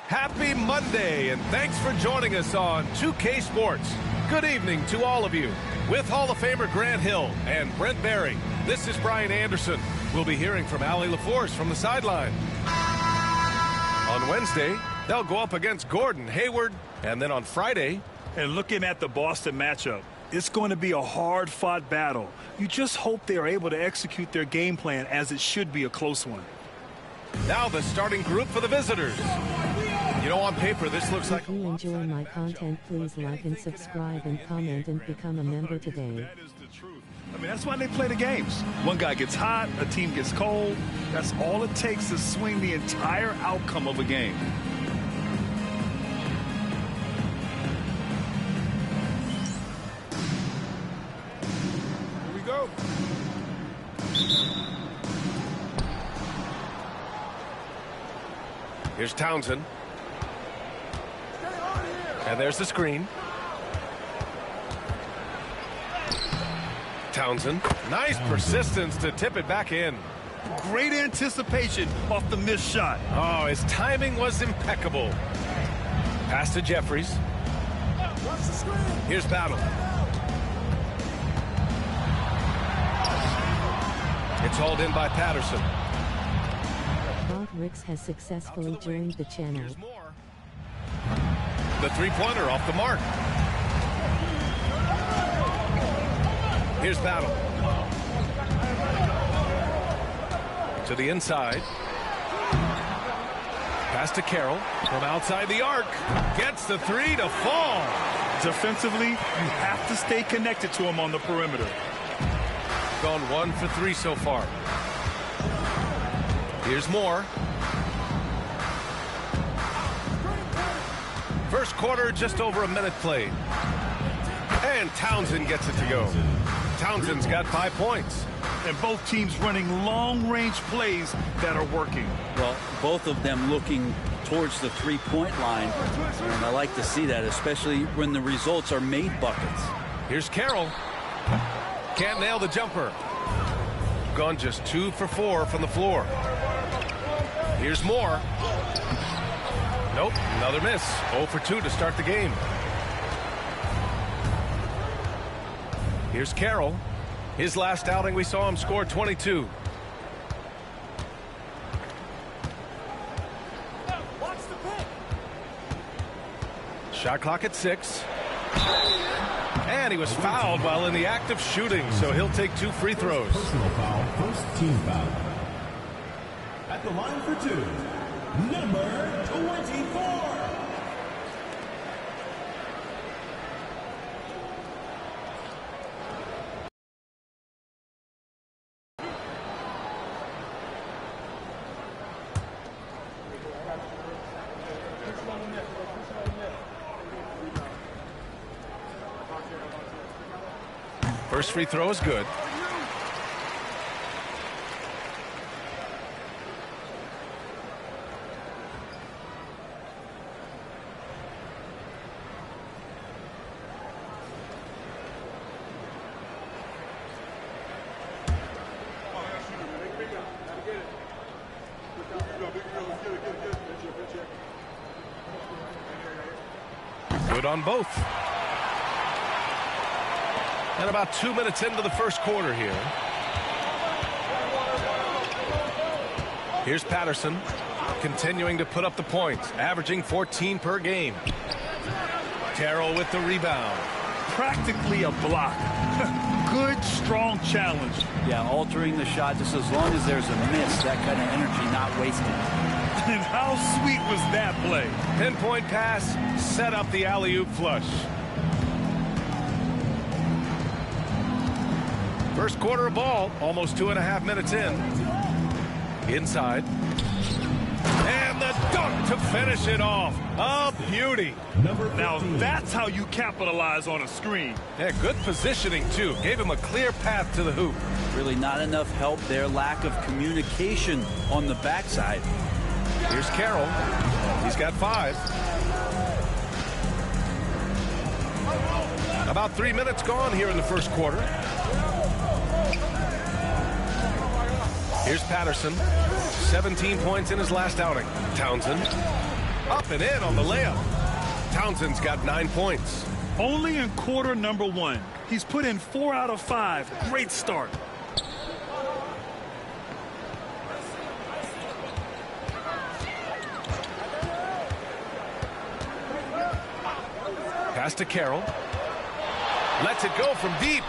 Happy Monday, and thanks for joining us on 2K Sports. Good evening to all of you. With Hall of Famer Grant Hill and Brent Barry, this is Brian Anderson. We'll be hearing from Allie LaForce from the sideline. On Wednesday, they'll go up against Gordon Hayward, and then on Friday... And looking at the Boston matchup, it's going to be a hard-fought battle. You just hope they are able to execute their game plan as it should be a close one. Now the starting group for the visitors. You know, on paper, this looks like... If you enjoy my content, please like and subscribe and comment and become a member today. That is the truth. I mean, that's why they play the games. One guy gets hot, a team gets cold. That's all it takes to swing the entire outcome of a game. Here we go. Here's Townsend. And there's the screen. Townsend. Nice persistence to tip it back in. Great anticipation off the missed shot. Oh, his timing was impeccable. Pass to Jeffries. Here's Battle. It's hauled in by Patterson. Bob Ricks has successfully joined the channel. Here's more. The three-pointer off the mark. Here's Battle. To the inside. Pass to Carroll from outside the arc. Gets the three to fall. Defensively, you have to stay connected to him on the perimeter. Gone 1 for 3 so far. Here's more. First quarter, just over a minute played. And Townsend gets it to go. Townsend's got 5 points. And both teams running long-range plays that are working. Well, both of them looking towards the three-point line. And I like to see that, especially when the results are made buckets. Here's Carroll. Can't nail the jumper. Gone just 2 for 4 from the floor. Here's more. Nope, another miss. 0 for 2 to start the game. Here's Carroll. His last outing, we saw him score 22. Shot clock at 6. And he was fouled while in the act of shooting, so he'll take 2 free throws. Personal foul, first team foul. At the line for 2, number 24. First free throw is good. Good on both. And about 2 minutes into the first quarter here. Here's Patterson, continuing to put up the points, averaging 14 per game. Carroll with the rebound. Practically a block. Good, strong challenge. Yeah, altering the shot just as long as there's a miss, that kind of energy not wasted. And how sweet was that play? Pinpoint pass, set up the alley-oop flush. First quarter of ball, almost 2.5 minutes in. Inside. And the dunk to finish it off. A beauty. Now that's how you capitalize on a screen. Yeah, good positioning, too. Gave him a clear path to the hoop. Really not enough help there. Lack of communication on the backside. Here's Carroll. He's got 5. About 3 minutes gone here in the first quarter. Here's Patterson. 17 points in his last outing. Townsend. Up and in on the layup. Townsend's got 9 points. Only in quarter number 1. He's put in 4 out of 5. Great start. Pass to Carroll. Lets it go from deep.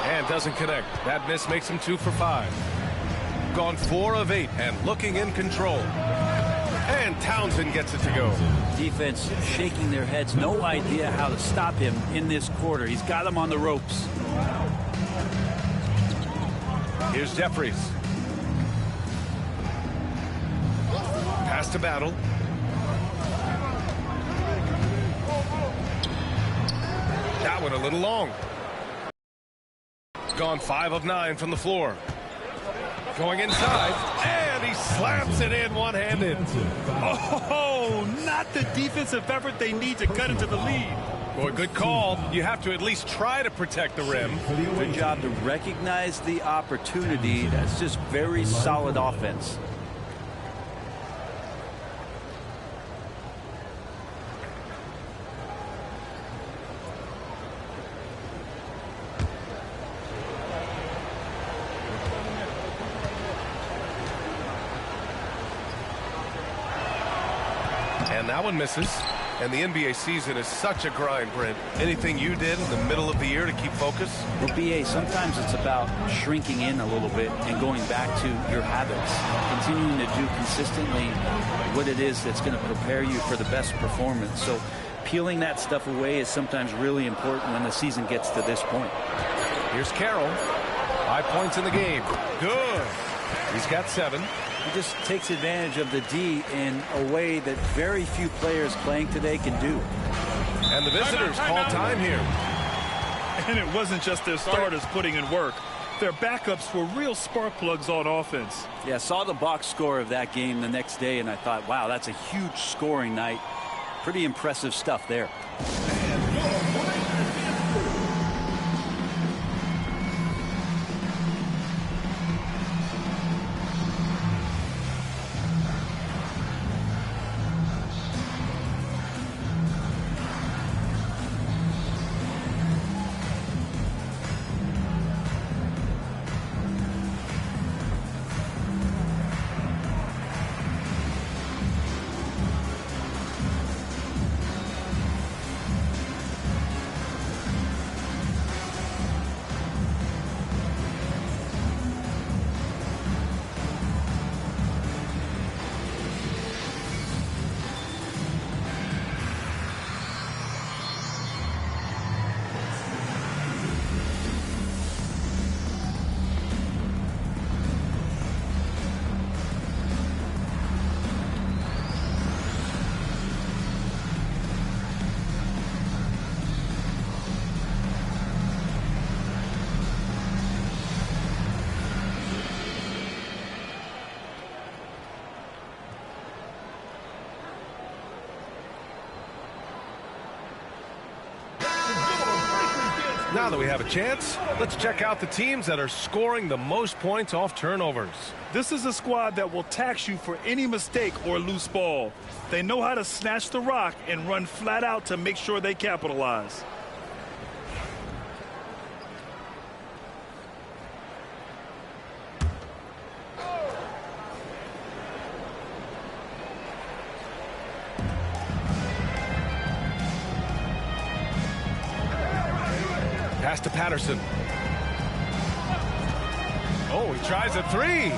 And doesn't connect. That miss makes him 2 for 5. Gone 4 of 8 and looking in control. And Townsend gets it to go. Defense shaking their heads. No idea how to stop him in this quarter. He's got him on the ropes. Here's Jeffries. Pass to Battle. That one a little long. Gone 5 of 9 from the floor. Going inside, and he slams it in one-handed. Oh, not the defensive effort they need to cut into the lead. Boy, good call. You have to at least try to protect the rim. Good job to recognize the opportunity. That's just very solid offense. And that one misses. And the NBA season is such a grind, Brent. Anything you did in the middle of the year to keep focus? Well, BA, sometimes it's about shrinking in a little bit and going back to your habits. Continuing to do consistently what it is that's going to prepare you for the best performance. So peeling that stuff away is sometimes really important when the season gets to this point. Here's Carroll. 5 points in the game. Good. He's got 7. He just takes advantage of the D in a way that very few players playing today can do. And the visitors call time here. And it wasn't just their starters putting in work. Their backups were real spark plugs on offense. Yeah, I saw the box score of that game the next day, and I thought, wow, that's a huge scoring night. Pretty impressive stuff there. Now that we have a chance, let's check out the teams that are scoring the most points off turnovers. This is a squad that will tax you for any mistake or loose ball. They know how to snatch the rock and run flat out to make sure they capitalize. Pass to Patterson. Oh, he tries a 3.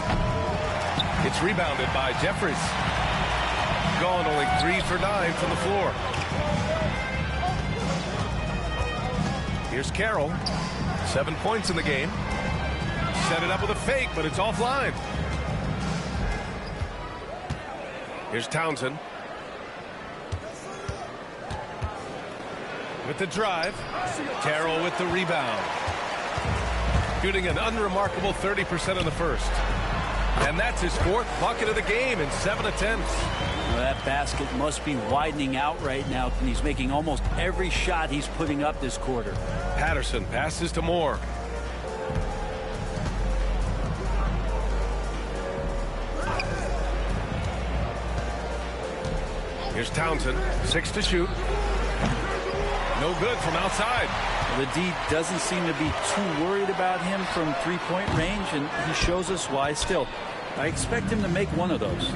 It's rebounded by Jeffries. Gone only 3 for 9 from the floor. Here's Carroll. 7 points in the game. Set it up with a fake, but it's offline. Here's Townsend. With the drive. Carroll with the rebound. Shooting an unremarkable 30% in the first. And that's his 4th bucket of the game in 7 attempts. Well, that basket must be widening out right now, and he's making almost every shot he's putting up this quarter. Patterson passes to Moore. Here's Townsend, 6 to shoot. No good from outside. The D doesn't seem to be too worried about him from three-point range, and he shows us why still. I expect him to make one of those.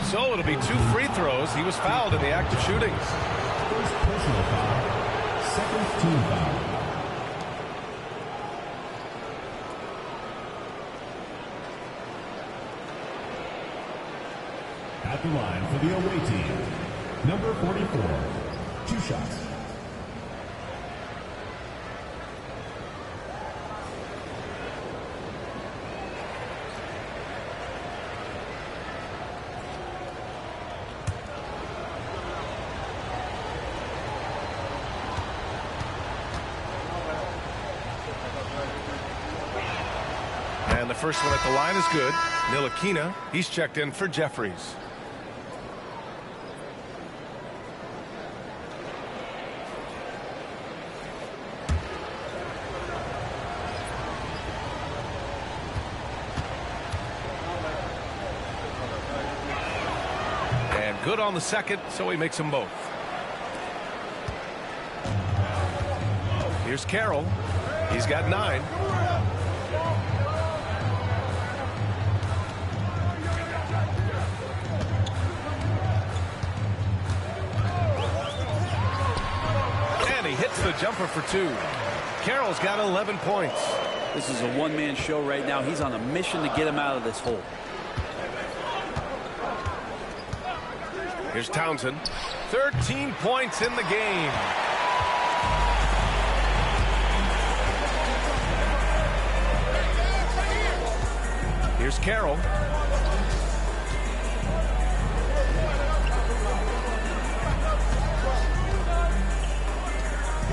So it'll be 2 free throws. He was fouled in the act of shooting. First personal foul. Second team foul. At the line for the away team, number 44, 2 shots. And the first one at the line is good. Ncaa, he's checked in for Jeffries. Good on the second, so he makes them both. Here's Carroll. He's got 9. And he hits the jumper for 2. Carroll's got 11 points. This is a one-man show right now. He's on a mission to get him out of this hole. Here's Townsend. 13 points in the game. Here's Carroll.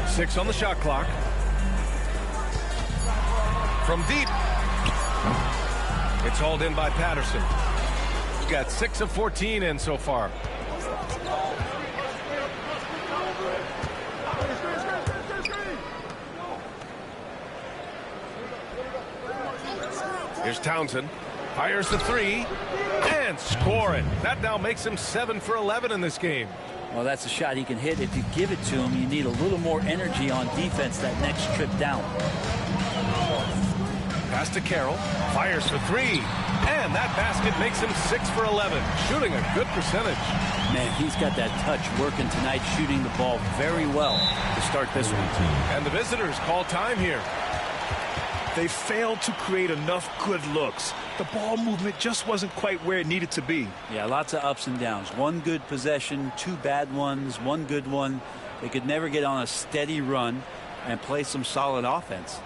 Six on the shot clock. From deep. It's hauled in by Patterson. He's got 6 of 14 in so far. Here's Townsend. Fires the 3 and score it. That now makes him 7 for 11 in this game. Well, that's a shot he can hit. If you give it to him, you need a little more energy on defense that next trip down. Pass to Carroll. Fires for 3. And that basket makes him 6 for 11. Shooting a good percentage. Man, he's got that touch working tonight, shooting the ball very well to start this one. And the visitors call time here. They failed to create enough good looks. The ball movement just wasn't quite where it needed to be. Yeah, lots of ups and downs. One good possession, 2 bad ones, 1 good one. They could never get on a steady run and play some solid offense.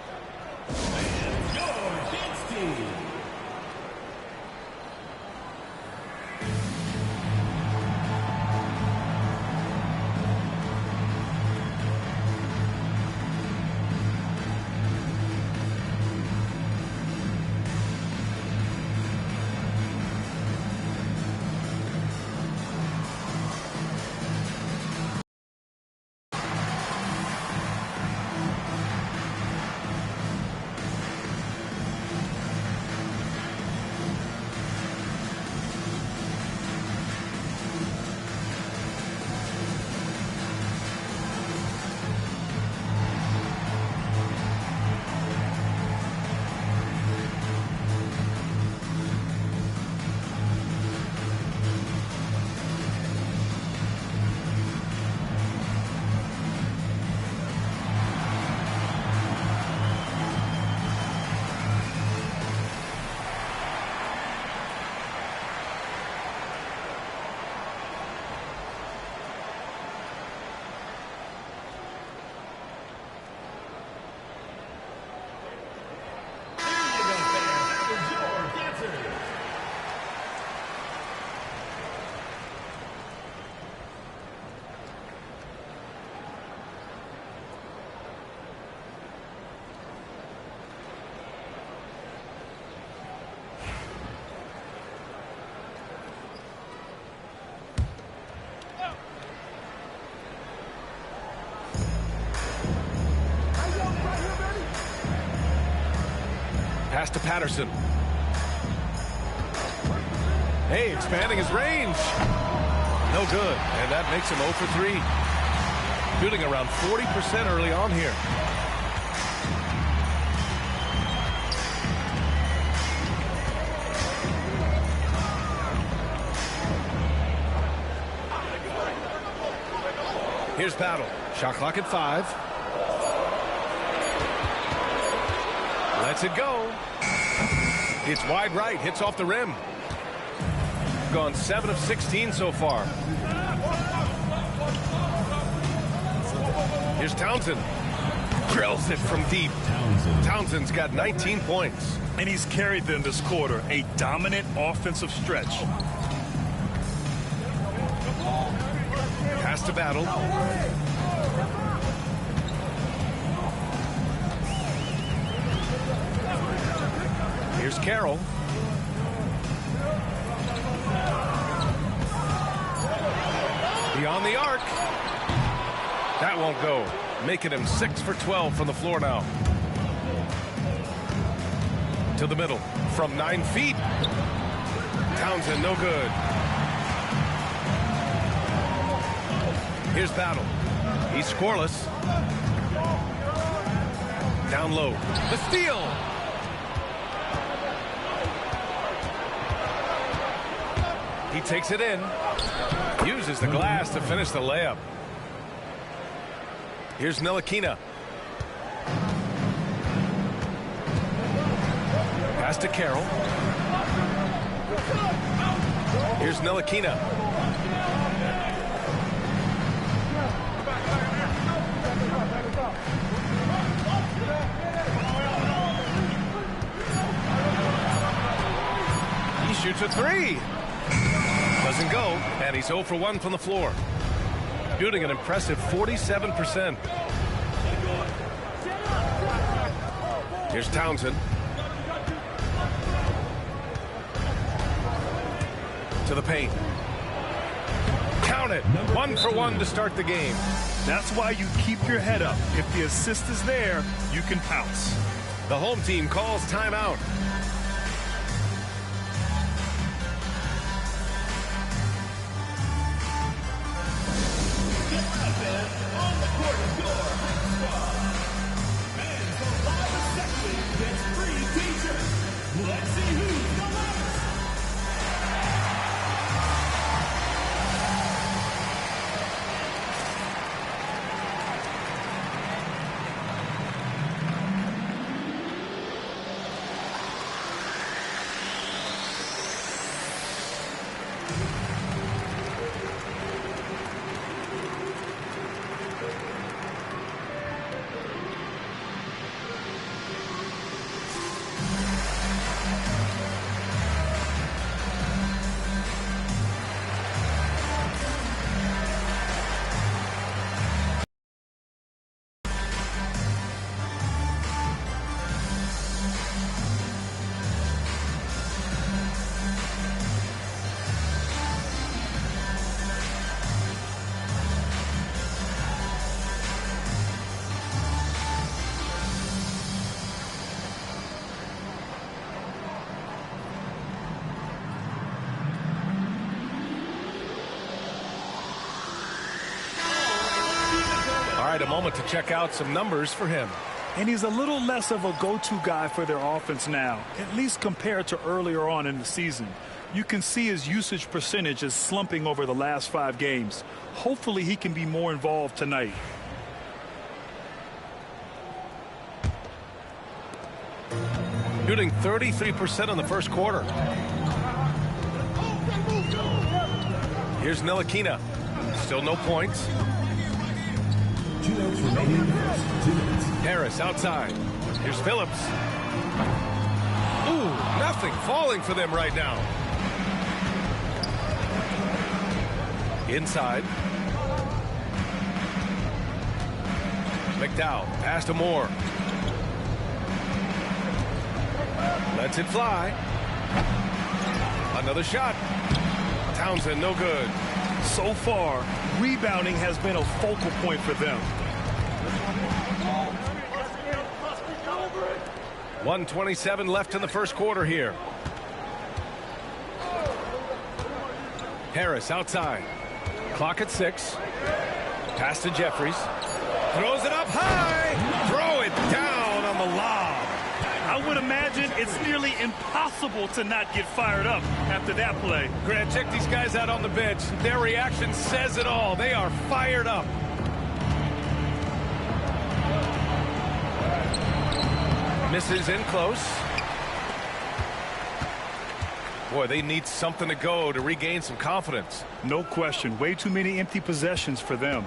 Pass to Patterson. Hey, expanding his range. No good, and that makes him 0 for 3. Shooting around 40% early on here. Here's Battle. Shot clock at 5. Lets it go. It's wide right. Hits off the rim. Gone 7 of 16 so far. Here's Townsend. Drills it from deep. Townsend's got 19 points. And he's carried them this quarter. A dominant offensive stretch. Pass to Battle. Here's Carroll. Beyond the arc. That won't go. Making him 6 for 12 from the floor now. To the middle. From 9 feet. Townsend, no good. Here's Battle. He's scoreless. Down low. The steal. He takes it in. Uses the glass to finish the layup. Here's Ncaa. Pass to Carroll. Here's Ncaa. He shoots a 3. Doesn't go, and he's 0 for 1 from the floor. Shooting an impressive 47%. Here's Townsend. To the paint. Count it. 1 for 1 to start the game. That's why you keep your head up. If the assist is there, you can pounce. The home team calls timeout. All right, a moment to check out some numbers for him. And he's a little less of a go-to guy for their offense now, at least compared to earlier on in the season. You can see his usage percentage is slumping over the last 5 games. Hopefully he can be more involved tonight. Shooting 33% in the first quarter. Here's Ncaa. Still no points. 2 minutes remaining. 2 minutes. Harris outside. Here's Phillips. Ooh, nothing falling for them right now. Inside. McDowell, pass to Moore. Lets it fly. Another shot. Townsend, no good. So far, rebounding has been a focal point for them. 1:27 left in the first quarter here. Harris outside. Clock at 6. Pass to Jeffries. Throws it up high. Throw it down on the lob. I would imagine it's nearly impossible to not get fired up after that play. Grant, check these guys out on the bench. Their reaction says it all. They are fired up. Misses in close. Boy, they need something to go to regain some confidence. No question. Way too many empty possessions for them.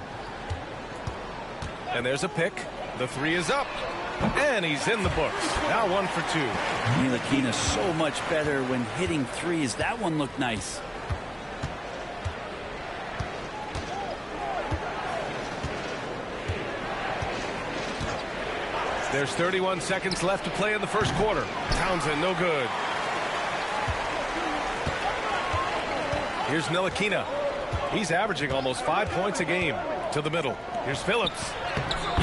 And there's a pick. The 3 is up. And he's in the books. Now 1 for 2. Ncaa so much better when hitting threes. That one looked nice. There's 31 seconds left to play in the first quarter. Townsend, no good. Here's Ncaa. He's averaging almost 5 points a game. To the middle. Here's Phillips.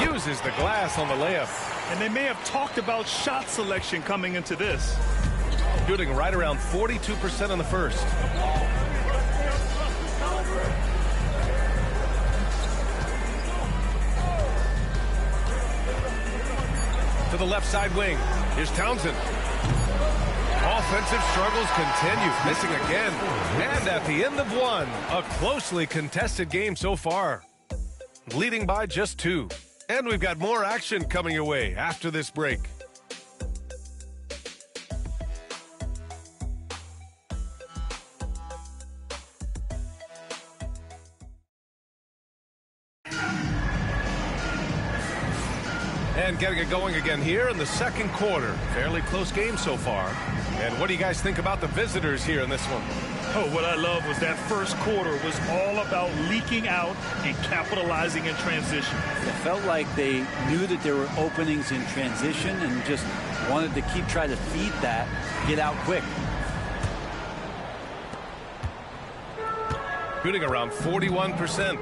Uses the glass on the layup. And they may have talked about shot selection coming into this. Shooting right around 42% in the first. To the left side wing. Here's Townsend. Offensive struggles continue. Missing again. And at the end of 1, a closely contested game so far. Leading by just 2. And we've got more action coming your way after this break. And getting it going again here in the second quarter. Fairly close game so far. And what do you guys think about the visitors here in this one? Oh, what I love was that first quarter was all about leaking out and capitalizing in transition. It felt like they knew that there were openings in transition and just wanted to keep trying to feed that, get out quick. Shooting around 41%.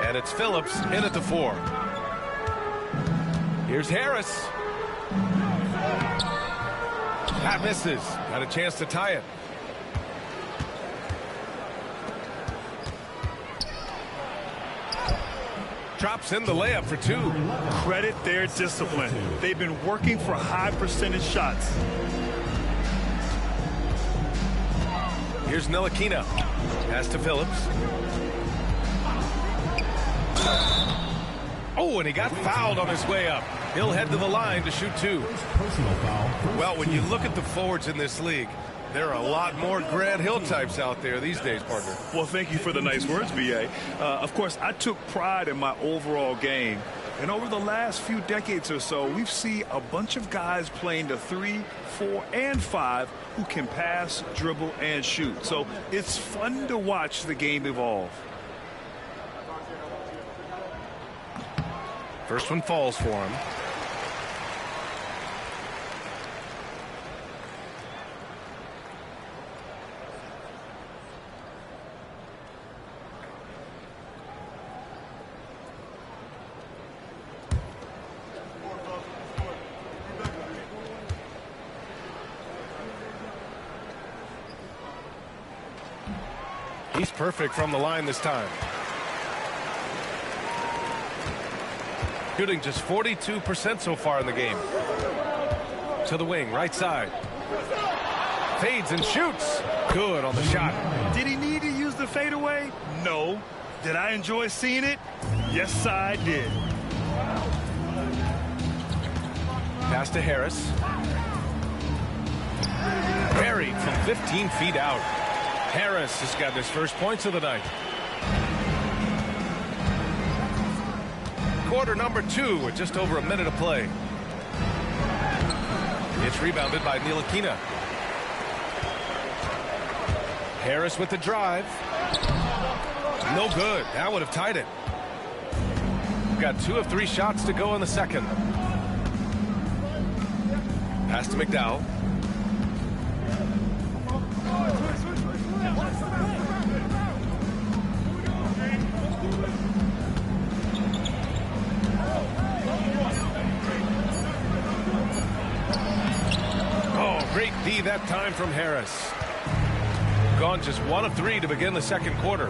And it's Phillips in at the 4. Here's Harris. That misses. Got a chance to tie it. Drops in the layup for 2. Credit their discipline. They've been working for high percentage shots. Here's Ncaa. Pass to Phillips. Oh, and he got fouled on his way up. He'll head to the line to shoot 2. Well, when you look at the forwards in this league, there are a lot more Grant Hill types out there these days, partner. Well, thank you for the nice words, B.A. Of course, I took pride in my overall game. And over the last few decades or so, we've seen a bunch of guys playing the 3, 4, and 5 who can pass, dribble, and shoot. So it's fun to watch the game evolve. First one falls for him. He's perfect from the line this time. Shooting just 42% so far in the game. To the wing, right side. Fades and shoots. Good on the shot. Did he need to use the fadeaway? No. Did I enjoy seeing it? Yes, I did. Pass to Harris. Buried from 15 feet out. Harris has got his first points of the night. Quarter number 2 with just over a minute of play. It's rebounded by Ncaa. Harris with the drive. No good. That would have tied it. Got 2 of 3 shots to go in the second. Pass to McDowell. that time from Harris. Gone just 1 of 3 to begin the second quarter.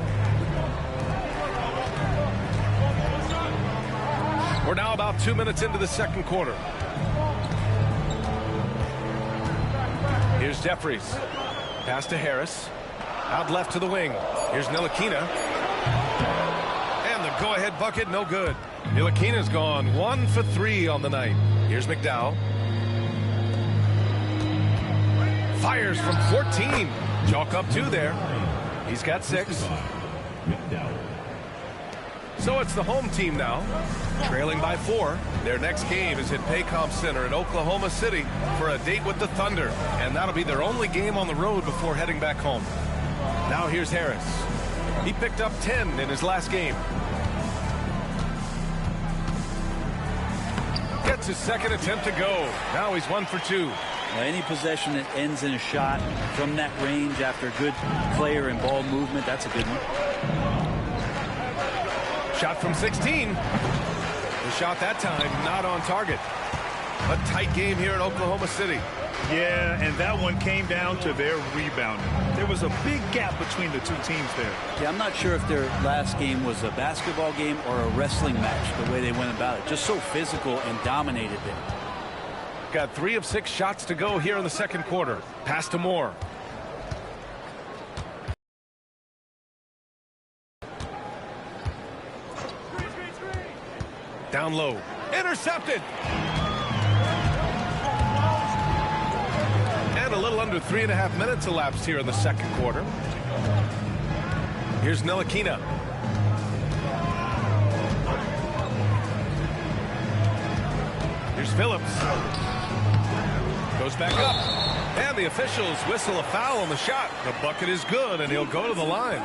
We're now about 2 minutes into the second quarter. Here's Jeffries. Pass to Harris. Out left to the wing. Here's Ntilikina. And the go-ahead bucket, no good. Ntilikina's gone 1 for 3 on the night. Here's McDowell. Fires from 14. Chalk up 2 there. He's got 6. So it's the home team now, trailing by 4. Their next game is at Paycom Center in Oklahoma City for a date with the Thunder. And that'll be their only game on the road before heading back home. Now here's Harris. He picked up 10 in his last game. Gets his second attempt to go. Now he's 1 for 2. Well, any possession that ends in a shot from that range after good player and ball movement, that's a good one. Shot from 16. The shot that time not on target. A tight game here in Oklahoma City. Yeah, and that one came down to their rebounding. There was a big gap between the two teams there. Yeah, I'm not sure if their last game was a basketball game or a wrestling match, the way they went about it. Just so physical and dominated them. Got 3 of 6 shots to go here in the second quarter. Pass to Moore. Down low. Intercepted. And a little under 3.5 minutes elapsed here in the second quarter. Here's Ntilikina. Here's Phillips. Goes back up. And the officials whistle a foul on the shot. The bucket is good, and he'll go to the line.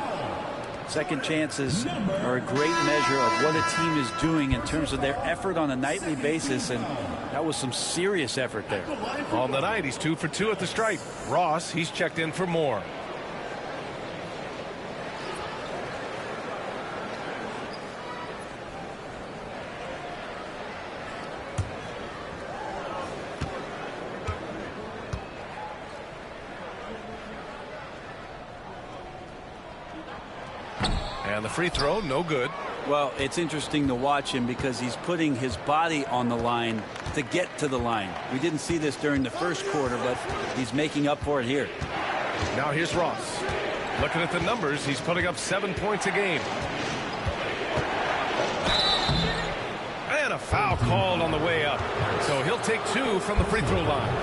Second chances are a great measure of what a team is doing in terms of their effort on a nightly basis, and that was some serious effort there. On the night, he's 2 for 2 at the stripe. Ross, he's checked in for more. And the free throw, no good. Well, it's interesting to watch him because he's putting his body on the line to get to the line. We didn't see this during the first quarter, but he's making up for it here. Now here's Ross. Looking at the numbers, he's putting up 7 points a game. And a foul called on the way up. So he'll take 2 from the free throw line.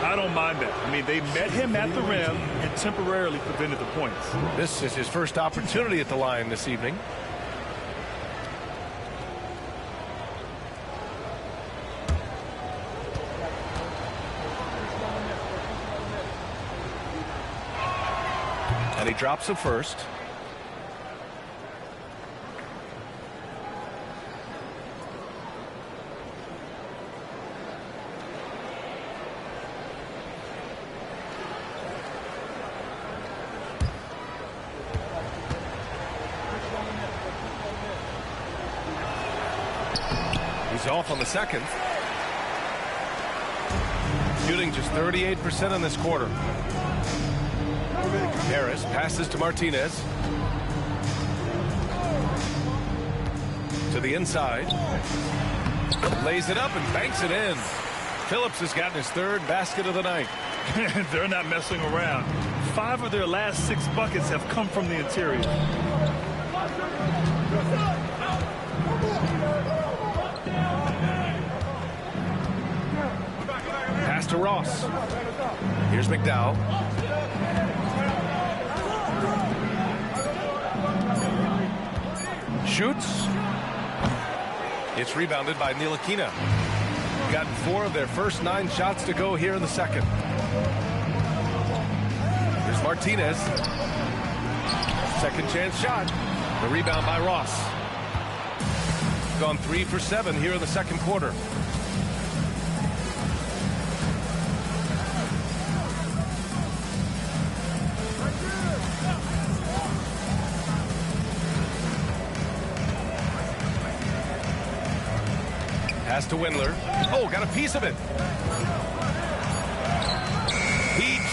I don't mind that. I mean, they met him at the rim and temporarily prevented the points. This is his first opportunity at the line this evening. And he drops the first. He's off on the second. Shooting just 38% in this quarter. Harris passes to Martinez. To the inside. Lays it up and banks it in. Phillips has gotten his 3rd basket of the night. They're not messing around. 5 of their last 6 buckets have come from the interior. Pass to Ross. Here's McDowell. Shoots. It's rebounded by Ntilikina. Gotten 4 of their first 9 shots to go here in the second. Here's Martinez. Second chance shot. The rebound by Ross. Gone 3 for 7 here in the second quarter. Pass to Windler. Oh, got a piece of it.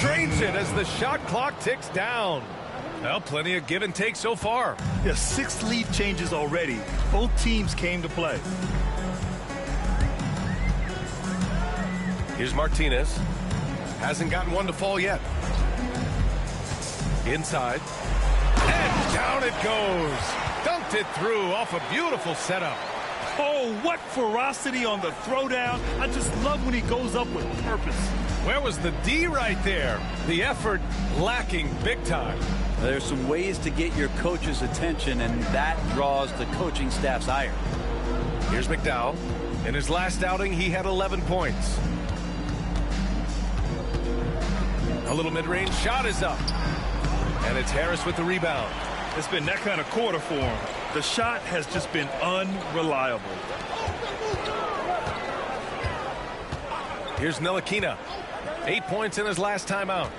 Drains it as the shot clock ticks down. Well, plenty of give and take so far. Yeah, 6 lead changes already. Both teams came to play. Here's Martinez. Hasn't gotten one to fall yet. Inside. And down it goes. Dunked it through off a beautiful setup. Oh, what ferocity on the throwdown. I just love when he goes up with purpose. Where was the D right there? The effort lacking big time. There's some ways to get your coach's attention, and that draws the coaching staff's ire. Here's McDowell. In his last outing, he had 11 points. A little mid-range shot is up. And it's Harris with the rebound. It's been that kind of quarter for him. The shot has just been unreliable. Here's Ncaa. 8 points in his last time out.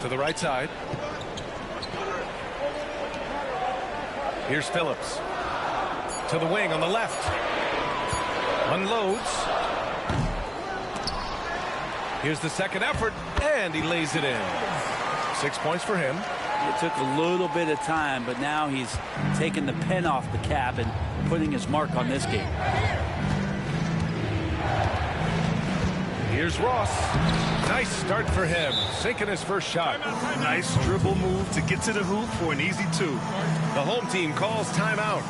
To the right side. Here's Phillips. To the wing on the left. Unloads. Here's the second effort, and he lays it in. 6 points for him. It took a little bit of time, but now he's taking the pen off the cap and putting his mark on this game. Here's Ross. Nice start for him, sinking his first shot. Nice dribble move to get to the hoop for an easy 2. The home team calls timeout.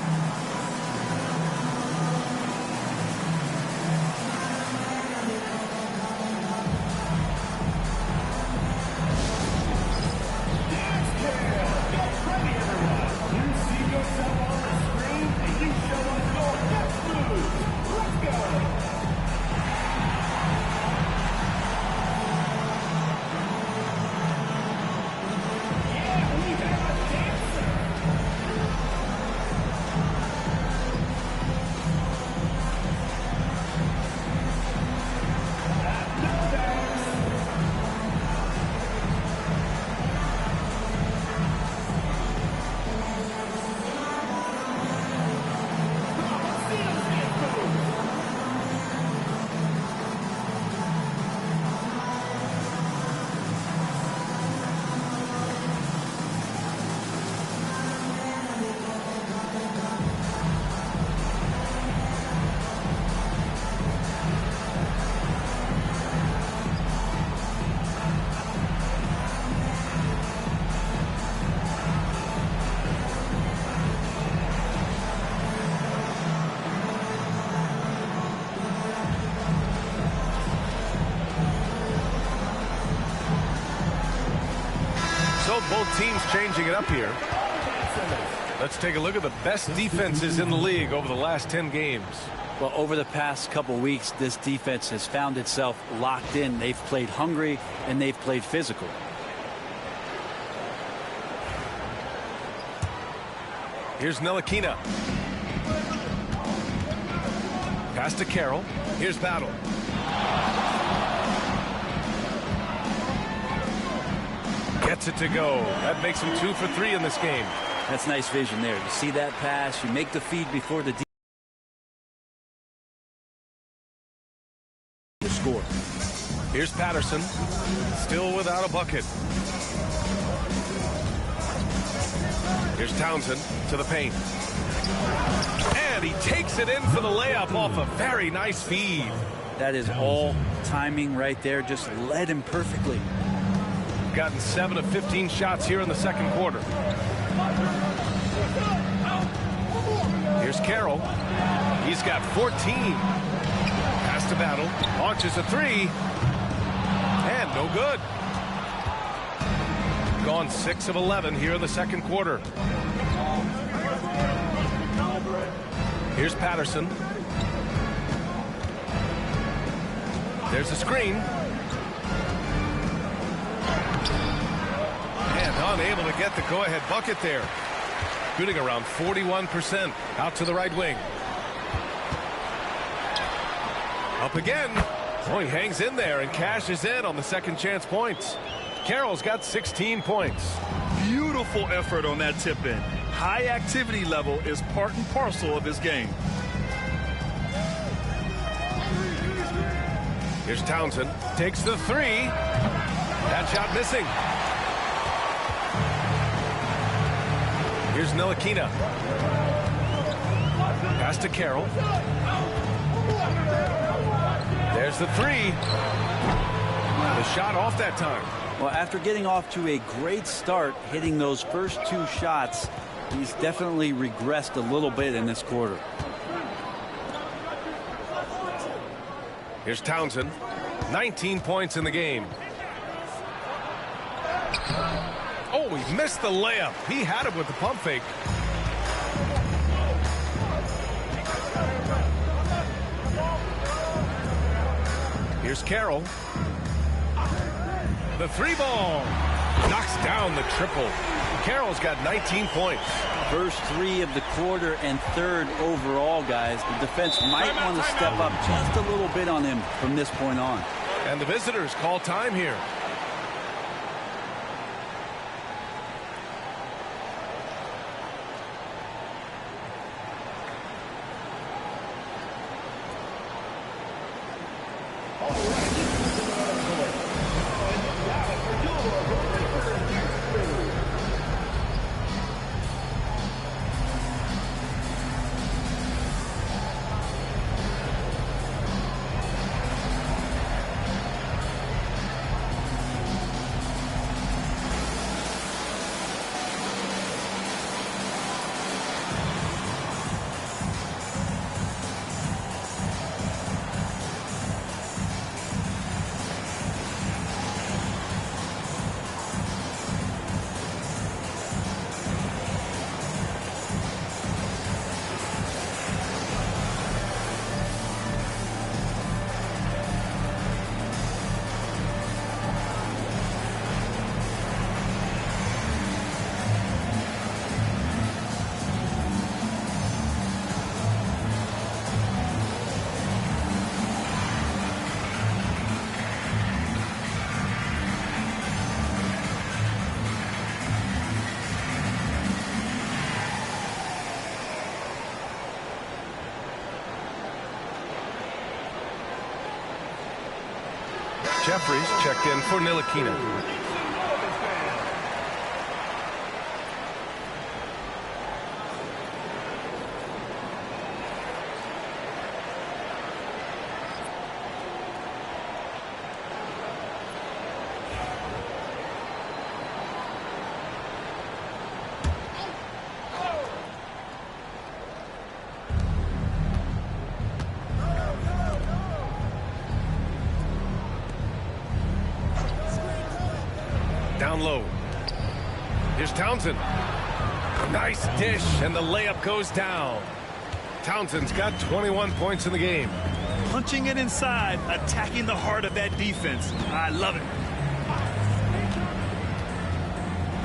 So both teams changing it up here. Let's take a look at the best defenses in the league over the last 10 games. Well, over the past couple weeks, this defense has found itself locked in. They've played hungry and they've played physical. Here's Ncaa. Pass to Carroll. Here's Battle. Gets it to go. That makes him 2 for 3 in this game. That's nice vision there. You see that pass, you make the feed before the score. Here's Patterson. Still without a bucket. Here's Townsend to the paint. And he takes it in for the layup off a very nice feed. That is all timing right there. Just led him perfectly. Gotten 7 of 15 shots here in the second quarter. Here's Carroll. He's got 14. Pass to Battle. Launches a 3. And no good. Gone 6 of 11 here in the second quarter. Here's Patterson. There's a screen. And unable to get the go-ahead bucket there. Shooting around 41%. Out to the right wing. Up again. Oh, he hangs in there and cashes in on the second chance points. Carroll's got 16 points. Beautiful effort on that tip-in. High activity level is part and parcel of his game. Here's Townsend. Takes the 3. That shot missing. Here's Ncaa. Pass to Carroll. There's the three. The shot off that time. Well, after getting off to a great start, hitting those first two shots, he's definitely regressed a little bit in this quarter. Here's Townsend. 19 points in the game. Oh, he missed the layup. He had it with the pump fake. Here's Carroll. The three ball. Knocks down the triple. Carroll's got 19 points. First three of the quarter and third overall, guys. The defense might want to step up just a little bit on him from this point on. And the visitors call time here. Jeffries checked in for Ncaa. Down low. Here's Townsend. Nice dish, and the layup goes down. Townsend's got 21 points in the game. Punching it inside, attacking the heart of that defense. I love it.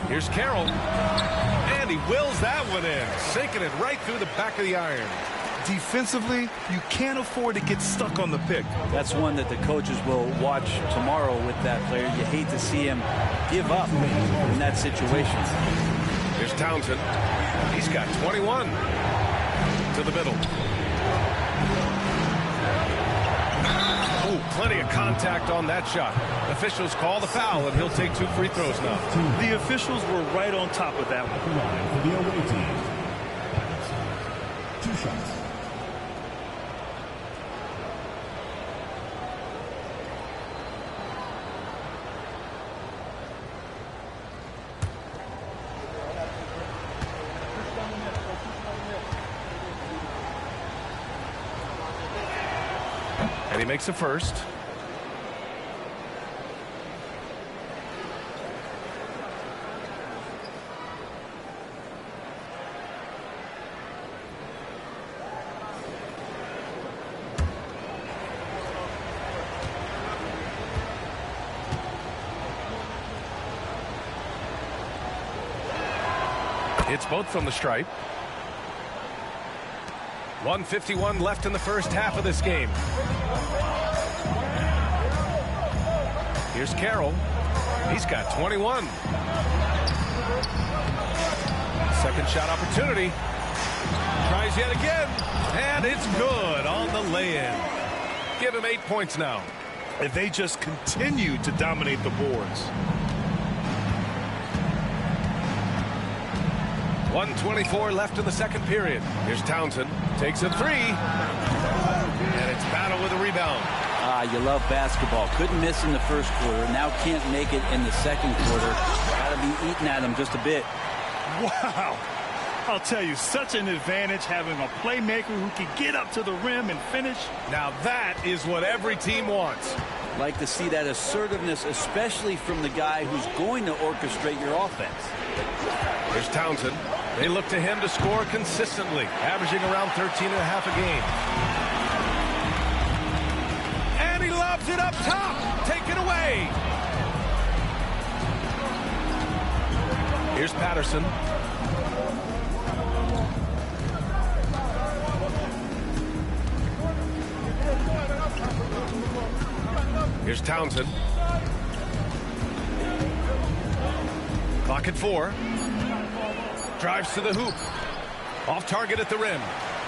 Here's Carroll. And he wills that one in, sinking it right through the back of the iron. Defensively, you can't afford to get stuck on the pick. That's one that the coaches will watch tomorrow with that player. You hate to see him give up in that situation. Here's Townsend. He's got 21. To the middle. Oh, plenty of contact on that shot. Officials call the foul, and he'll take 2 free throws now. The officials were right on top of that one. For the away team. 2 shots. And he makes a first. It's both from the stripe. 1:51 left in the first half of this game. Here's Carroll. He's got 21. Second shot opportunity. Tries yet again. And it's good on the lay-in. Give him 8 points now. and they just continue to dominate the boards. 1:24 left in the second period. Here's Townsend. Takes a three. And it's Battle with a rebound. You love basketball. Couldn't miss in the first quarter. Now can't make it in the second quarter. Got to be eating at him just a bit. Wow. I'll tell you, such an advantage having a playmaker who can get up to the rim and finish. Now that is what every team wants. Like to see that assertiveness, especially from the guy who's going to orchestrate your offense. Here's Townsend. They look to him to score consistently, averaging around 13.5 a game. And he lobs it up top. Take it away. Here's Patterson. Here's Townsend. Clock at 4. Drives to the hoop. Off target at the rim.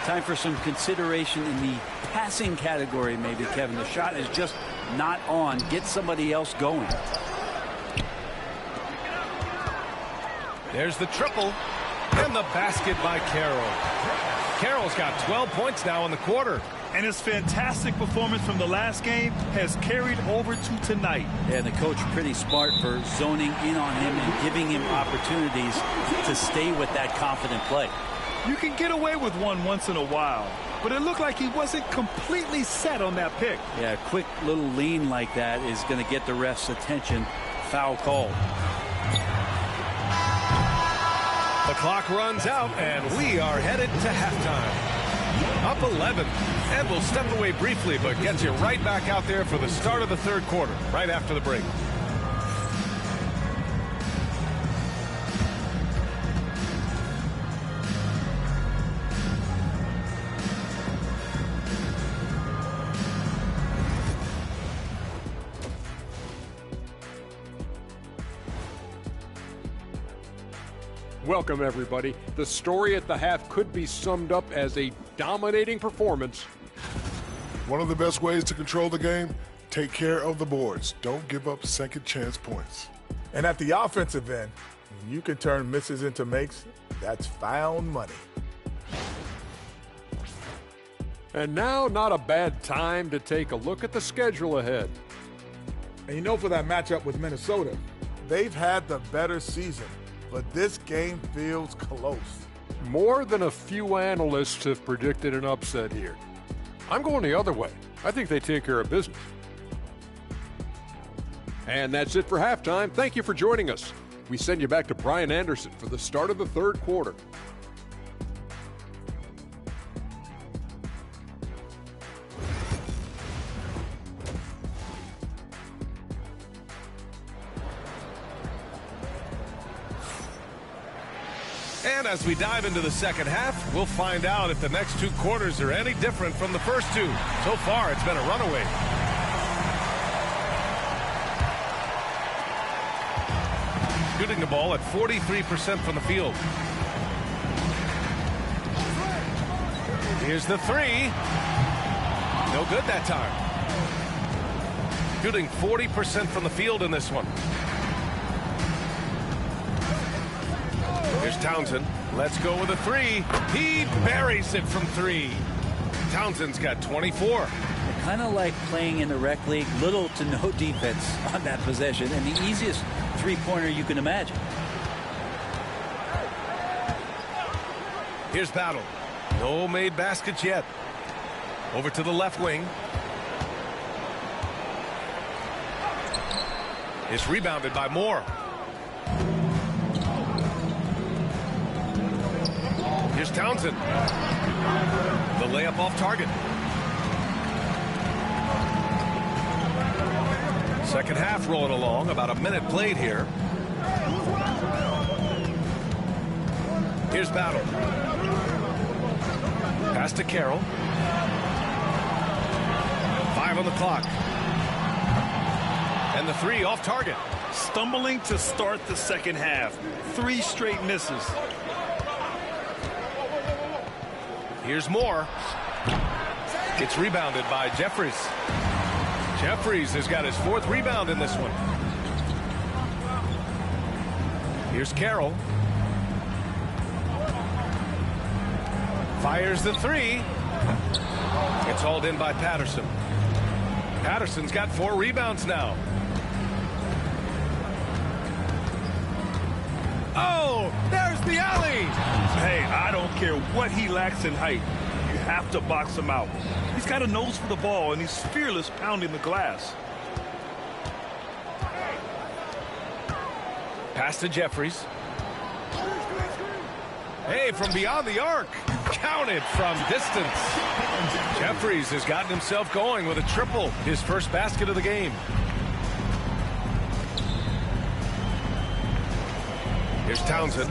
Time for some consideration in the passing category, maybe, Kevin. The shot is just not on. Get somebody else going. There's the triple. And the basket by Carroll. Carroll's got 12 points now in the quarter. And his fantastic performance from the last game has carried over to tonight. And the coach pretty smart for zoning in on him and giving him opportunities to stay with that confident play. You can get away with one once in a while, but it looked like he wasn't completely set on that pick. Yeah, a quick little lean like that is going to get the ref's attention. Foul called. The clock runs out, and we are headed to halftime. Up 11, and we'll step away briefly, but get you right back out there for the start of the third quarter, right after the break. Welcome, everybody. The story at the half could be summed up as a dominating performance. One of the best ways to control the game, take care of the boards. Don't give up second chance points. And at the offensive end, when you can turn misses into makes, that's found money. And now, not a bad time to take a look at the schedule ahead. And you know, for that matchup with Minnesota, they've had the better season, but this game feels close. More than a few analysts have predicted an upset here. I'm going the other way. I think they take care of business. And that's it for halftime. Thank you for joining us. We send you back to Brian Anderson for the start of the third quarter. And as we dive into the second half, we'll find out if the next two quarters are any different from the first two. So far, it's been a runaway. Shooting the ball at 43% from the field. Here's the three. No good that time. Shooting 40% from the field in this one. Here's Townsend. Let's go with a three. He buries it from three. Townsend's got 24. Kind of like playing in the rec league, little to no defense on that possession, and the easiest three-pointer you can imagine. Here's Battle. No made baskets yet. Over to the left wing. It's rebounded by Moore. Here's Townsend. The layup off target. Second half rolling along. About a minute played here. Here's Battle. Pass to Carroll. 5 on the clock. And the three off target. Stumbling to start the second half. 3 straight misses. Here's Moore. It's rebounded by Jeffries. Jeffries has got his 4th rebound in this one. Here's Carroll. Fires the 3. It's hauled in by Patterson. Patterson's got 4 rebounds now. Oh, there's the alley. Hey, I don't care what he lacks in height. You have to box him out. He's got a nose for the ball, and he's fearless pounding the glass. Pass to Jeffries. Hey, from beyond the arc. Counted from distance. Jeffries has gotten himself going with a triple. His first basket of the game. Here's Townsend.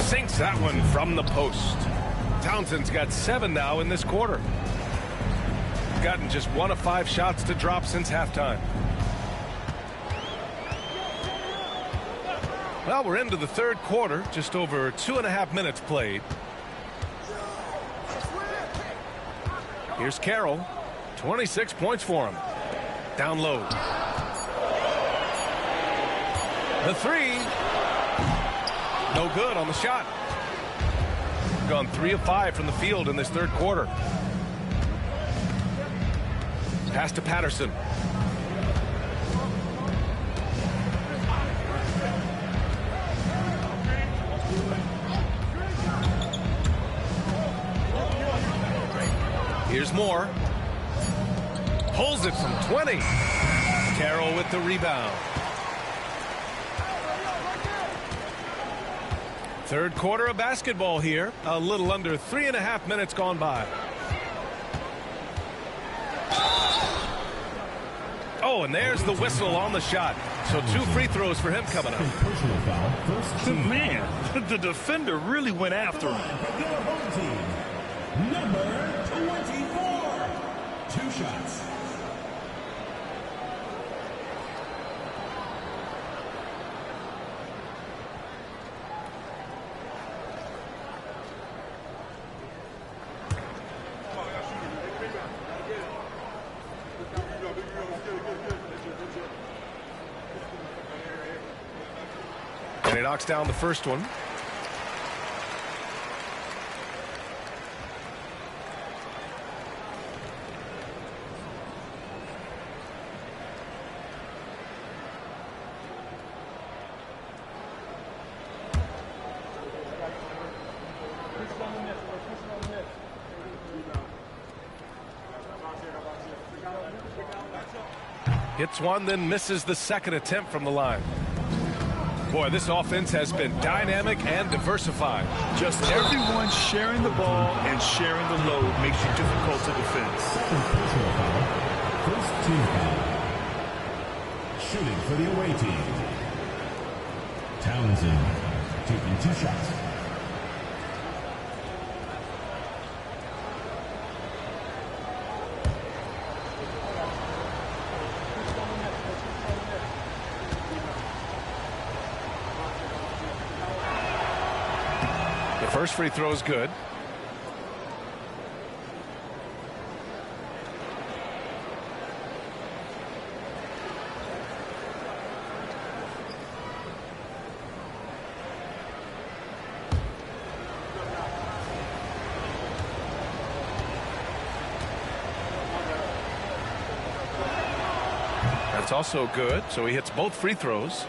Sinks that one from the post. Townsend's got 7 now in this quarter. Gotten just 1 of 5 shots to drop since halftime. Well, we're into the 3rd quarter, just over 2.5 minutes played. Here's Carroll. 26 points for him. Down low. The 3. No good on the shot. Gone 3 of 5 from the field in this 3rd quarter. Pass to Patterson. Here's Moore. Pulls it from 20. Carroll with the rebound. 3rd quarter of basketball here. A little under 3.5 minutes gone by. Oh, and there's the whistle on the shot. So 2 free throws for him coming up. Man, the defender really went after him. Number 24. 2 shots. And he knocks down the first one. Hits one, then misses the 2nd attempt from the line. Boy, this offense has been dynamic and diversified. Just everyone sharing the ball and sharing the load makes you difficult to defend. First team foul. Shooting for the away team. Townsend taking 2 shots. First free throw is good. That's also good. So he hits both free throws.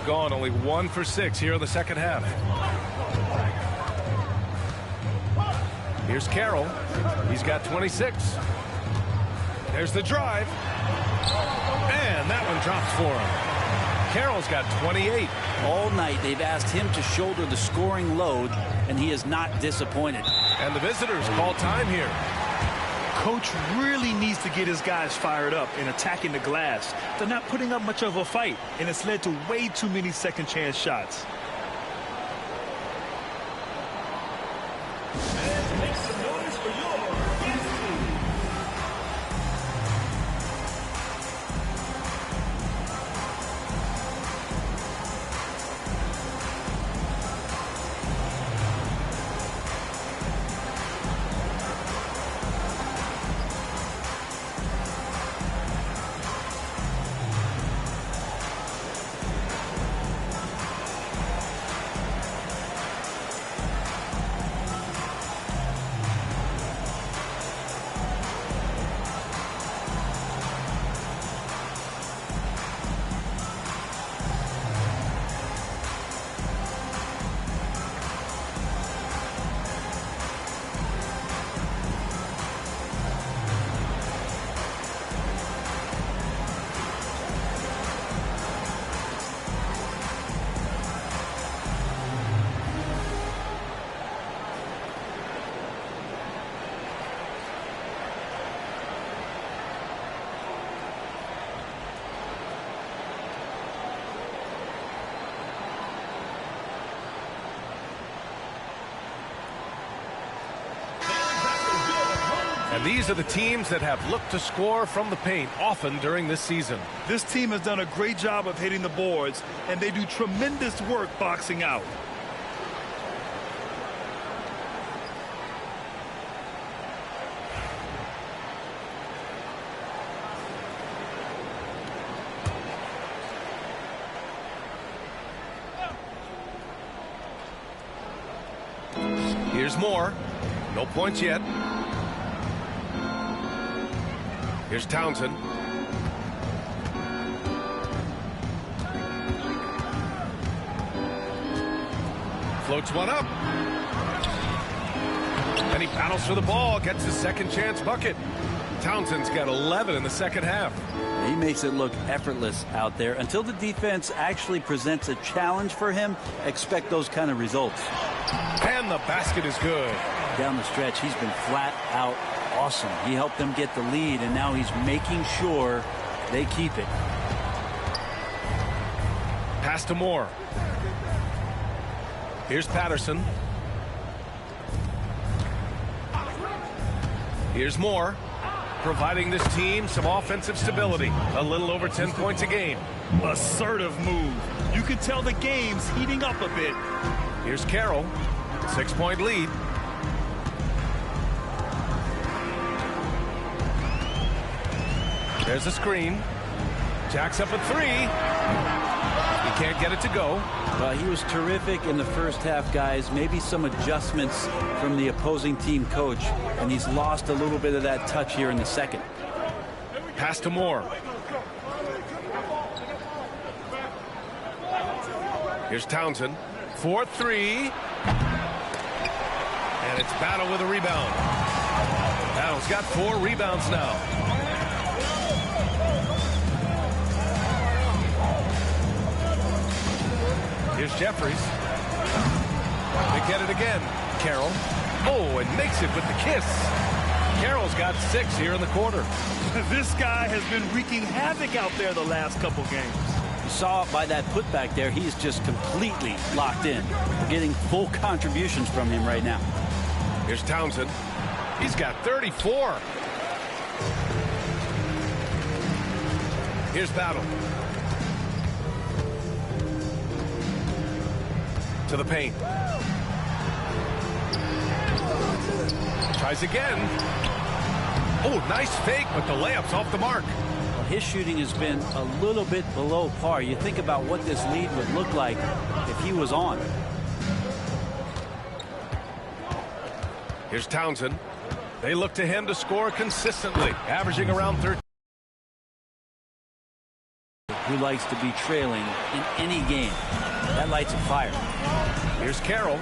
Gone only 1 for 6 here in the 2nd half. Here's Carroll. He's got 26. There's the drive. And that one drops for him. Carroll's got 28. All night they've asked him to shoulder the scoring load, and he is not disappointed. And the visitors call time here. Coach really needs to get his guys fired up and attacking the glass. They're not putting up much of a fight, and it's led to way too many second chance shots. Make some noise for your guest team. And these are the teams that have looked to score from the paint often during this season. This team has done a great job of hitting the boards, and they do tremendous work boxing out. Here's more. No points yet. Here's Townsend. Floats one up. And he battles for the ball, gets his second chance bucket. Townsend's got 11 in the second half. He makes it look effortless out there. Until the defense actually presents a challenge for him, expect those kind of results. And the basket is good. Down the stretch, he's been flat out awesome. He helped them get the lead, and now he's making sure they keep it. Pass to Moore. Here's Patterson. Here's Moore, providing this team some offensive stability. A little over 10 points a game. Assertive move. You can tell the game's heating up a bit. Here's Carroll. 6-point lead. There's a screen. Jacks up a three. He can't get it to go. He was terrific in the first half, guys. Maybe some adjustments from the opposing team coach, and he's lost a little bit of that touch here in the second. Pass to Moore. Here's Townsend. 4-3. And it's Battle with a rebound. Battle's got 4 rebounds now. Here's Jeffries. They get it again. Carroll. Oh, and makes it with the kiss. Carroll's got 6 here in the quarter. This guy has been wreaking havoc out there the last couple games. You saw by that putback there, he's just completely locked in. We're getting full contributions from him right now. Here's Townsend. He's got 34. Here's Battle. To the paint. Tries again. Oh, nice fake, but the layup's off the mark. Well, his shooting has been a little bit below par. You think about what this lead would look like if he was on. Here's Townsend. They look to him to score consistently, averaging around 13. Who likes to be trailing in any game. That lights a fire. Here's Carroll.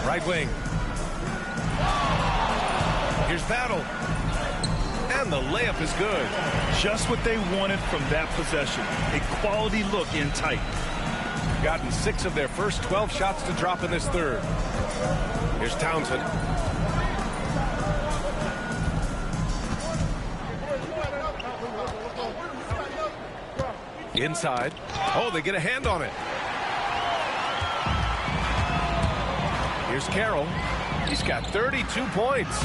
Right wing. Here's Battle. And the layup is good. Just what they wanted from that possession. A quality look in tight. Gotten 6 of their first 12 shots to drop in this third. Here's Townsend. Inside. Oh, they get a hand on it. Here's Carroll. He's got 32 points.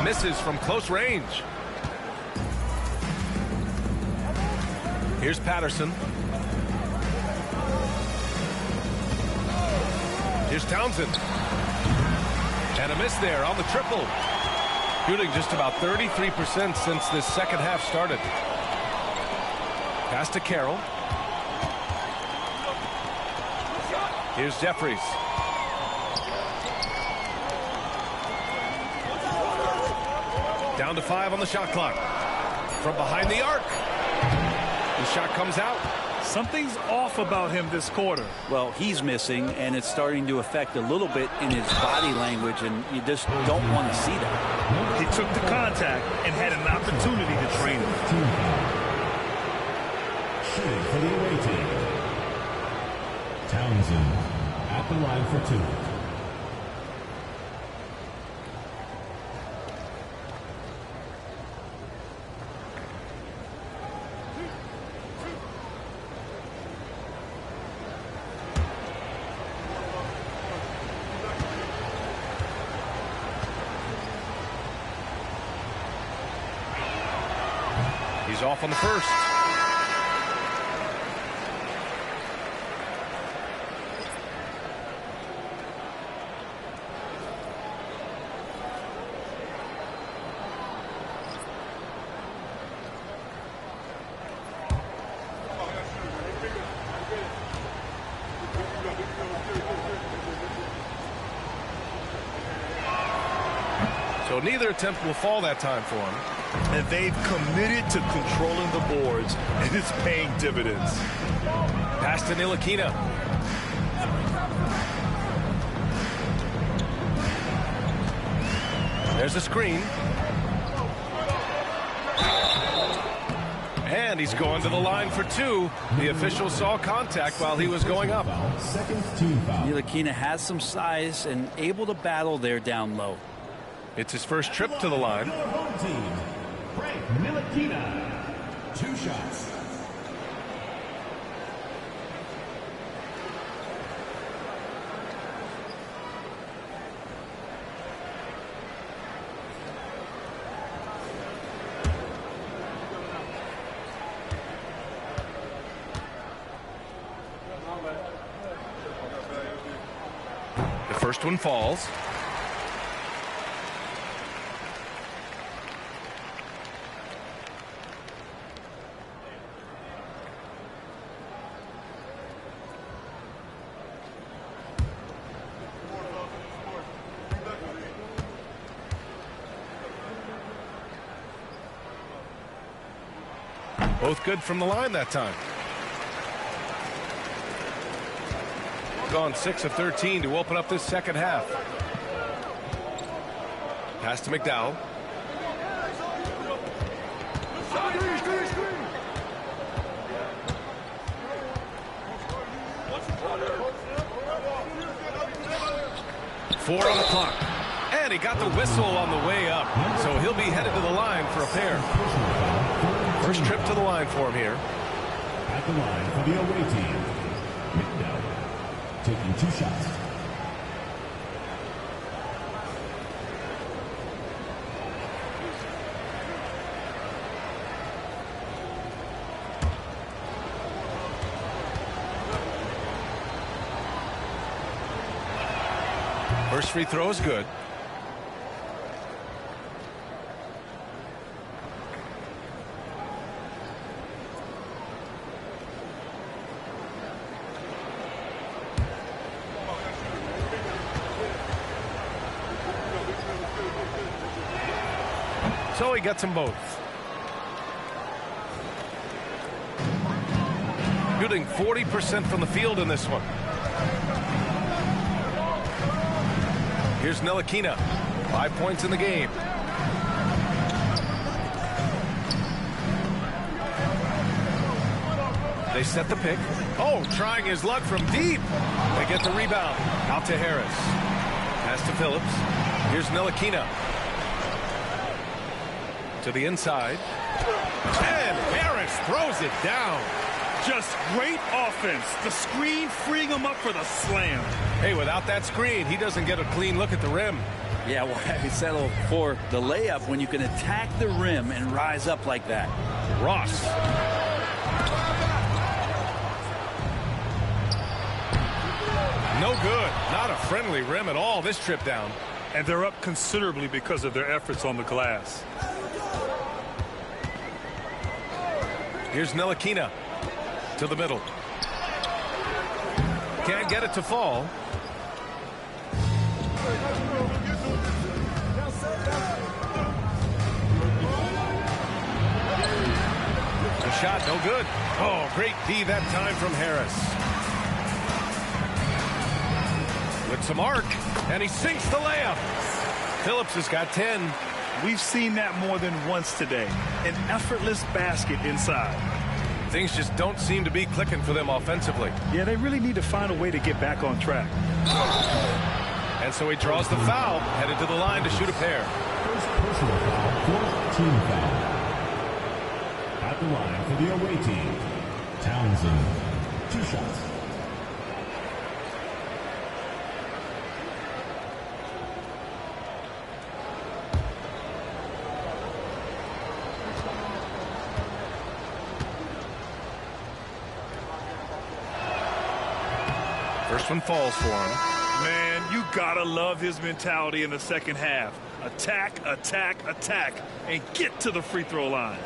Misses from close range. Here's Patterson. Here's Townsend. And a miss there on the triple. Shooting just about 33% since this second half started. Pass to Carroll. Here's Jeffries. Down to 5 on the shot clock. From behind the arc. The shot comes out. Something's off about him this quarter. Well, he's missing, and it's starting to affect a little bit in his body language, and you just don't want to see that. He took the contact and had an opportunity to train it. Shooting for the away team. Townsend at the line for 2. He's off on the first. So neither attempt will fall that time for him. And they've committed to controlling the boards, and it's paying dividends. Pass to Ncaa. There's a screen. And he's going to the line for two. The official saw contact while he was going up. Ncaa has some size and able to battle there down low. It's his first trip to the line. Ncaa, 2 shots. The first one falls. Both good from the line that time. Gone 6 of 13 to open up this second half. Pass to McDowell. Four on the clock. And he got the whistle on the way up. So he'll be headed to the line for a pair. First trip to the line for him here. At the line for the away team, McDowell taking 2 shots. First free throw is good. So he gets them both. Shooting 40% from the field in this one. Here's Ncaa. 5 points in the game. They set the pick. Oh, trying his luck from deep. They get the rebound. Out to Harris. Pass to Phillips. Here's Ncaa. To the inside. And Harris throws it down. Just great offense. The screen freeing him up for the slam. Hey, without that screen, he doesn't get a clean look at the rim. Yeah, well, I settle for the layup when you can attack the rim and rise up like that. Ross. No good. Not a friendly rim at all this trip down. And they're up considerably because of their efforts on the glass. Here's Ncaa. To the middle. Can't get it to fall. The shot, no good. Oh, great D that time from Harris. With some arc, and he sinks the layup. Phillips has got 10. We've seen that more than once today. An effortless basket inside. Things just don't seem to be clicking for them offensively. Yeah, they really need to find a way to get back on track. And so he draws the foul, headed to the line to shoot a pair. First personal foul, 4th team foul. At the line for the away team, Townsend, 2 shots. First one falls for him. Man, you gotta love his mentality in the second half. Attack, attack, attack, and get to the free throw line.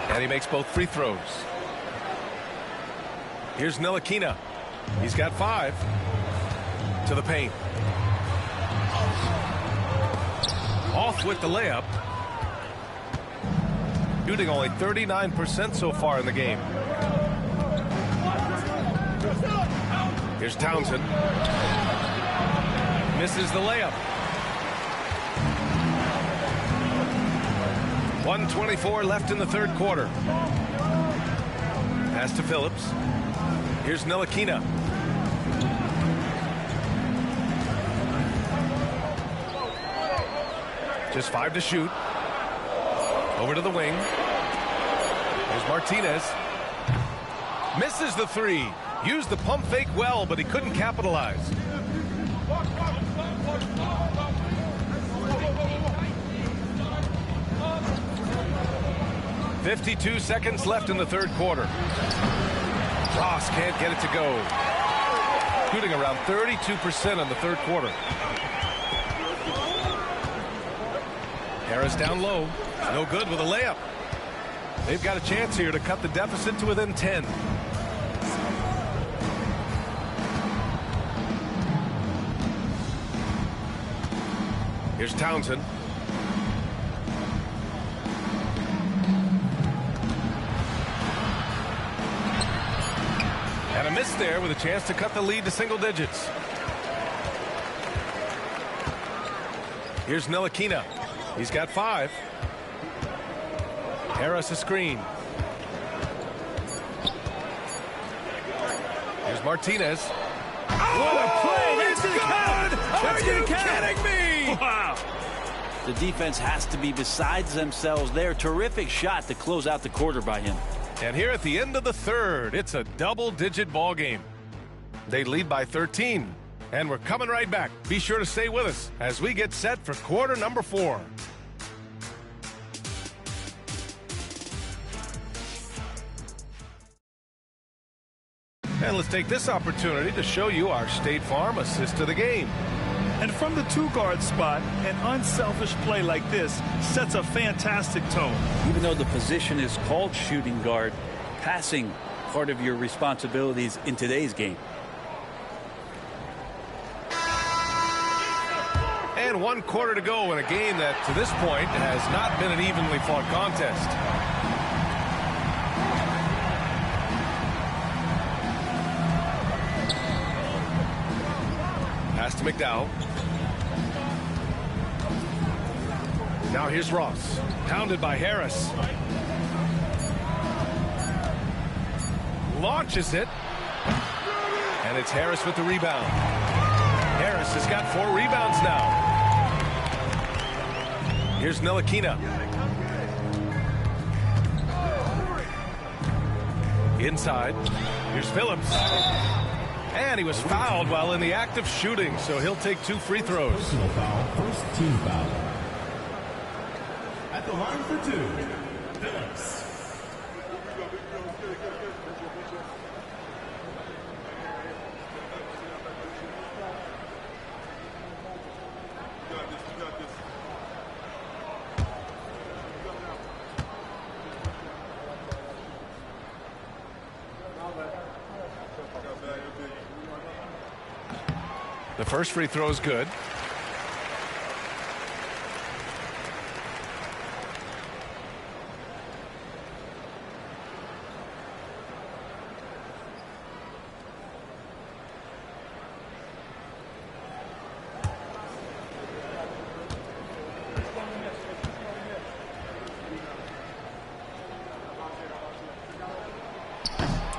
And he makes both free throws. Here's Ncaa. He's got 5. To the paint. Off with the layup. Shooting only 39% so far in the game. Here's Townsend. Misses the layup. 1:24 left in the third quarter. Pass to Phillips. Here's Ncaa. Just 5 to shoot. Over to the wing. Here's Martinez. Misses the 3. Used the pump fake well, but he couldn't capitalize. .52 seconds left in the third quarter. Ross can't get it to go. Shooting around 32% in the third quarter. Harris down low. No good with a layup. They've got a chance here to cut the deficit to within 10. Here's Townsend. And a miss there with a chance to cut the lead to single digits. Here's Ncaa. He's got 5. Harris a screen. Here's Martinez. What a play! It's good! Are you kidding me? Wow! The defense has to be besides themselves there. Terrific shot to close out the quarter by him. And here at the end of the third, it's a double-digit ball game. They lead by 13. And we're coming right back. Be sure to stay with us as we get set for quarter number 4. And let's take this opportunity to show you our State Farm assist to the game. And from the 2-guard spot, an unselfish play like this sets a fantastic tone. Even though the position is called shooting guard, passing part of your responsibilities in today's game. And 1 quarter to go in a game that, to this point, has not been an evenly fought contest. Pass to McDowell. Now here's Ross. Pounded by Harris. Launches it. And it's Harris with the rebound. Harris has got 4 rebounds now. Here's Ncaa. Inside. Here's Phillips. And he was fouled while in the act of shooting, so he'll take 2 free throws. Personal foul, first team foul. At the line for 2, Phillips. The first free throw is good.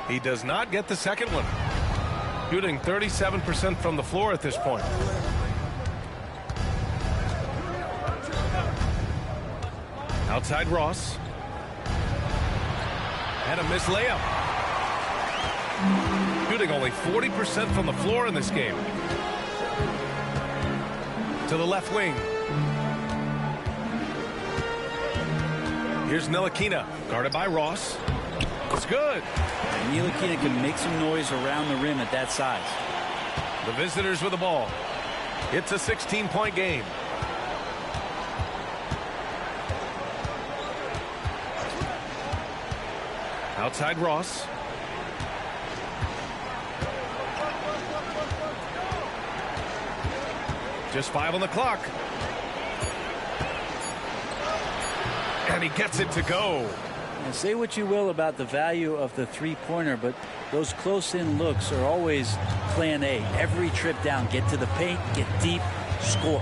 He does not get the second one. Shooting 37% from the floor at this point. Outside Ross. And a missed layup. Shooting only 40% from the floor in this game. to the left wing. Here's Ncaa, guarded by Ross. It's good. And Ncaa can make some noise around the rim at that size. The visitors with the ball. It's a 16-point game. Outside Ross. Just 5 on the clock. And he gets it to go. Now, say what you will about the value of the three-pointer, but those close-in looks are always plan A. Every trip down, get to the paint, get deep, score.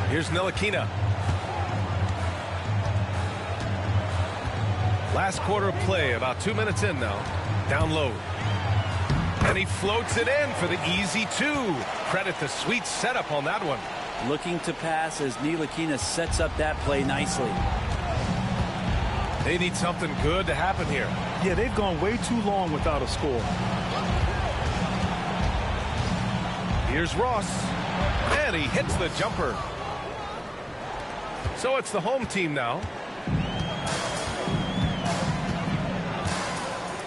Here's Ncaa. Last quarter of play, about 2 minutes in now. Down low. And he floats it in for the easy 2. Credit the sweet setup on that one. Looking to pass as Ncaa sets up that play nicely. They need something good to happen here. Yeah, they've gone way too long without a score. Here's Ross. And he hits the jumper. So it's the home team now.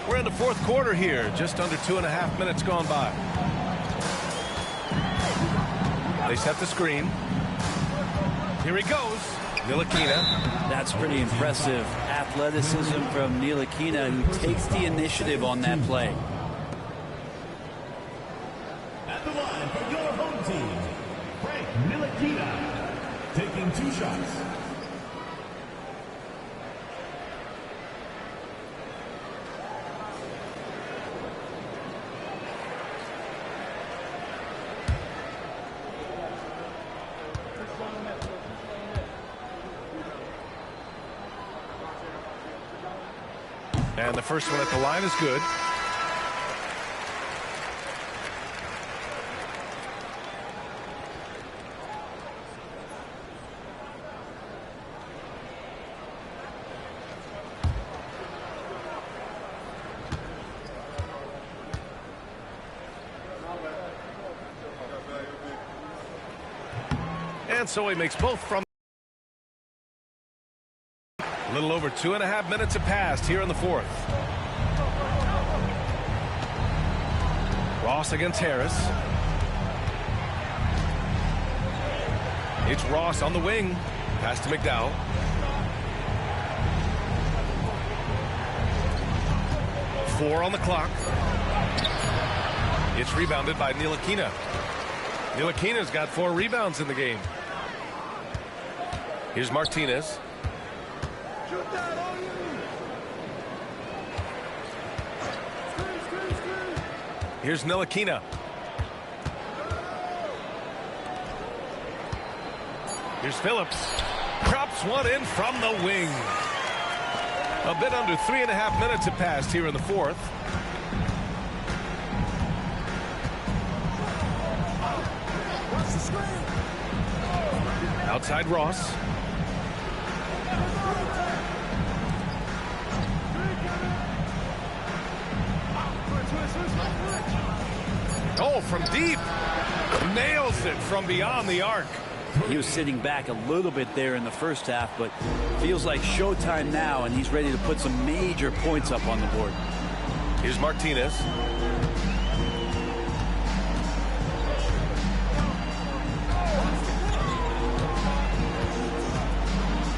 We're in the fourth quarter here. Just under 2.5 minutes gone by. They set the screen. Here he goes. Ncaa. That's pretty impressive athleticism from Ncaa, who takes the initiative on that play. At the line for your home team, Ncaa, taking 2 shots. And the first one at the line is good. And so he makes both from. A little over 2.5 minutes have passed here in the fourth. Ross against Harris. It's Ross on the wing. Pass to McDowell. Four on the clock. It's rebounded by Ncaa. Ncaa's got 4 rebounds in the game. Here's Martinez. Here's Ncaa. Here's Phillips. Drops one in from the wing. A bit under 3.5 minutes have passed here in the fourth. Outside Ross. Oh, from deep. Nails it from beyond the arc. He was sitting back a little bit there in the first half, but feels like showtime now, and he's ready to put some major points up on the board. Here's Martinez.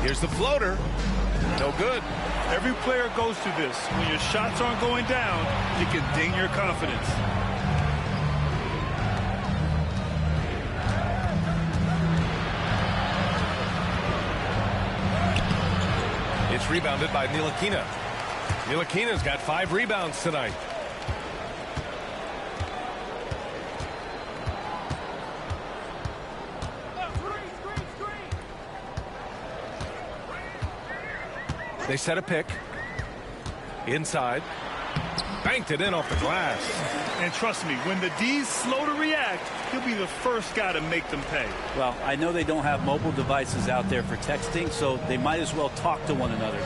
Here's the floater. No good. Every player goes through this. When your shots aren't going down, it can ding your confidence. It's rebounded by Ncaa. Ncaa's got 5 rebounds tonight. They set a pick. Inside. Banked it in off the glass. And trust me, when the D's slow to react, he'll be the first guy to make them pay. Well, I know they don't have mobile devices out there for texting, so they might as well talk to one another.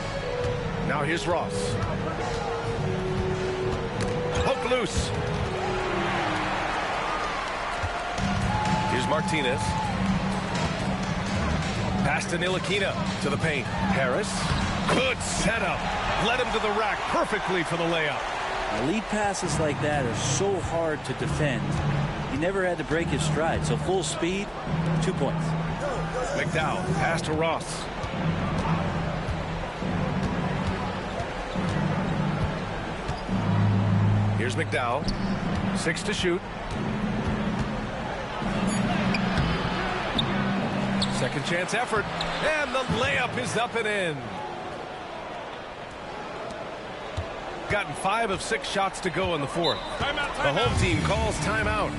Now here's Ross. Hook loose. Here's Martinez. Pass to Ntilikina to the paint. Harris. Good setup. Led him to the rack perfectly for the layup. Lead passes like that are so hard to defend. He never had to break his stride. So full speed, 2 points. McDowell. Pass to Ross. Here's McDowell. 6 to shoot. Second chance effort. And the layup is up and in. Gotten 5 of 6 shots to go in the fourth. Timeout, The home team calls timeout.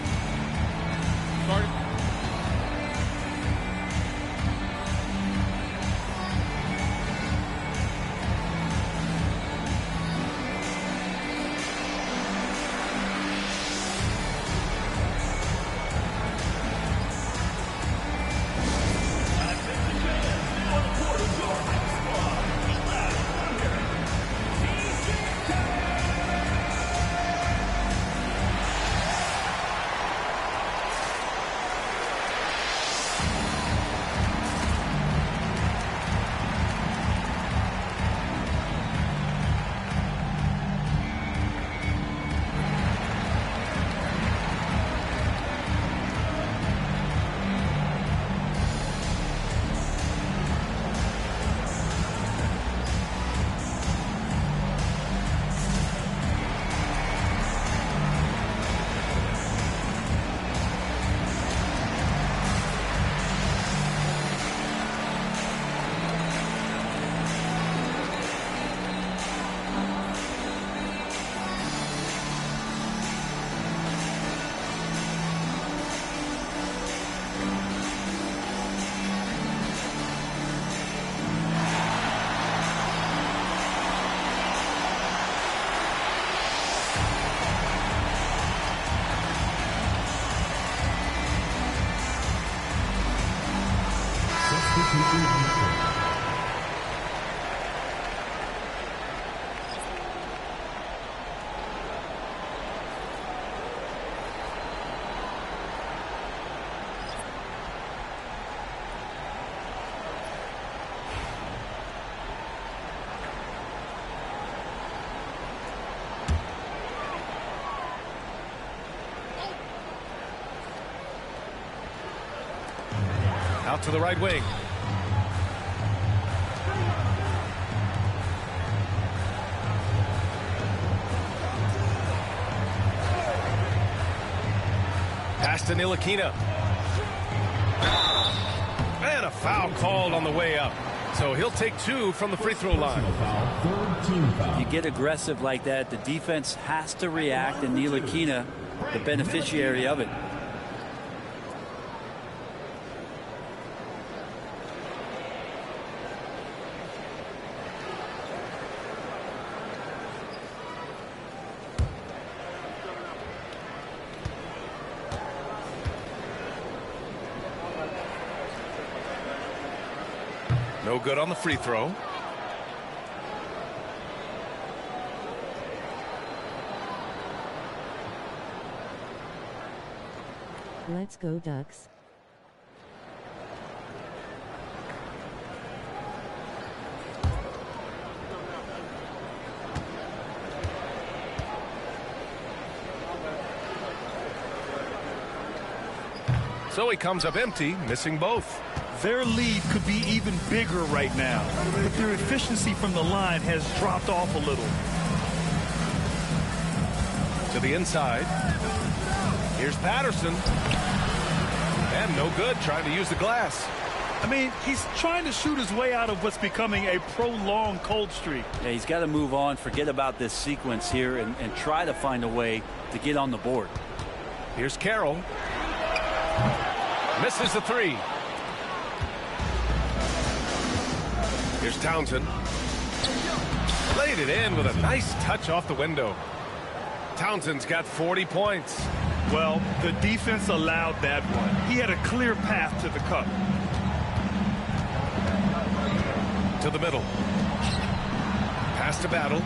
Out to the right wing. Pass to Ntilikina. And a foul called on the way up. So he'll take 2 from the free throw line. You get aggressive like that, the defense has to react, and Ntilikina, the beneficiary of it. No good on the free throw. Let's go Ducks. So he comes up empty, missing both. Their lead could be even bigger right now, but their efficiency from the line has dropped off a little. To the inside. Here's Patterson. And no good, trying to use the glass. I mean, he's trying to shoot his way out of what's becoming a prolonged cold streak. Yeah, he's got to move on, forget about this sequence here, and try to find a way to get on the board. Here's Carroll. Misses the 3. Here's Townsend. Laid it in with a nice touch off the window. Townsend's got 40 points. Well, the defense allowed that one. He had a clear path to the cup. To the middle. Pass to Battle.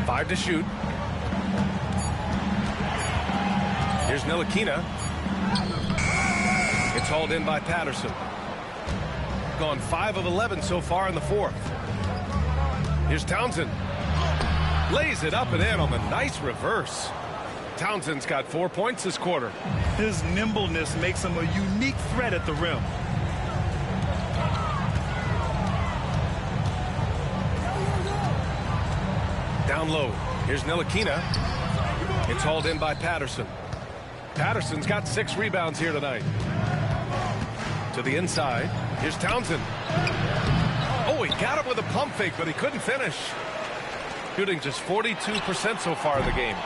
Five to shoot. Here's Ntilikina. It's hauled in by Patterson. Gone 5 of 11 so far in the fourth. Here's Townsend. Lays it up and in on the nice reverse. Townsend's got 4 points this quarter. His nimbleness makes him a unique threat at the rim. Down low. Here's Ntilikina. It's hauled in by Patterson. Patterson's got 6 rebounds here tonight. To the inside. Here's Townsend. Oh, he got him with a pump fake, but he couldn't finish. Shooting just 42% so far in the game.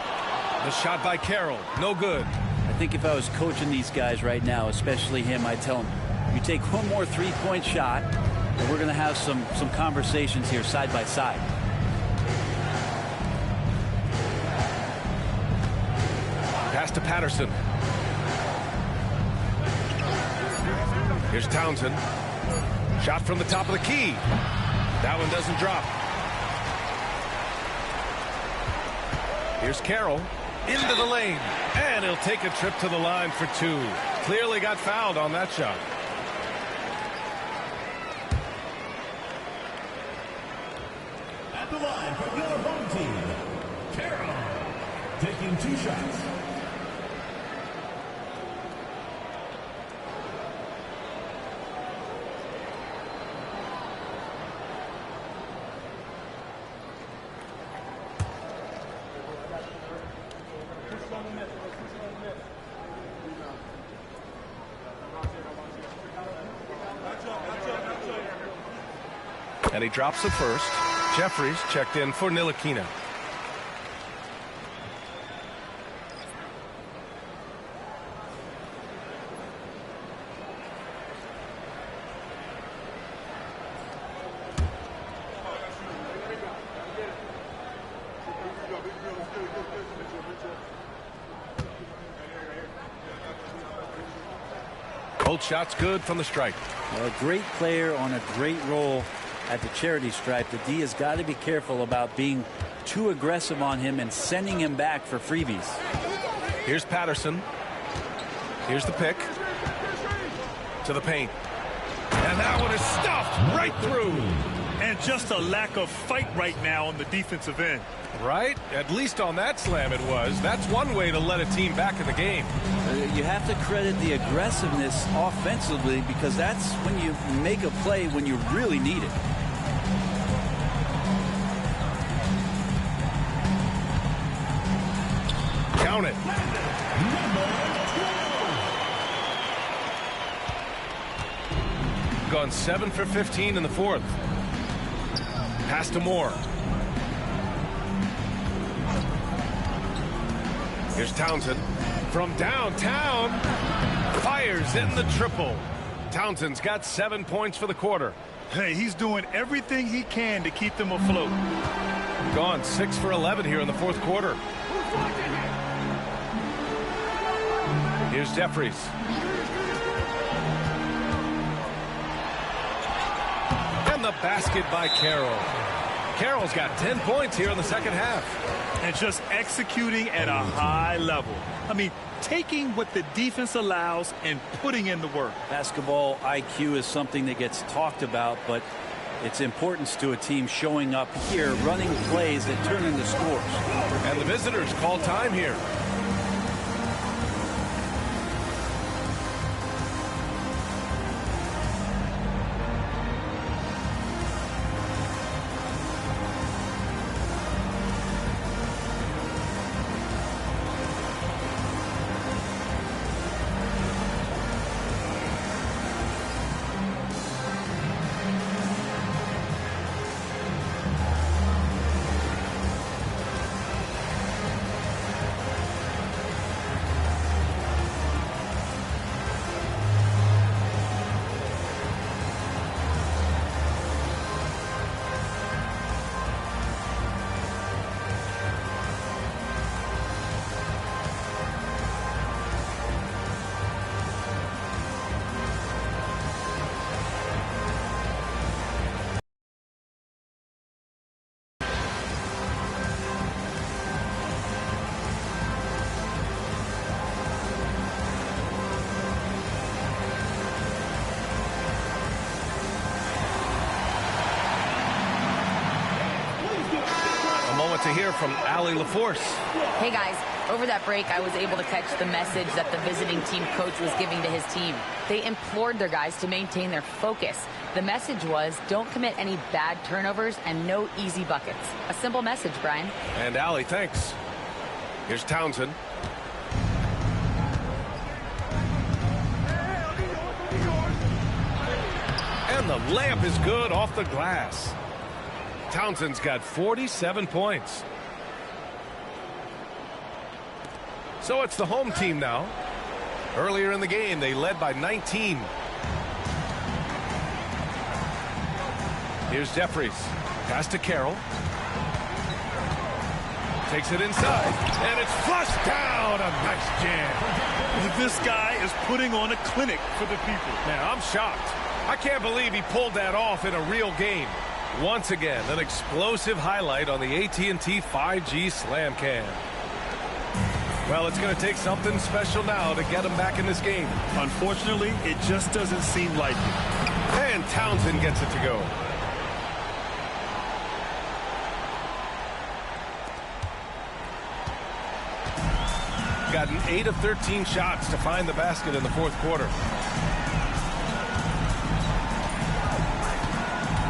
The shot by Carroll. No good. I think if I was coaching these guys right now, especially him, I'd tell him, you take one more three-point shot, and we're going to have some conversations here side by side. Pass to Patterson. Here's Townsend. Shot from the top of the key. That one doesn't drop. Here's Carroll. Into the lane. And he'll take a trip to the line for 2. Clearly got fouled on that shot. At the line for your home team, Carroll, taking 2 shots. And he drops the first. Jeffries checked in for Ntilikina. Both shots good from the stripe. A great player on a great role at the charity stripe. The D has got to be careful about being too aggressive on him and sending him back for freebies. Here's Patterson. Here's the pick. To the paint. And that one is stuffed right through. And just a lack of fight right now on the defensive end. Right? At least on that slam it was. That's one way to let a team back in the game. You have to credit the aggressiveness offensively, because that's when you make a play when you really need it. Count it. Gone 7 for 15 in the fourth. Pass to Moore. Here's Townsend. From downtown. Fires in the triple. Townsend's got 7 points for the quarter. Hey, he's doing everything he can to keep them afloat. Gone 6 for 11 here in the fourth quarter. Here's Jeffries. And the basket by Carroll. Carroll's got 10 points here in the second half. And just executing at a high level. I mean, taking what the defense allows and putting in the work. Basketball IQ is something that gets talked about, but its importance to a team showing up here, running plays that turn into scores. And the visitors call time here. want to hear from Allie LaForce. Hey guys, over that break I was able to catch the message that the visiting team coach was giving to his team. They implored their guys to maintain their focus. The message was, don't commit any bad turnovers and no easy buckets. A simple message, Brian. And Allie, thanks. Here's Townsend. And the layup is good off the glass. Townsend's got 47 points. So it's the home team now. Earlier in the game, they led by 19. Here's Jeffries. Pass to Carroll. Takes it inside. And it's flushed down. A nice jam. This guy is putting on a clinic for the people. Man, I'm shocked. I can't believe he pulled that off in a real game. Once again, an explosive highlight on the AT&T 5G Slam Cam. Well, it's going to take something special now to get him back in this game. Unfortunately, it just doesn't seem like it. And Townsend gets it to go. Gotten 8 of 13 shots to find the basket in the fourth quarter.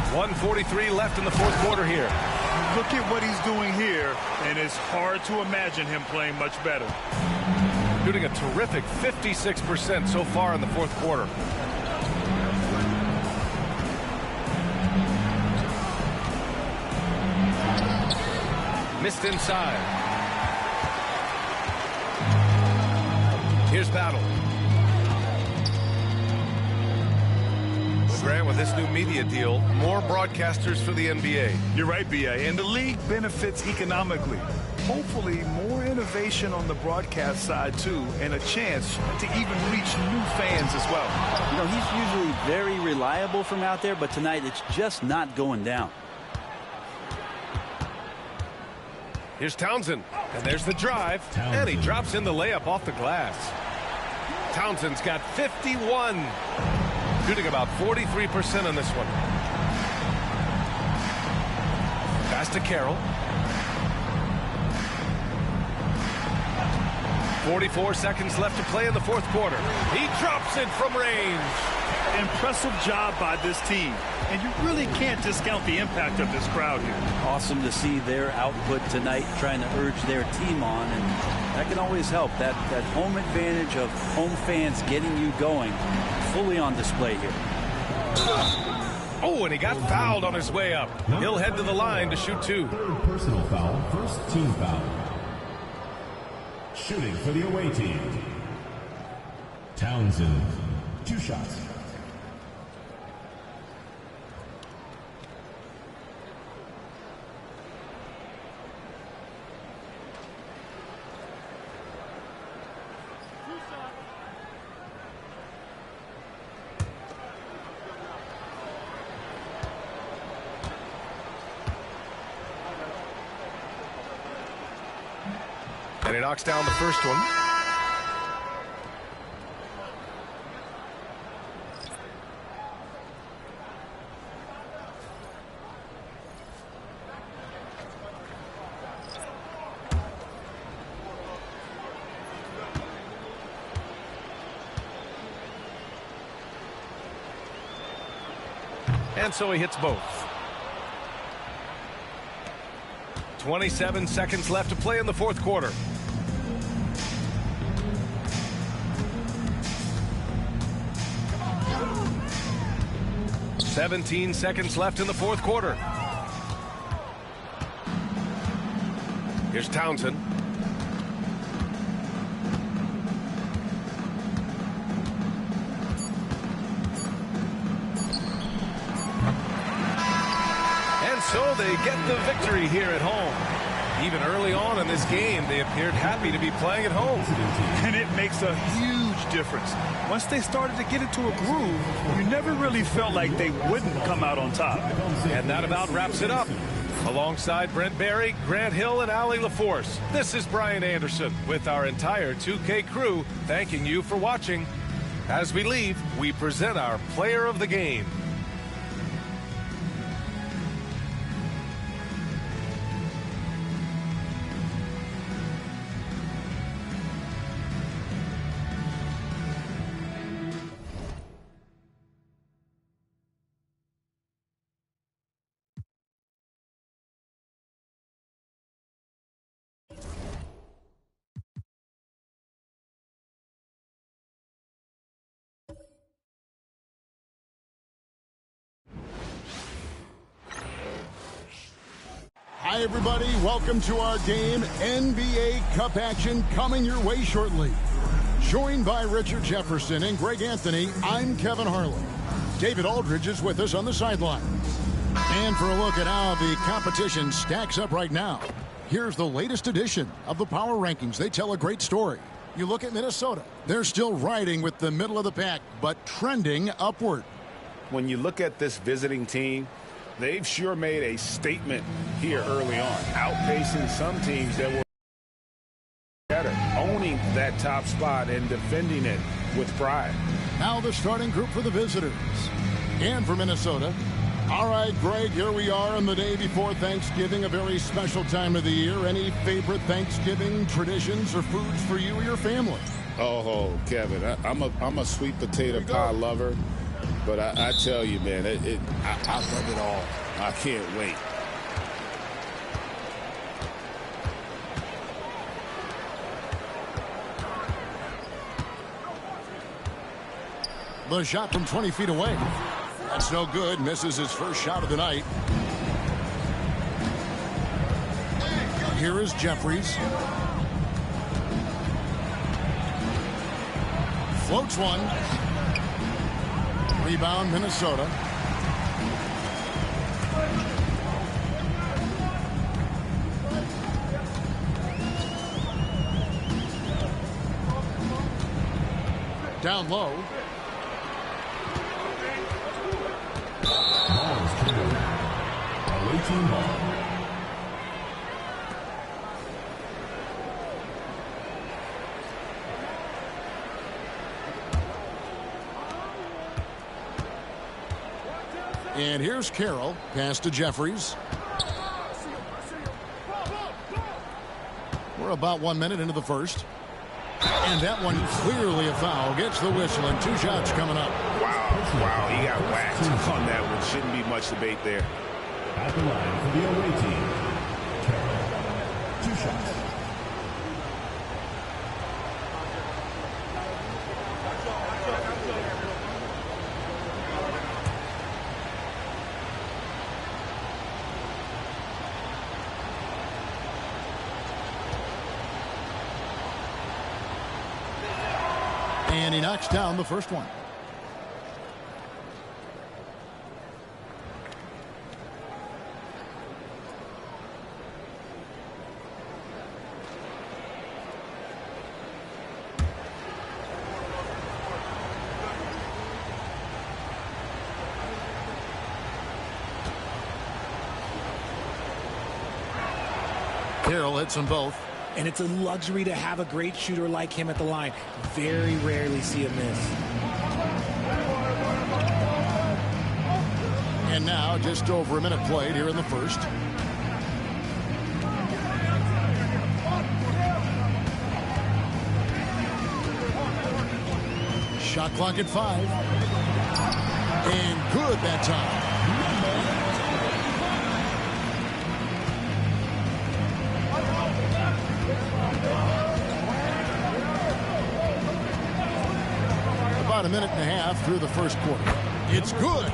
1:43 left in the fourth quarter here. Look at what he's doing here, and it's hard to imagine him playing much better. Shooting a terrific 56% so far in the fourth quarter. Missed inside. Here's Battle. Grant, with this new media deal, more broadcasters for the NBA. You're right, B.A., and the league benefits economically. Hopefully, more innovation on the broadcast side, too, and a chance to even reach new fans as well. You know, he's usually very reliable from out there, but tonight it's just not going down. Here's Townsend, and there's the drive, and he drops in the layup off the glass. Townsend's got 51. Shooting about 43% on this one. Pass to Carroll. 44 seconds left to play in the fourth quarter. He drops it from range. Impressive job by this team. And you really can't discount the impact of this crowd here. Awesome to see their output tonight, trying to urge their team on, and that can always help. That home advantage of home fans getting you going, fully on display here. Oh, and he got fouled on his way up. He'll head to the line to shoot two. Third personal foul, first team foul. Shooting for the away team. Townsend, 2 shots. And he knocks down the first one. And so he hits both. 27 seconds left to play in the fourth quarter. "17 seconds left in the fourth quarter. Here's Townsend. And so they get the victory here at home. Even early on in this game, they appeared happy to be playing at home. And it makes a huge difference. Once they started to get into a groove, you never really felt like they wouldn't come out on top. And that about wraps it up. Alongside Brent Barry, Grant Hill, and Allie LaForce, this is Brian Anderson with our entire 2K crew thanking you for watching. As we leave, we present our player of the game. Hi, everybody. Welcome to our game. NBA Cup action coming your way shortly. Joined by Richard Jefferson and Greg Anthony, I'm Kevin Harlan. David Aldridge is with us on the sideline. And for a look at how the competition stacks up right now, here's the latest edition of the Power Rankings. They tell a great story. You look at Minnesota. They're still riding with the middle of the pack, but trending upward. When you look at this visiting team, they've sure made a statement here early on, outpacing some teams that were better, owning that top spot and defending it with pride. Now the starting group for the visitors. And for Minnesota. All right, Greg, here we are on the day before Thanksgiving, a very special time of the year. Any favorite Thanksgiving traditions or foods for you or your family? Oh, Kevin, I'm a sweet potato pie lover, but I tell you, man, I love it all. I can't wait. The shot from 20 feet away. That's no good. Misses his first shot of the night. Here is Jeffries. Floats one. Rebound, Minnesota. Down low. And here's Carroll. Pass to Jeffries. We're about 1 minute into the first. And that one clearly a foul. Gets the whistle and 2 shots coming up. Wow, he got whacked on that one. Shouldn't be much debate there. At the line for the away team, Carroll. 2 shots. And he knocks down the first one. Carroll hits them both. And it's a luxury to have a great shooter like him at the line. Very rarely see a miss. And now just over a minute played here in the first. Shot clock at 5. And good that time. About a minute and a half through the first quarter. It's good.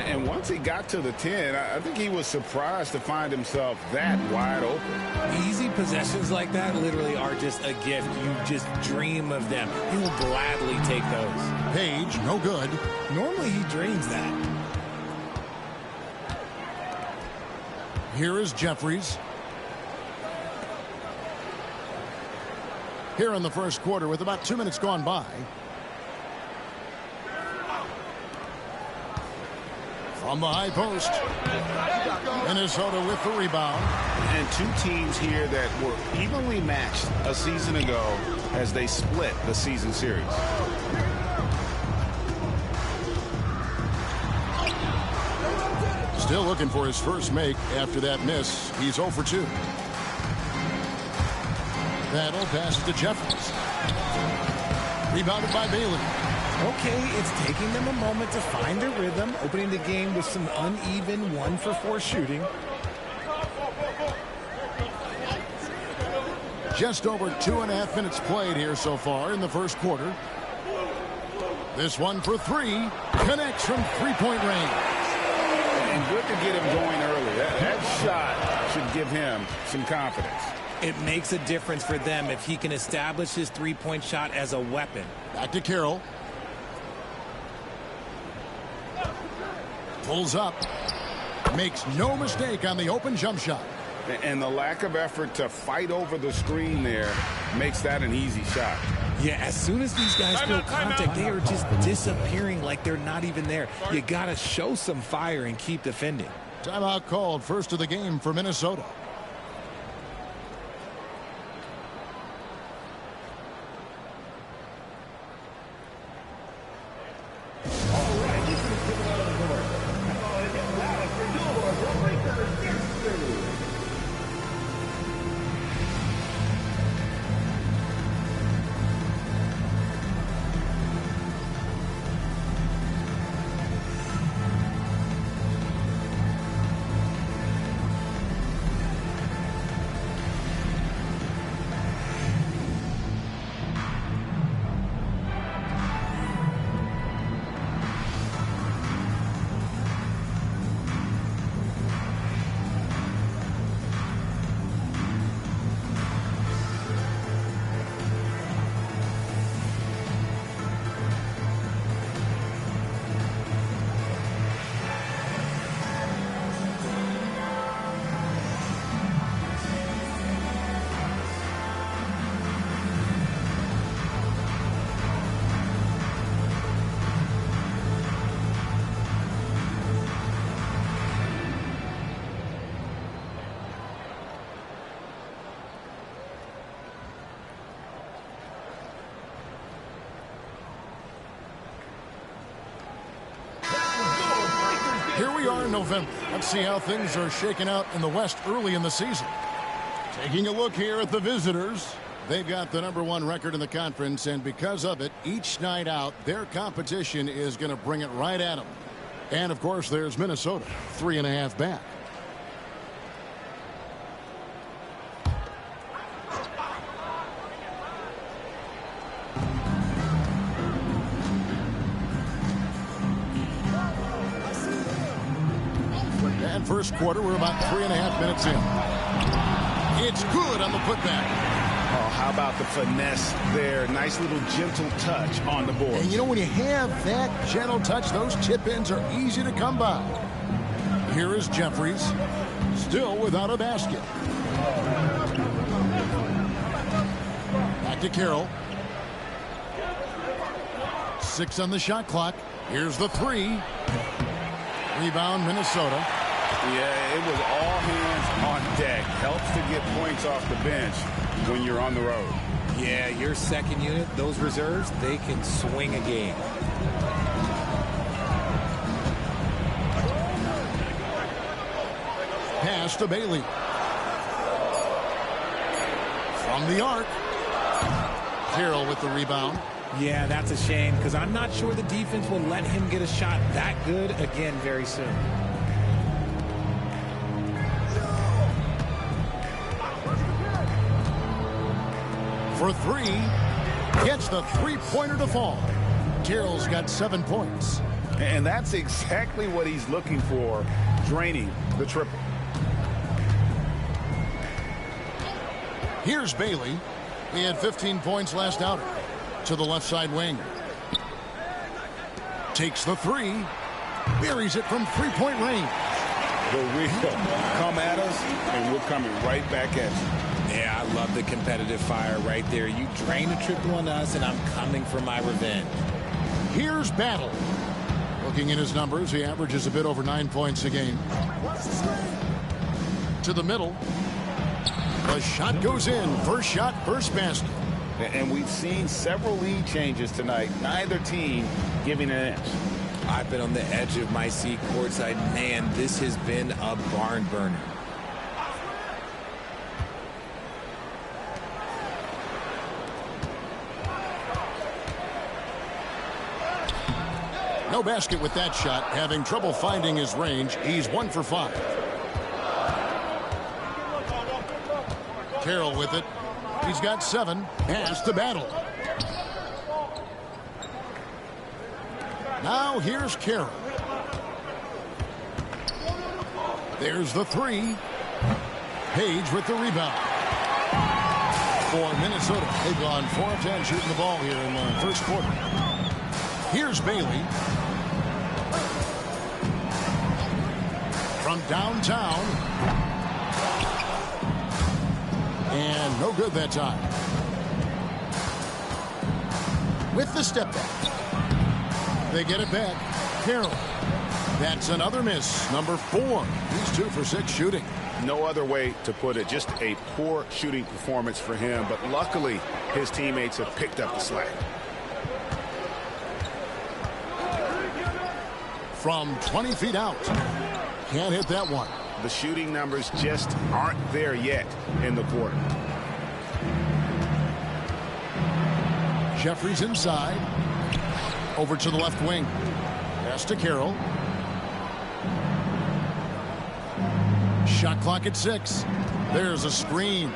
And once he got to the 10, I think he was surprised to find himself that wide open. Easy possessions like that literally are just a gift. You just dream of them. He will gladly take those. Page, no good. Normally he drains that. Here is Jeffries. Here in the first quarter with about 2 minutes gone by. From the high post. Minnesota with the rebound. And 2 teams here that were evenly matched a season ago as they split the season series. Still looking for his first make after that miss. He's 0 for 2. That'll pass to Jeffries. Rebounded by Bailey. Okay, it's taking them a moment to find their rhythm, opening the game with some uneven 1 for 4 shooting. Just over 2.5 minutes played here so far in the first quarter. This one for 3 connects from 3-point range. And good to get him going early. That shot should give him some confidence. It makes a difference for them if he can establish his three-point shot as a weapon. Back to Carroll. Pulls up. Makes no mistake on the open jump shot. And the lack of effort to fight over the screen there makes that an easy shot. Yeah, as soon as these guys feel contact, they are just disappearing like they're not even there. You got to show some fire and keep defending. Timeout called, first of the game for Minnesota. Here we are in November. Let's see how things are shaking out in the West early in the season. Taking a look here at the visitors. They've got the #1 record in the conference, and because of it, each night out, their competition is going to bring it right at them. And, of course, there's Minnesota, 3.5 back. And first quarter, we're about 3.5 minutes in. It's good on the putback. Oh, how about the finesse there? Nice little gentle touch on the board. And you know, when you have that gentle touch, those chip-ins are easy to come by. Here is Jeffries, still without a basket. Back to Carroll. 6 on the shot clock. Here's the 3. Rebound, Minnesota. Yeah, it was all hands on deck. Helps to get points off the bench when you're on the road. Yeah, your second unit, those reserves, they can swing a game. Pass to Bailey. From the arc. Carroll with the rebound. Yeah, that's a shame because I'm not sure the defense will let him get a shot that good again very soon. For 3, gets the three-pointer to fall. Carroll's got 7 points. And that's exactly what he's looking for, draining the triple. Here's Bailey. He had 15 points last outing. To the left side wing. Takes the 3. Buries it from three-point range. The real come at us, and we're coming right back at you. Yeah, I love the competitive fire right there. You drain a triple on us, and I'm coming for my revenge. Here's Battle. Looking at his numbers, he averages a bit over 9 points a game. To the middle. The shot goes in. First shot, first basket. And we've seen several lead changes tonight. Neither team giving an inch. I've been on the edge of my seat courtside. Man, this has been a barn burner. No basket with that shot. Having trouble finding his range. He's 1 for 5. Carroll with it. He's got 7. Pass to Battle. Now here's Carroll. There's the 3. Page with the rebound. For Minnesota, they've gone 4 of 10 shooting the ball here in the first quarter. Here's Bailey. From downtown. And no good that time. With the step back. They get it back. Carroll. That's another miss. Number 4. He's 2 for 6 shooting. No other way to put it. Just a poor shooting performance for him. But luckily, his teammates have picked up the slack. From 20 feet out. Can't hit that one. The shooting numbers just aren't there yet in the quarter. Jeffries inside. Over to the left wing. Pass to Carroll. Shot clock at 6. There's a screen.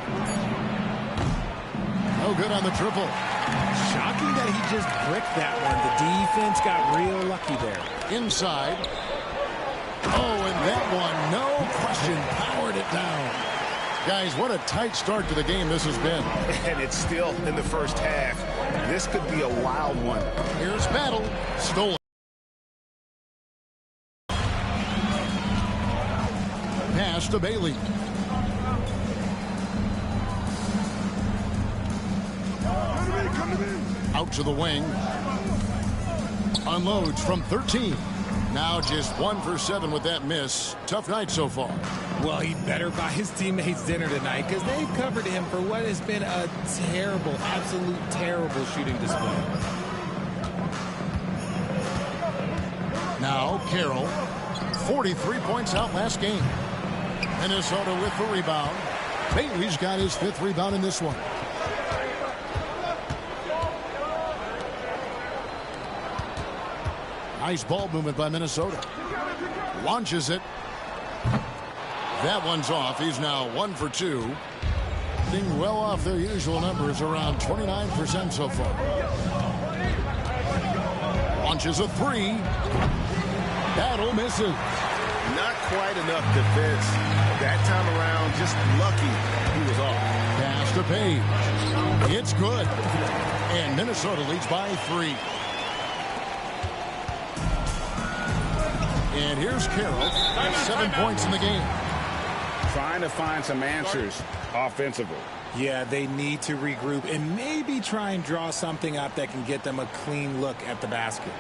No good on the triple. Shocking that he just bricked that one. The defense got real lucky there. Inside. Oh, and that one, no question, powered it down. Guys, what a tight start to the game this has been. And it's still in the first half. This could be a wild one. Here's Battle. Stolen. Pass to Bailey. Out to the wing. Unloads from 13. Now just 1 for 7 with that miss. Tough night so far. Well, he better buy his teammates dinner tonight because they've covered him for what has been a terrible, absolute terrible shooting display. Now Carroll. 43 points out last game. Minnesota with the rebound. Bailey's got his 5th rebound in this one. Nice ball movement by Minnesota. Launches it. That one's off. He's now 1 for 2. Being well off their usual numbers, around 29% so far. Launches a 3. Battle misses. Not quite enough defense. That time around, just lucky he was off. Pass to Page. It's good. And Minnesota leads by 3. And here's Carroll. 7 points in the game. Trying to find some answers offensively. Yeah, they need to regroup and maybe try and draw something up that can get them a clean look at the basket.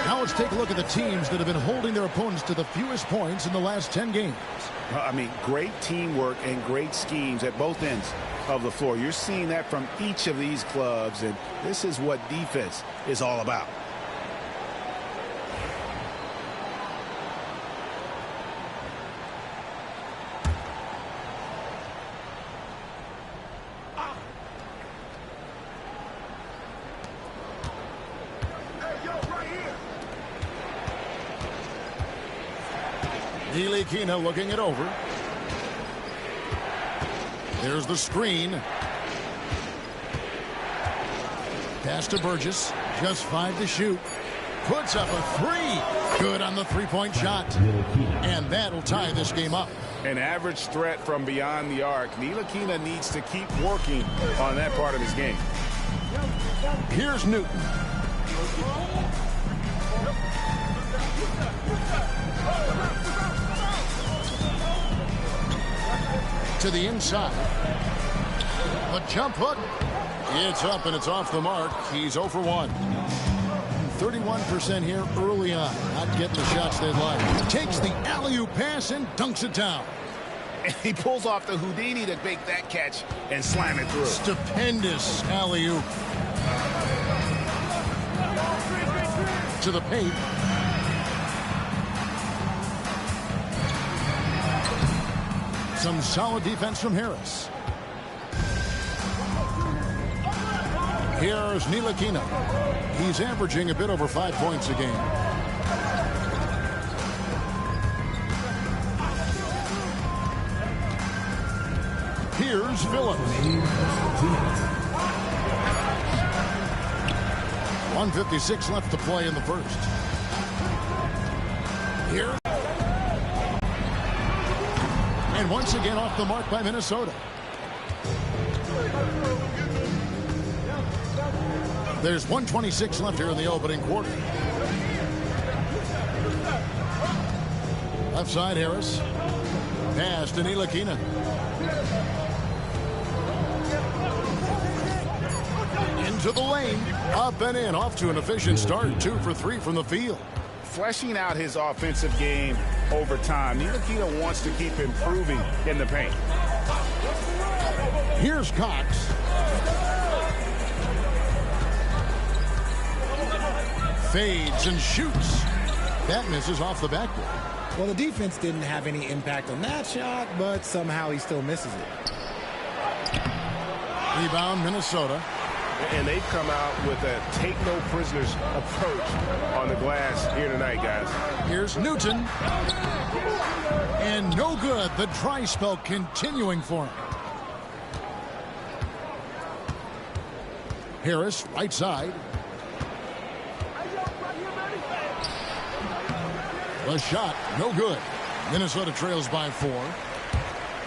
Now let's take a look at the teams that have been holding their opponents to the fewest points in the last 10 games. I mean, great teamwork and great schemes at both ends of the floor. You're seeing that from each of these clubs, and this is what defense is all about. Ntilikina looking it over. There's the screen. Pass to Burgess. Just 5 to shoot. puts up a three. Good on the three-point shot. And that'll tie this game up. An average threat from beyond the arc. Ncaa needs to keep working on that part of his game. Here's Newton. To the inside. A jump hook. It's up and it's off the mark. He's 0 for 1. 31% here early on. Not getting the shots they'd like. Takes the alley-oop pass and dunks it down. And he pulls off the Houdini to make that catch and slam it through. Stupendous alley-oop. To the paint. Some solid defense from Harris. Here's Ncaa. He's averaging a bit over 5 points a game. Here's Phillips. 1:56 left to play in the first. Here. And once again off the mark by Minnesota. There's 1:26 left here in the opening quarter. Left side, Harris. Pass to Ncaa. Into the lane. Up and in. Off to an efficient start. 2 for 3 from the field. Fleshing out his offensive game over time. Ncaa wants to keep improving in the paint. Here's Cox. Fades and shoots. That misses off the backboard. Well, the defense didn't have any impact on that shot, but somehow he still misses it. Rebound, Minnesota. And they've come out with a take-no-prisoners approach on the glass here tonight, guys. Here's Newton. And no good. The dry spell continuing for him. Harris, right side. The shot, no good. Minnesota trails by 4.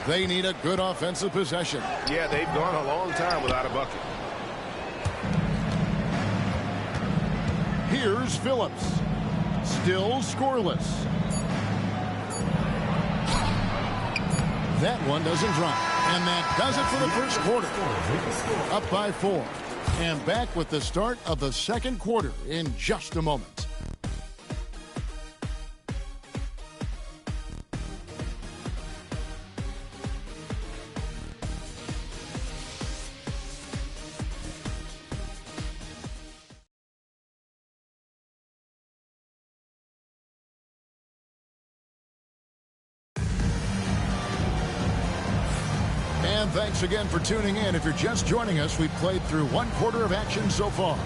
They need a good offensive possession. Yeah, they've gone a long time without a bucket. Here's Phillips. Still scoreless. That one doesn't drop. And that does it for the first quarter. Up by 4. And back with the start of the second quarter in just a moment. And thanks again for tuning in. If you're just joining us, we've played through 1 quarter of action so far.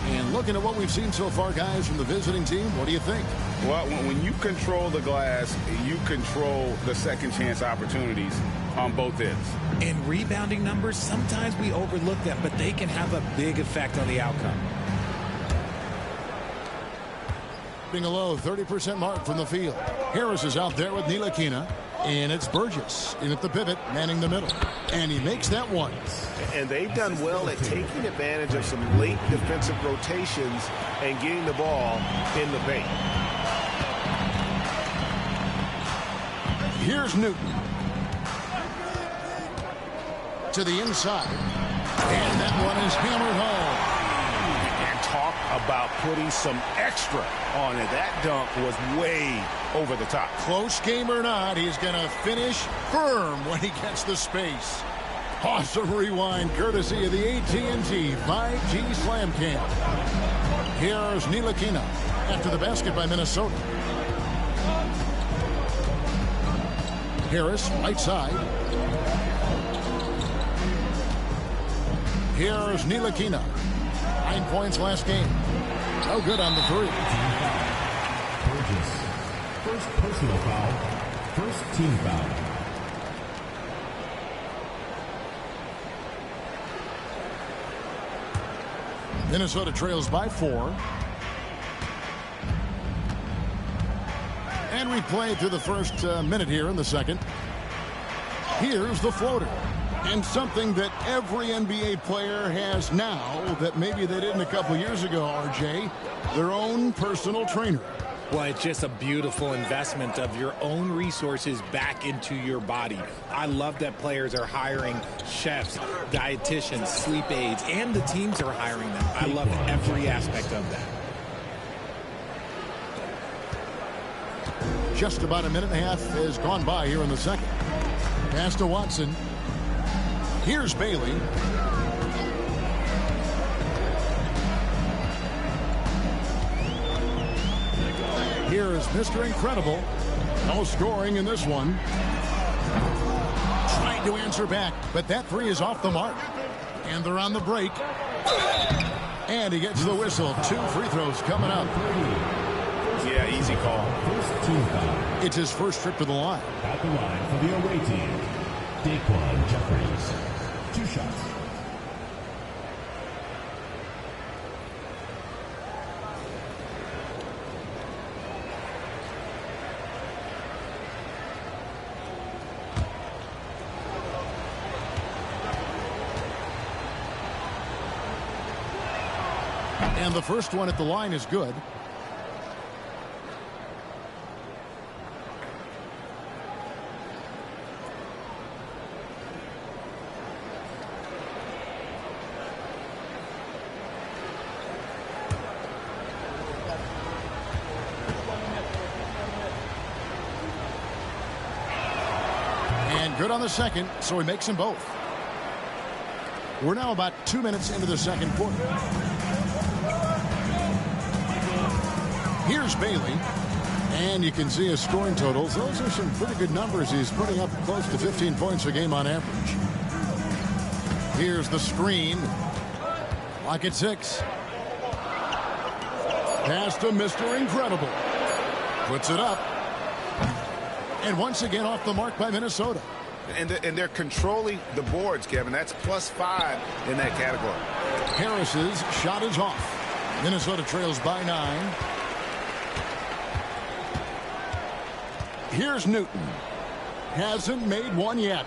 And looking at what we've seen so far, guys, from the visiting team, what do you think? Well, when you control the glass, you control the second chance opportunities on both ends. In rebounding numbers, sometimes we overlook them, but they can have a big effect on the outcome. Being a low 30% mark from the field. Harris is out there with Ncaa. And it's Burgess in at the pivot, manning the middle. And he makes that one. And they've done well at taking advantage of some late defensive rotations and getting the ball in the paint. Here's Newton. To the inside. And that one is hammered home. And talk about putting some extra on it. That dunk was way over the top. Close game or not, he's going to finish firm when he gets the space. Awesome rewind courtesy of the AT&T 5G Slam Cam. Here's Ncaa after the basket by Minnesota. Harris, right side. Here's Ncaa. 9 points last game. No good on the 3. Burgess. First personal foul. First team foul. Minnesota trails by 4. And we played through the first minute here in the second. Here's the floater. And something that every NBA player has now that maybe they didn't a couple years ago, RJ, their own personal trainer. Well, it's just a beautiful investment of your own resources back into your body. I love that players are hiring chefs, dietitians, sleep aides, and the teams are hiring them. I love every aspect of that. Just about a minute and a half has gone by here in the second. Pass to Watson. Here's Bailey. Here is Mr. Incredible. No scoring in this one. Trying to answer back, but that three is off the mark. And they're on the break. And he gets the whistle. 2 free throws coming up. Yeah, easy call. First team foul. It's his first trip to the line. At the line for the away team, Daquan Jeffries. 2 shots. And the first one at the line is good. And good on the second, so he makes them both. We're now about 2 minutes into the second quarter. Here's Bailey. And you can see his scoring totals. Those are some pretty good numbers. He's putting up close to 15 points a game on average. Here's the screen. Lock at 6. Pass to Mr. Incredible. Puts it up. And once again off the mark by Minnesota. And they're controlling the boards, Kevin. That's +5 in that category. Harris's shot is off. Minnesota trails by 9. Here's Newton. Hasn't made one yet.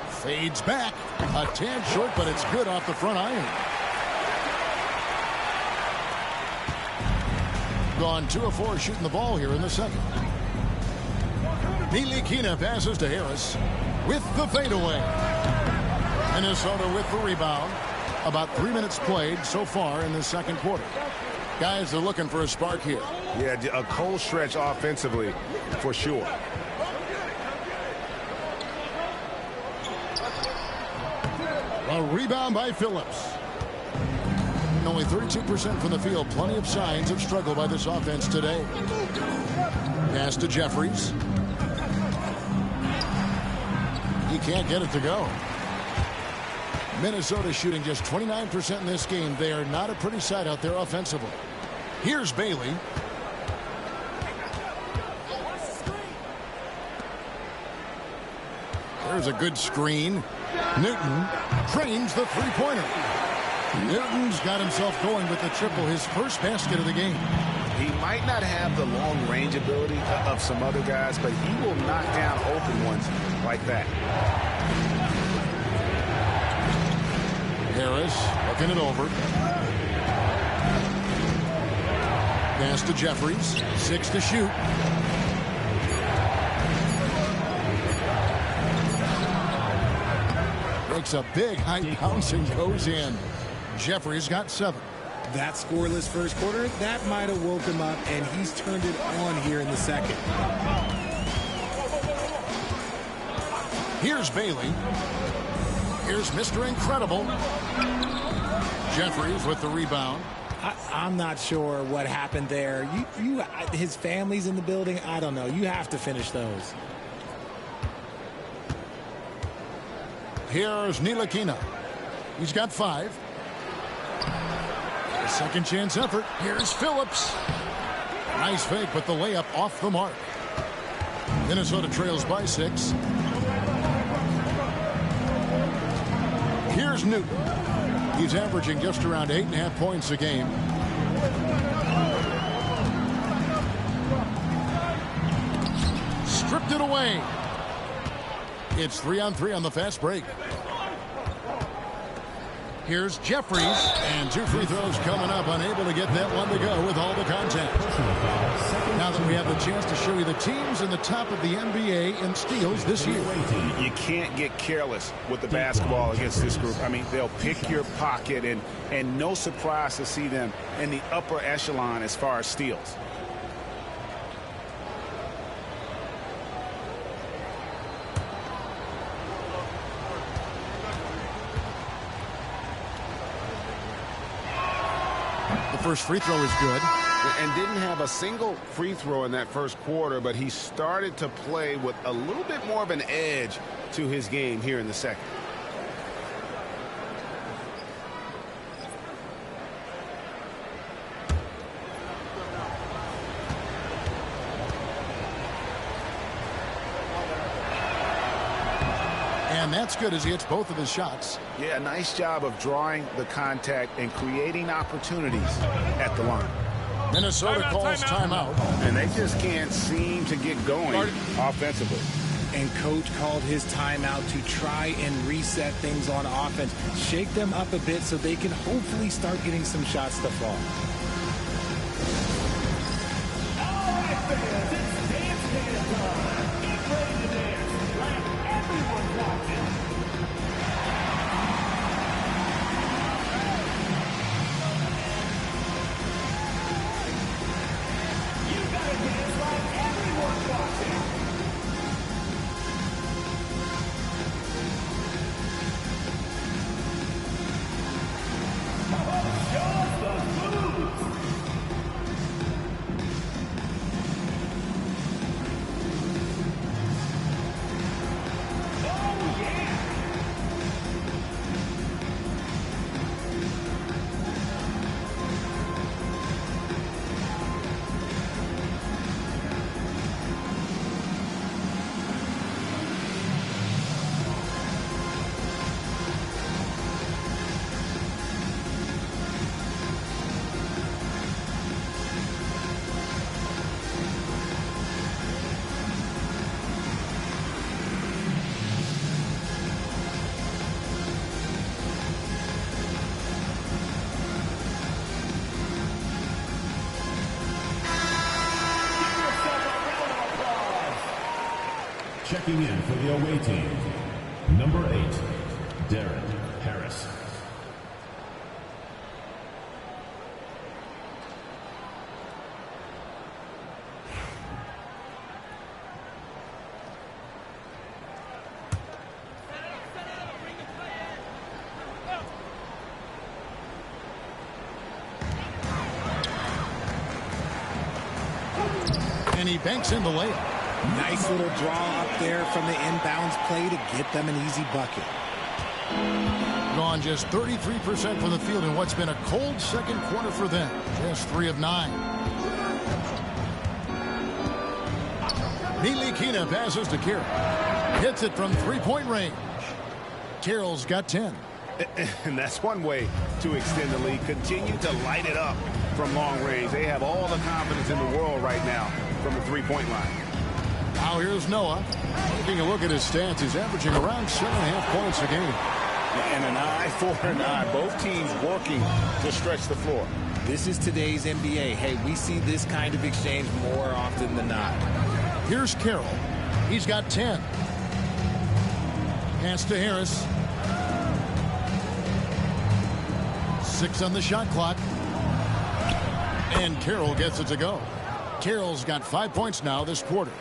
Fades back. A tad short, but it's good off the front iron. Gone 2 of 4 shooting the ball here in the second. Ncaa passes to Harris with the fadeaway. Minnesota with the rebound. About 3 minutes played so far in the second quarter. Guys are looking for a spark here. Yeah, a cold stretch offensively for sure. A rebound by Phillips. Only 32% from the field. Plenty of signs of struggle by this offense today. Pass to Jeffries. He can't get it to go. Minnesota shooting just 29% in this game. They are not a pretty sight out there offensively. Here's Bailey. There's a good screen. Newton drains the three-pointer. Newton's got himself going with the triple, his first basket of the game. He might not have the long-range ability of some other guys, but he will knock down open ones like that. Harris looking it over. Pass to Jeffries. 6 to shoot. Makes a big high bounce and goes in. Jeffries got 7. That scoreless first quarter, that might have woke him up, and he's turned it on here in the second. Here's Bailey. Here's Mr. Incredible. Jeffries with the rebound. I'm not sure what happened there. His family's in the building. I don't know. You have to finish those. Here's Ncaa. He's got 5. Second chance effort. Here's Phillips. Nice fake, but the layup off the mark. Minnesota trails by 6. Here's Newton. He's averaging just around 8.5 points a game. stripped it away. It's 3-on-3 on the fast break. Here's Jeffries, and 2 free throws coming up, unable to get that one to go with all the contact. Now that we have the chance to show you the teams in the top of the NBA in steals this year. You can't get careless with the basketball against this group. I mean, they'll pick your pocket, and no surprise to see them in the upper echelon as far as steals. First free throw is good. And didn't have a single free throw in that first quarter, but he started to play with a little bit more of an edge to his game here in the second. And that's good as he hits both of his shots. Yeah, nice job of drawing the contact and creating opportunities at the line. Minnesota calls timeout. And they just can't seem to get going offensively. And coach called his timeout to try and reset things on offense. Shake them up a bit so they can hopefully start getting some shots to fall. All right, fans, it's dance time. Get ready to dance. Grab everyone watching. You gotta dance like everyone watching. Checking in for the away team, number 8, Darren Harris. And he banks in the layup. Nice little draw up there from the inbounds play to get them an easy bucket. Gone just 33% from the field in what's been a cold second quarter for them. Just 3 of 9. Nilikina passes to Carroll. Hits it from 3-point range. Carroll's got 10. And that's one way to extend the lead. Continue to light it up from long range. They have all the confidence in the world right now from the 3-point line. Now here's Ncaa. Taking a look at his stats, he's averaging around 7.5 points a game. And an eye for an eye. Both teams working to stretch the floor. This is today's NBA. Hey, we see this kind of exchange more often than not. Here's Carroll. He's got 10. Pass to Harris. 6 on the shot clock. And Carroll gets it to go. Carroll's got 5 points now this quarter.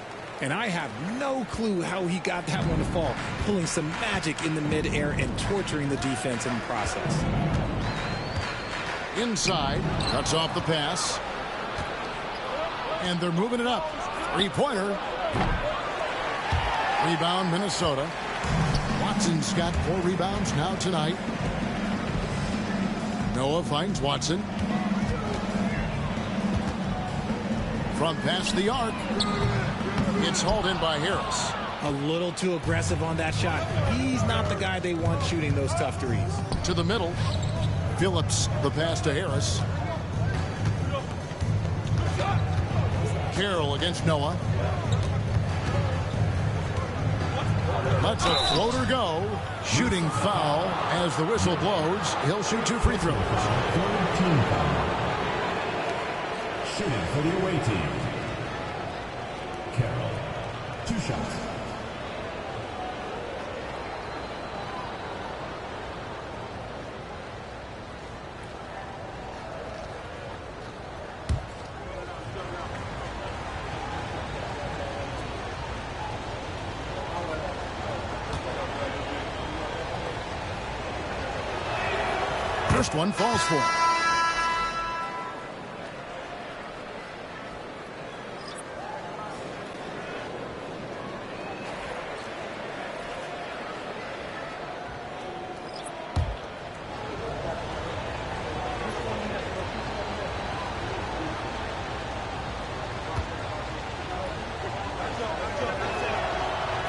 And I have no clue how he got that one to fall. Pulling some magic in the midair and torturing the defense in the process. Inside. Cuts off the pass. And they're moving it up. 3-pointer. Rebound Minnesota. Watson's got 4 rebounds now tonight. Ncaa finds Watson. From past the arc. It's hauled in by Harris. A little too aggressive on that shot. He's not the guy they want shooting those tough threes. To the middle. Phillips, the pass to Harris. Carroll against Ncaa. Lets a floater go. Shooting foul as the whistle blows. He'll shoot 2 free throws. Third team foul. Shooting for the away team. Carroll. 2 shots. First one falls for him.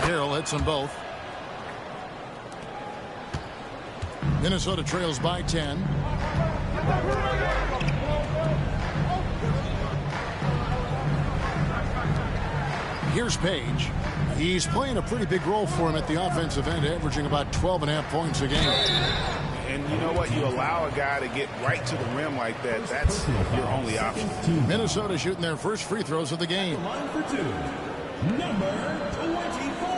Carroll hits them both. Minnesota trails by 10. Here's Page. He's playing a pretty big role for him at the offensive end, averaging about 12.5 points a game. And you know what? You allow a guy to get right to the rim like that. That's your only option. Minnesota shooting their first free throws of the game. Line for 2. Number 24.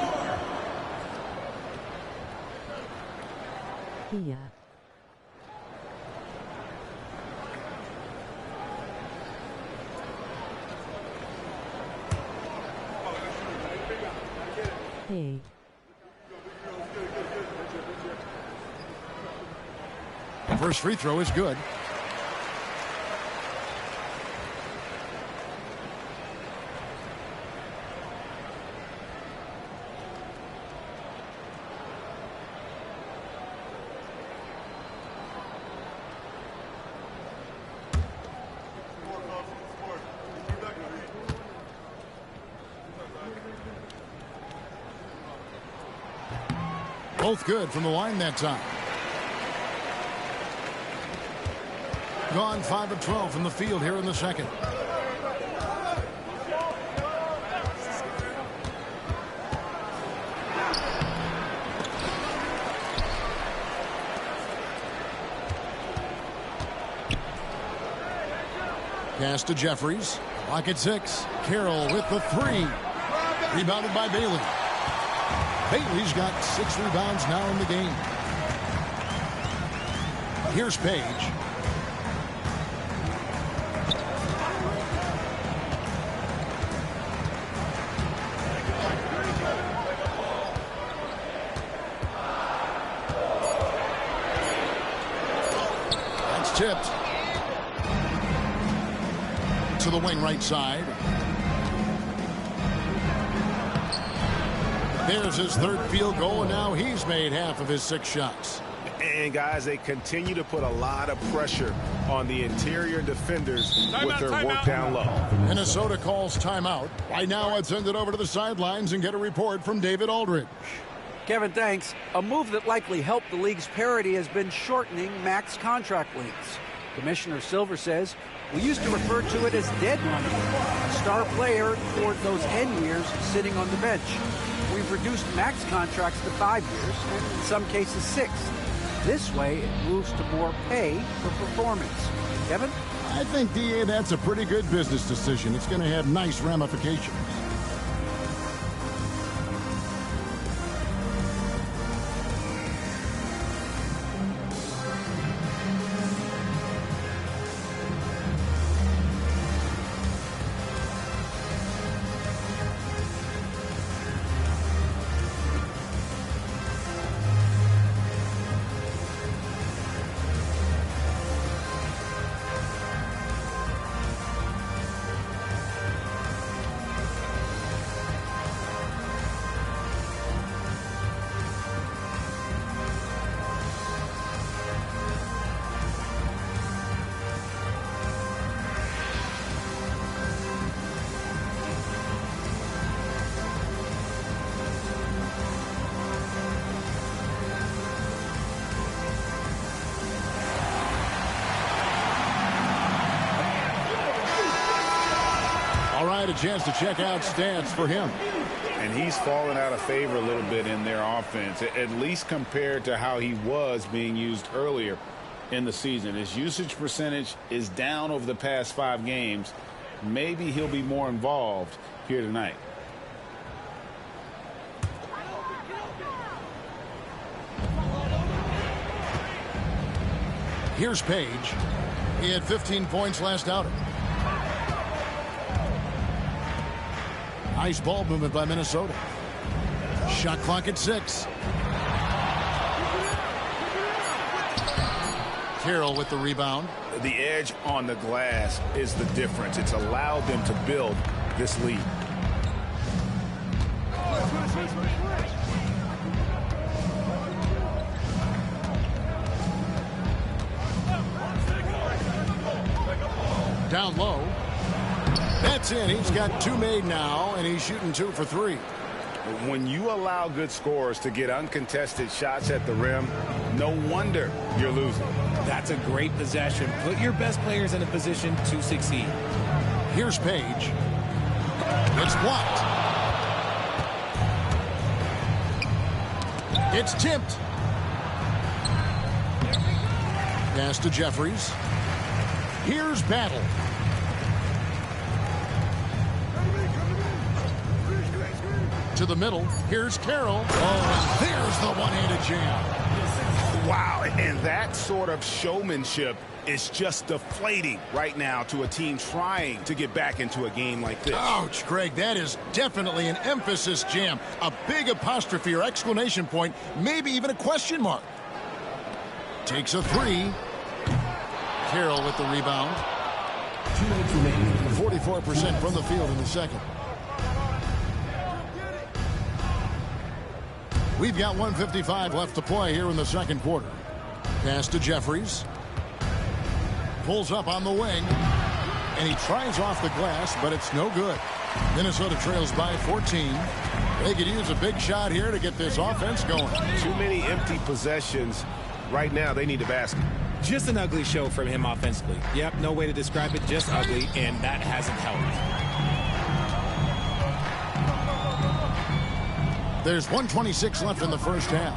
Ncaa. Hey. First free throw is good. Both good from the line that time. Gone 5 of 12 from the field here in the second. Pass to Jeffries. Clock at 6. Carroll with the 3. Rebounded by Bailey. Bailey's got 6 rebounds now in the game. Here's Page. That's tipped. To the wing right side. There's his third field goal, and now he's made half of his 6 shots. And, guys, they continue to put a lot of pressure on the interior defenders with their work down low. Minnesota calls timeout. Right now, let's send it over to the sidelines and get a report from David Aldridge. Kevin, thanks. A move that likely helped the league's parity has been shortening max contract lengths. Commissioner Silver says, we used to refer to it as dead money, a star player toward those end years sitting on the bench. We've reduced max contracts to 5 years, and in some cases 6. This way, it moves to more pay for performance. Kevin? I think, DA, that's a pretty good business decision. It's going to have nice ramifications. A chance to check out stats for him. and he's fallen out of favor a little bit in their offense, at least compared to how he was being used earlier in the season. His usage percentage is down over the past 5 games. Maybe he'll be more involved here tonight. Here's Page. He had 15 points last outing. Nice ball movement by Minnesota. Shot clock at 6. Carroll with the rebound. The edge on the glass is the difference. It's allowed them to build this lead. Down low. That's in. He's got 2 made now, and he's shooting 2 for 3. When you allow good scorers to get uncontested shots at the rim, no wonder you're losing. That's a great possession. Put your best players in a position to succeed. Here's Page. It's blocked. It's tipped. Pass to Jeffries. Here's Battle. To the middle. Here's Carroll. Oh, and there's the one-handed jam. Wow, and that sort of showmanship is just deflating right now to a team trying to get back into a game like this. Ouch, Greg, that is definitely an emphasis jam. A big apostrophe or exclamation point, maybe even a question mark. Takes a 3. Carroll with the rebound. 44% from the field in the second. We've got 1:55 left to play here in the second quarter. Pass to Jeffries. Pulls up on the wing. And he tries off the glass, but it's no good. Minnesota trails by 14. They could use a big shot here to get this offense going. Too many empty possessions. Right now, they need a basket. Just an ugly show from him offensively. Yep, no way to describe it, just ugly, and that hasn't helped. There's 1:26 left in the first half.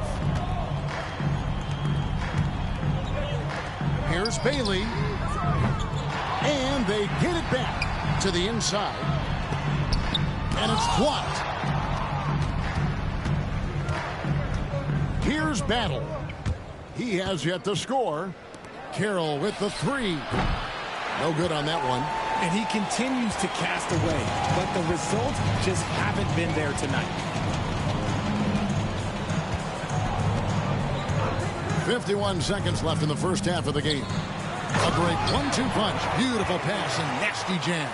Here's Bailey. And they get it back to the inside. And it's blocked. Here's Battle. He has yet to score. Carroll with the 3. No good on that one. And he continues to cast away, but the results just haven't been there tonight. 51 seconds left in the first half of the game. A great 1-2 punch. Beautiful pass and nasty jam.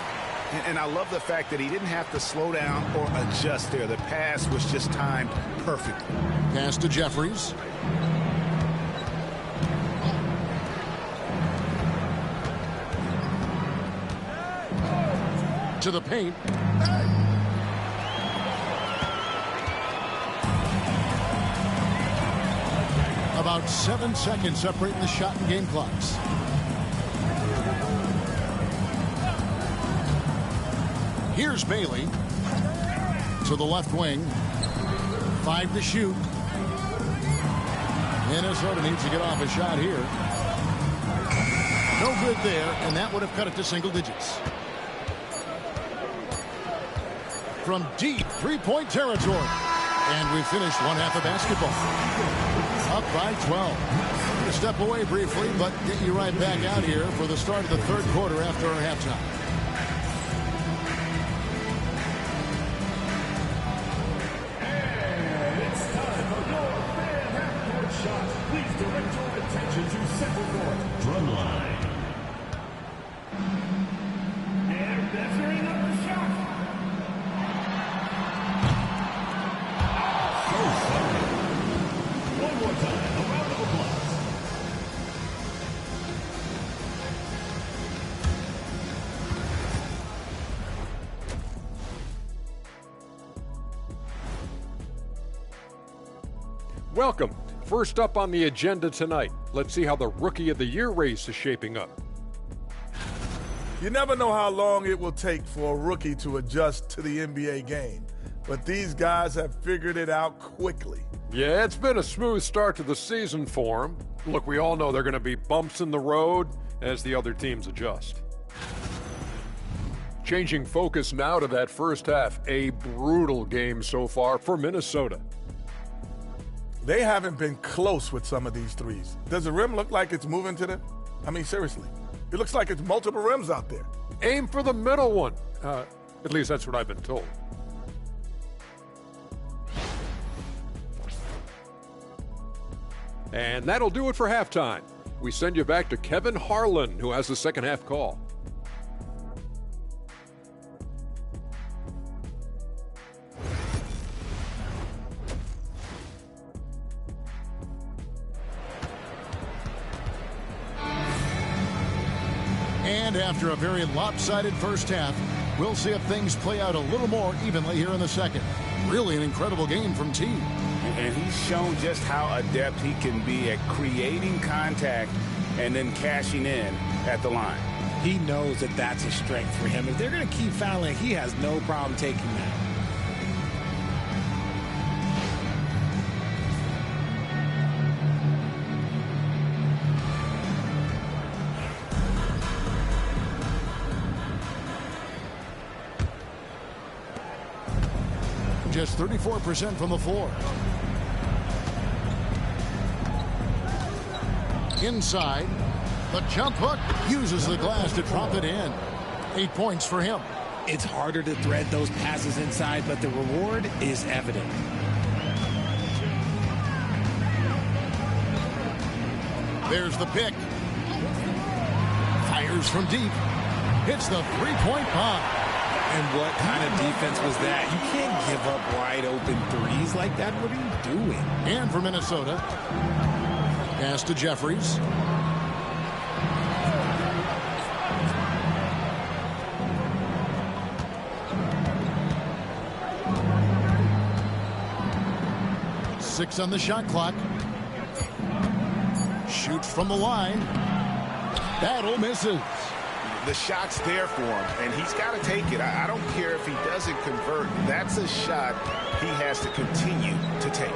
And I love the fact that he didn't have to slow down or adjust there. The pass was just timed perfectly. Pass to Jeffries. To the paint. About 7 seconds separating the shot and game clocks. Here's Bailey. To the left wing. 5 to shoot. Minnesota needs to get off a shot here. No good there, and that would have cut it to single digits. From deep three-point territory. And we finished one half of basketball. Up by 12. I'm going to step away briefly, but get you right back out here for the start of the third quarter after our halftime. And it's time for your fan half-court shot. Please direct your attention to center court. Drumline. And measuring up the shot. One more time, a round of applause. Welcome. First up on the agenda tonight, let's see how the Rookie of the Year race is shaping up. You never know how long it will take for a rookie to adjust to the NBA game. but these guys have figured it out quickly. Yeah, it's been a smooth start to the season for them. Look, we all know there are going to be bumps in the road as the other teams adjust. Changing focus now to that first half. A brutal game so far for Minnesota. They haven't been close with some of these threes. Does the rim look like it's moving to them? I mean, seriously. It looks like it's multiple rims out there. Aim for the middle one. At least that's what I've been told. And that'll do it for halftime. We send you back to Kevin Harlan, who has the second half call. And after a very lopsided first half, we'll see if things play out a little more evenly here in the second. Really an incredible game from T. And he's shown just how adept he can be at creating contact and then cashing in at the line. He knows that that's a strength for him. If they're going to keep fouling, he has no problem taking that. Just 34% from the floor. Inside, the jump hook uses the glass to drop it in. 8 points for him. It's harder to thread those passes inside, but the reward is evident. There's the pick. Fires from deep. Hits the three-point bomb. And what kind of defense was that? You can't give up wide open threes like that. What are you doing? And for Minnesota, pass to Jeffries. Six on the shot clock. Shoots from the line. Battle misses. The shot's there for him, and he's got to take it. I don't care if he doesn't convert. That's a shot he has to continue to take.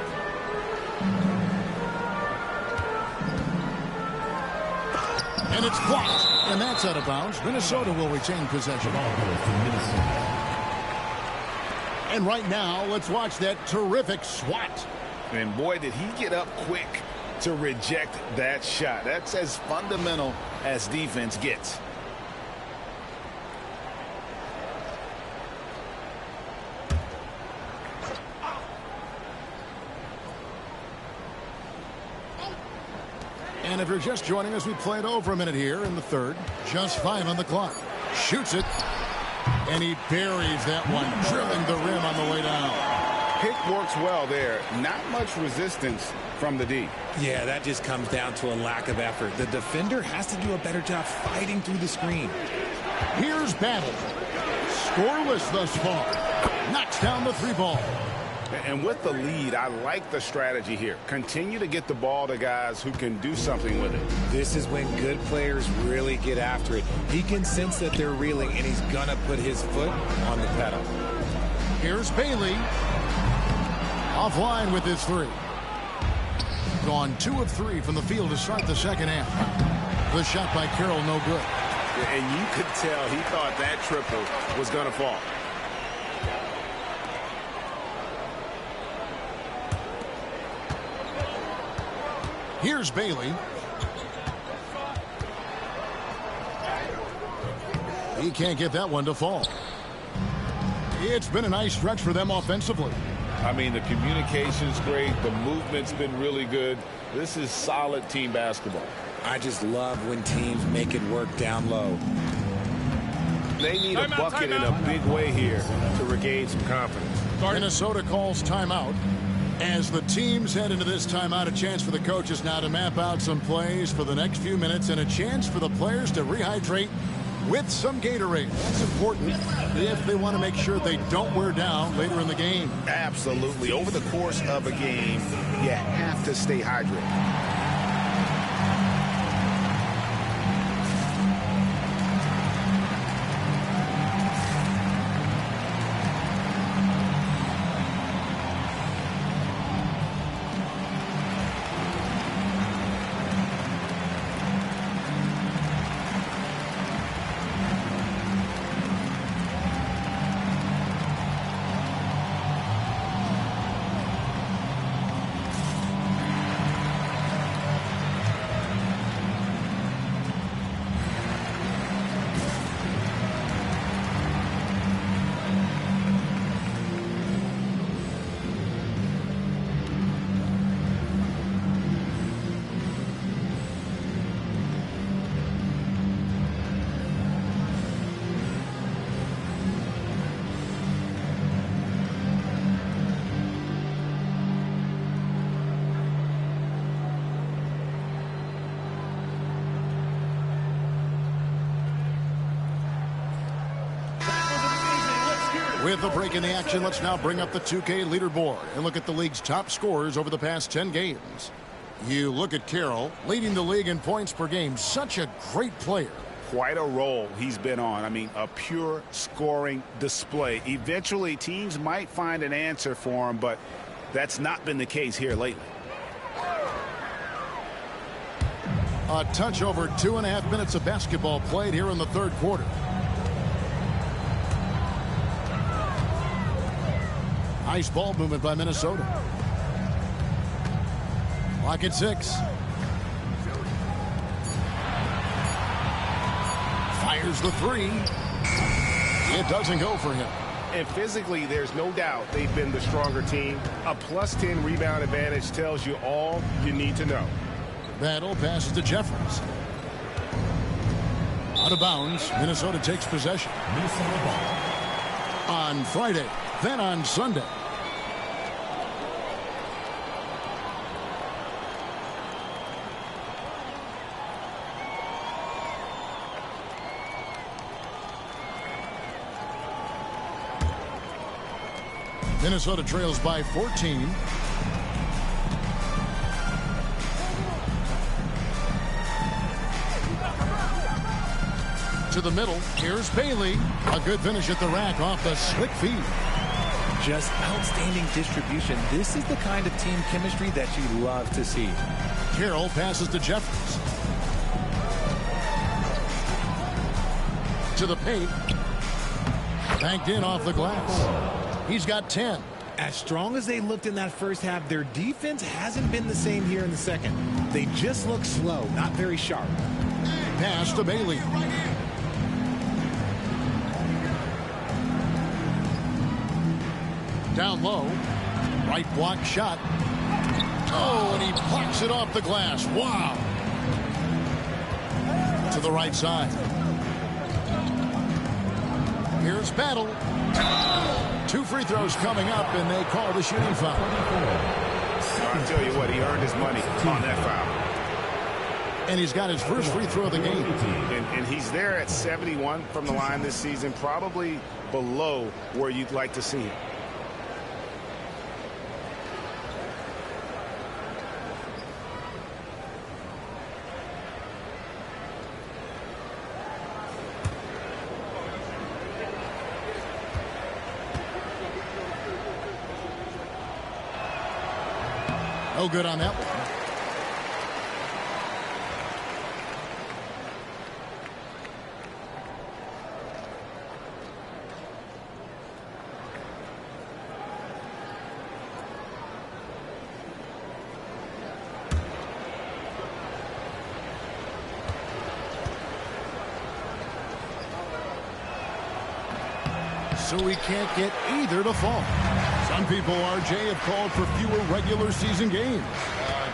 And it's blocked, and that's out of bounds. Minnesota will retain possession. And right now, let's watch that terrific swat. And boy, did he get up quick to reject that shot. That's as fundamental as defense gets. And if you're just joining us, we played over a minute here in the third. Just 5 on the clock. Shoots it. And he buries that one, drilling the rim on the way down. Pick works well there. Not much resistance from the D. Yeah, that just comes down to a lack of effort. The defender has to do a better job fighting through the screen. Here's Battle. Scoreless thus far. Knocks down the three ball. And with the lead, I like the strategy here. Continue to get the ball to guys who can do something with it. This is when good players really get after it. He can sense that they're reeling, and he's going to put his foot on the pedal. Here's Bailey. Offline with his three. Gone 2 of 3 from the field to start the second half. The shot by Carroll, no good. And you could tell he thought that triple was going to fall. Here's Bailey. He can't get that one to fall. It's been a nice stretch for them offensively. I mean, the communication's great. The movement's been really good. This is solid team basketball. I just love when teams make it work down low. They need a bucket in a big way here to regain some confidence. Minnesota calls timeout. As the teams head into this timeout, a chance for the coaches now to map out some plays for the next few minutes and a chance for the players to rehydrate with some Gatorade. That's important if they want to make sure they don't wear down later in the game. Absolutely. Over the course of a game, you have to stay hydrated. With a break in the action, let's now bring up the 2K leaderboard and look at the league's top scorers over the past 10 games. You look at Carroll, leading the league in points per game. Such a great player. Quite a role he's been on. I mean, a pure scoring display. Eventually, teams might find an answer for him, but that's not been the case here lately. A touch over 2.5 minutes of basketball played here in the third quarter. Nice ball movement by Minnesota. Clock at 6. Fires the 3. It doesn't go for him. And physically, there's no doubt they've been the stronger team. A +10 rebound advantage tells you all you need to know. Battle passes to Jeffers. Out of bounds. Minnesota takes possession. On Friday, then on Sunday. Minnesota trails by 14. To the middle. Here's Bailey. A good finish at the rack off the slick feed. Just outstanding distribution. This is the kind of team chemistry that you love to see. Carroll passes to Jeffers. To the paint. Banked in off the glass. He's got 10. As strong as they looked in that first half, their defense hasn't been the same here in the second. They just look slow, not very sharp. Pass to Bailey. Down low. Right block shot. Oh, and he blocks it off the glass. Wow. To the right side. Here's Battle. 2 free throws coming up, and they call the shooting foul. I'll tell you what, he earned his money on that foul. And he's got his first free throw of the game. And he's there at 71 from the line this season, probably below where you'd like to see him. No good on that one. So we can't get either to fall. Some people, RJ, have called for fewer regular season games.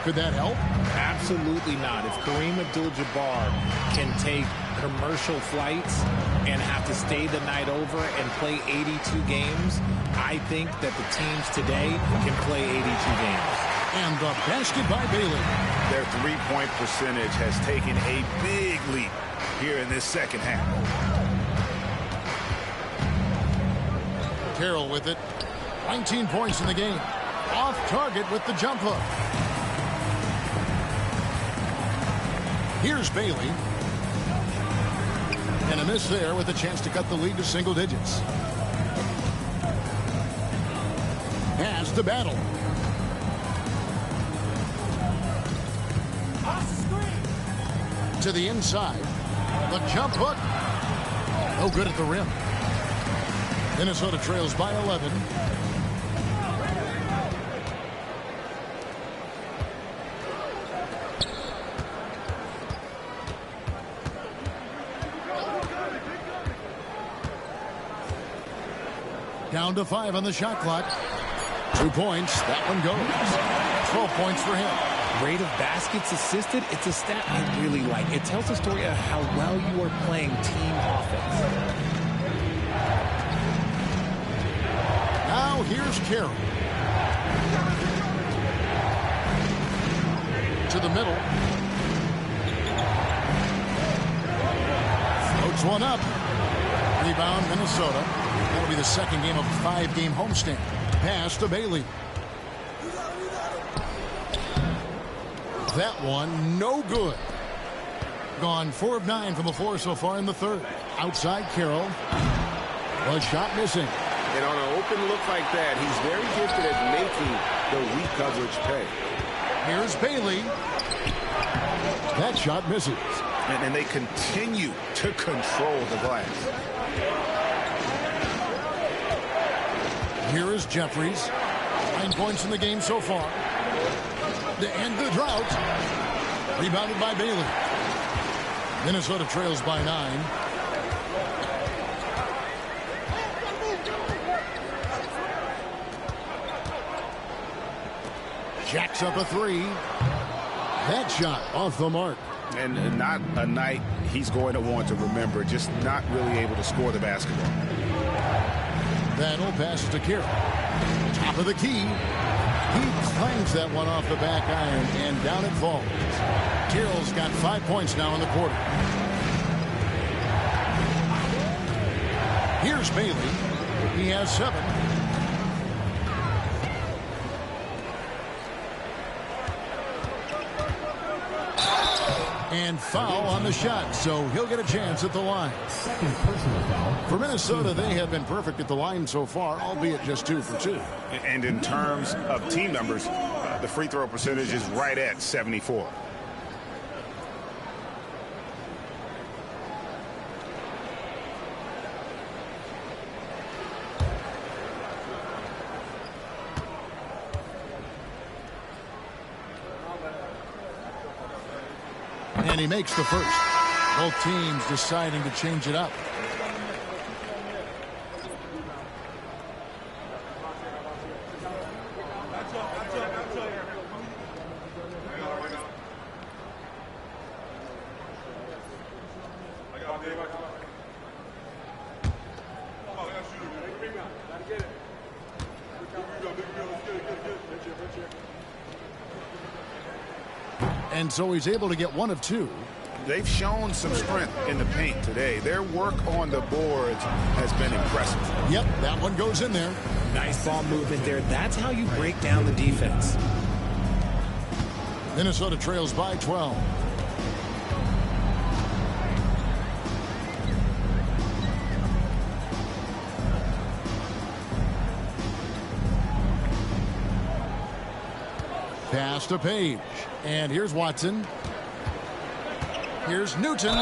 Could that help? Absolutely not. If Kareem Abdul-Jabbar can take commercial flights and have to stay the night over and play 82 games, I think that the teams today can play 82 games. And the basket by Bailey. Their three-point percentage has taken a big leap here in this second half. Carroll with it. 19 points in the game. Off target with the jump hook. Here's Bailey. And a miss there with a chance to cut the lead to single digits. Has to Battle. To the inside. The jump hook. No good at the rim. Minnesota trails by 11. Down to 5 on the shot clock. 2 points. That one goes. 12 points for him. Rate of baskets assisted, it's a stat I really like. It tells the story of how well you are playing team offense. Now here's Carroll. To the middle. Floats one up. Rebound, Minnesota. That'll be the second game of a 5-game homestand. Pass to Bailey. That one, no good. Gone 4 of 9 from the floor so far in the third. Outside Carroll. A shot missing. And on an open look like that, he's very gifted at making the weak coverage pay. Here's Bailey. That shot misses. And they continue to control the glass. Here is Jeffries. 9 points in the game so far. To end the drought. Rebounded by Bailey. Minnesota trails by 9. Jacks up a 3. That shot off the mark. And not a night he's going to want to remember, just not really able to score the basketball. That'll pass to Carroll. Top of the key. He clangs that one off the back iron, and down it falls. Carroll's got 5 points now in the quarter. Here's Bailey. He has 7. And foul on the shot, so he'll get a chance at the line. Second personal foul. For Minnesota, they have been perfect at the line so far, albeit just 2 for 2. And in terms of team numbers, the free throw percentage is right at 74. And he makes the first. Both teams deciding to change it up. And so he's able to get 1 of 2. They've shown some strength in the paint today. Their work on the boards has been impressive. Yep, that one goes in there. Nice ball movement there. That's how you break down the defense. Minnesota trails by 12. Pass to Page. And here's Watson. Here's Newton.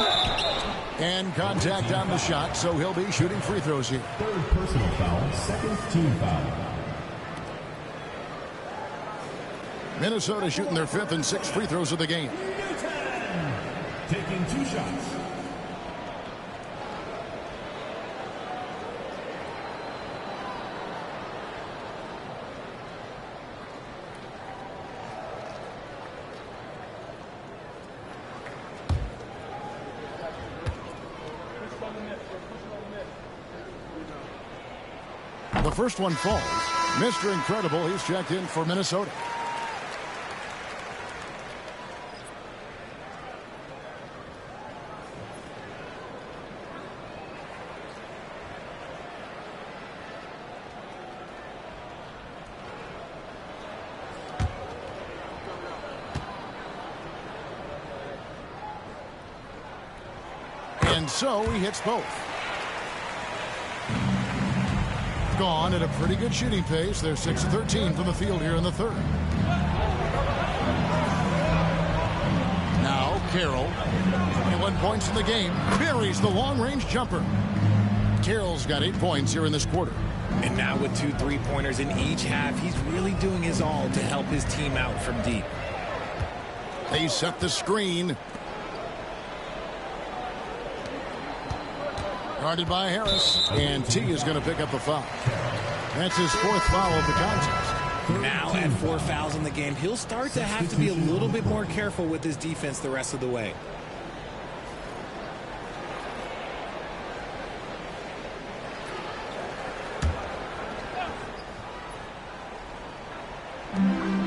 And contact on the shot, so he'll be shooting free throws here. Third personal foul, second team foul. Minnesota shooting their 5th and 6th free throws of the game. Taking 2 shots. The first one falls. Mr. Incredible, he's checked in for Minnesota. And so he hits both. Gone at a pretty good shooting pace. They're 6 of 13 from the field here in the third. Now Carroll, 21 points in the game, buries the long-range jumper. Carroll's got 8 points here in this quarter. And now with 2 3-pointers in each half, he's really doing his all to help his team out from deep. They set the screen. Guarded by Harris, and T is going to pick up the foul. That's his 4th foul of the contest. Now at 4 fouls in the game, he'll start to have to be a little bit more careful with his defense the rest of the way.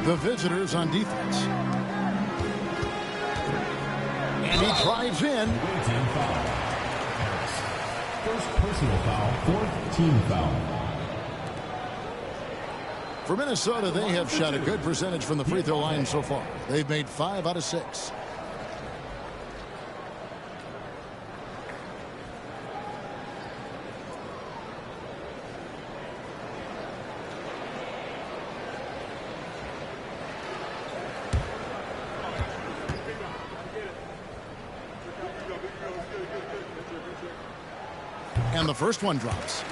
The visitors on defense. And he drives in. First personal foul, fourth team foul. For Minnesota, they have shot a good percentage from the free throw line so far. They've made 5 out of 6. And the first one drops.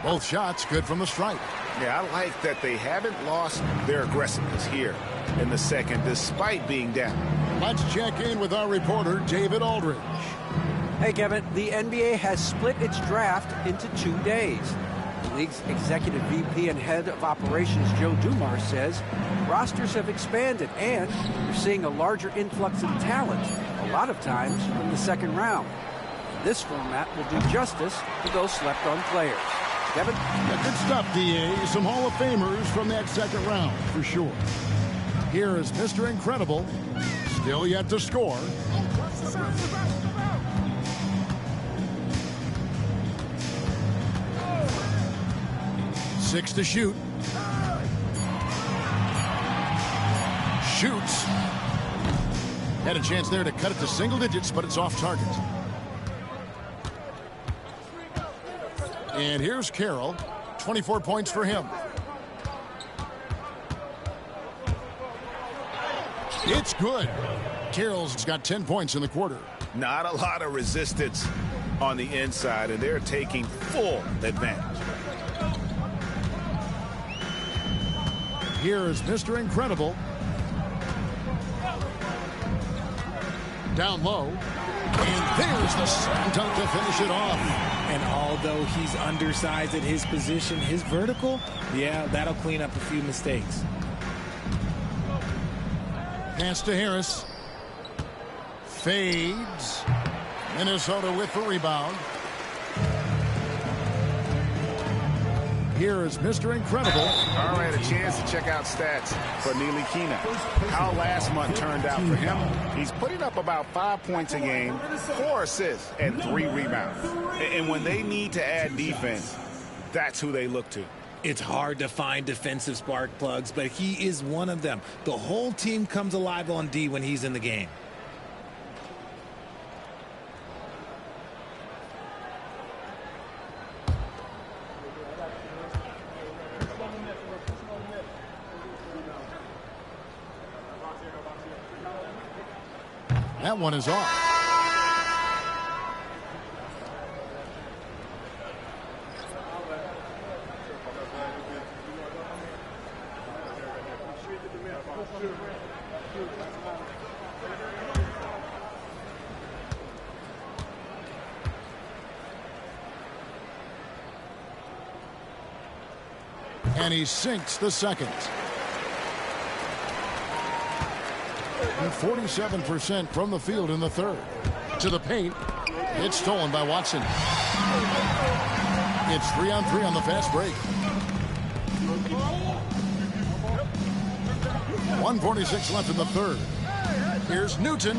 Both shots good from the stripe. Yeah, I like that they haven't lost their aggressiveness here in the second, despite being down. Let's check in with our reporter, David Aldridge. Hey, Kevin, the NBA has split its draft into 2 days. The league's executive VP and head of operations, Joe Dumars, says rosters have expanded and you're seeing a larger influx of talent, a lot of times from the second round. This format will do justice to those slept-on players. Kevin? Yeah, good stuff, D.A. Some Hall of Famers from that second round, for sure. Here is Mr. Incredible, still yet to score. Six to shoot. Shoots. Had a chance there to cut it to single digits, but it's off target. And here's Carroll. 24 points for him. It's good. Carroll's got 10 points in the quarter. Not a lot of resistance on the inside, and they're taking full advantage. Here is Mr. Incredible. Down low. And there's the slam dunk to finish it off. And although he's undersized at his position, his vertical, yeah, that'll clean up a few mistakes. Pass to Harris. Fades. Minnesota with the rebound. Here is Mr. Incredible. All right, a chance to check out stats for Ncaa. How last month turned out for him. He's putting up about 5 points a game, 4 assists, and 3 rebounds. And when they need to add defense, that's who they look to. It's hard to find defensive spark plugs, but he is one of them. The whole team comes alive on D when he's in the game. That one is off. And he sinks the second. 47% from the field in the third. To the paint. It's stolen by Watson. It's 3-on-3 on the fast break. 1:46 left in the third. Here's Newton.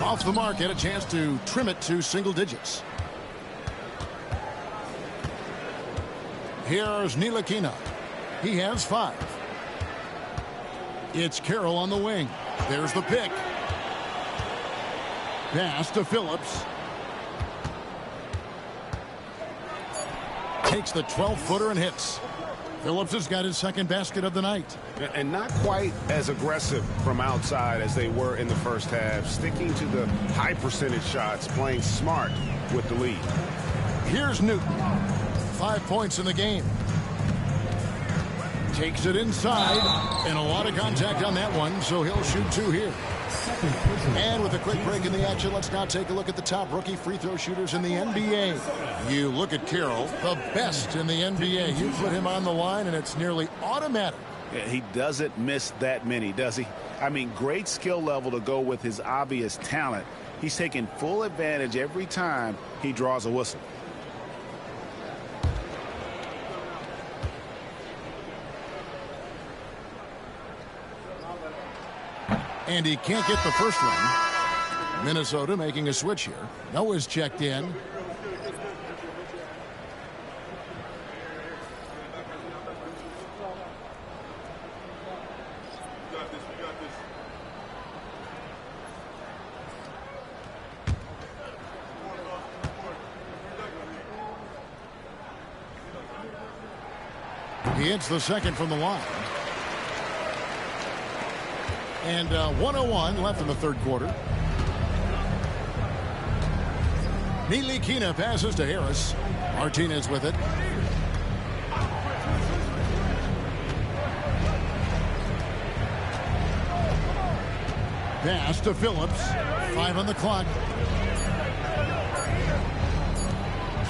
Off the mark, had a chance to trim it to single digits. Here's Ncaa. He has 5. It's Carroll on the wing. There's the pick. Pass to Phillips. Takes the 12-footer and hits. Phillips has got his second basket of the night. And not quite as aggressive from outside as they were in the first half. Sticking to the high percentage shots, playing smart with the lead. Here's Newton. 5 points in the game. Takes it inside, and a lot of contact on that one, so he'll shoot 2 here. And with a quick break in the action, let's now take a look at the top rookie free throw shooters in the NBA. You look at Carroll, the best in the NBA. You put him on the line, and it's nearly automatic. Yeah, he doesn't miss that many, does he? I mean, great skill level to go with his obvious talent. He's taking full advantage every time he draws a whistle. And he can't get the first one. Minnesota making a switch here. Noah's checked in. He hits the second from the line. And 1:01 left in the third quarter. Ncaa passes to Harris. Martinez with it. Pass to Phillips. 5 on the clock.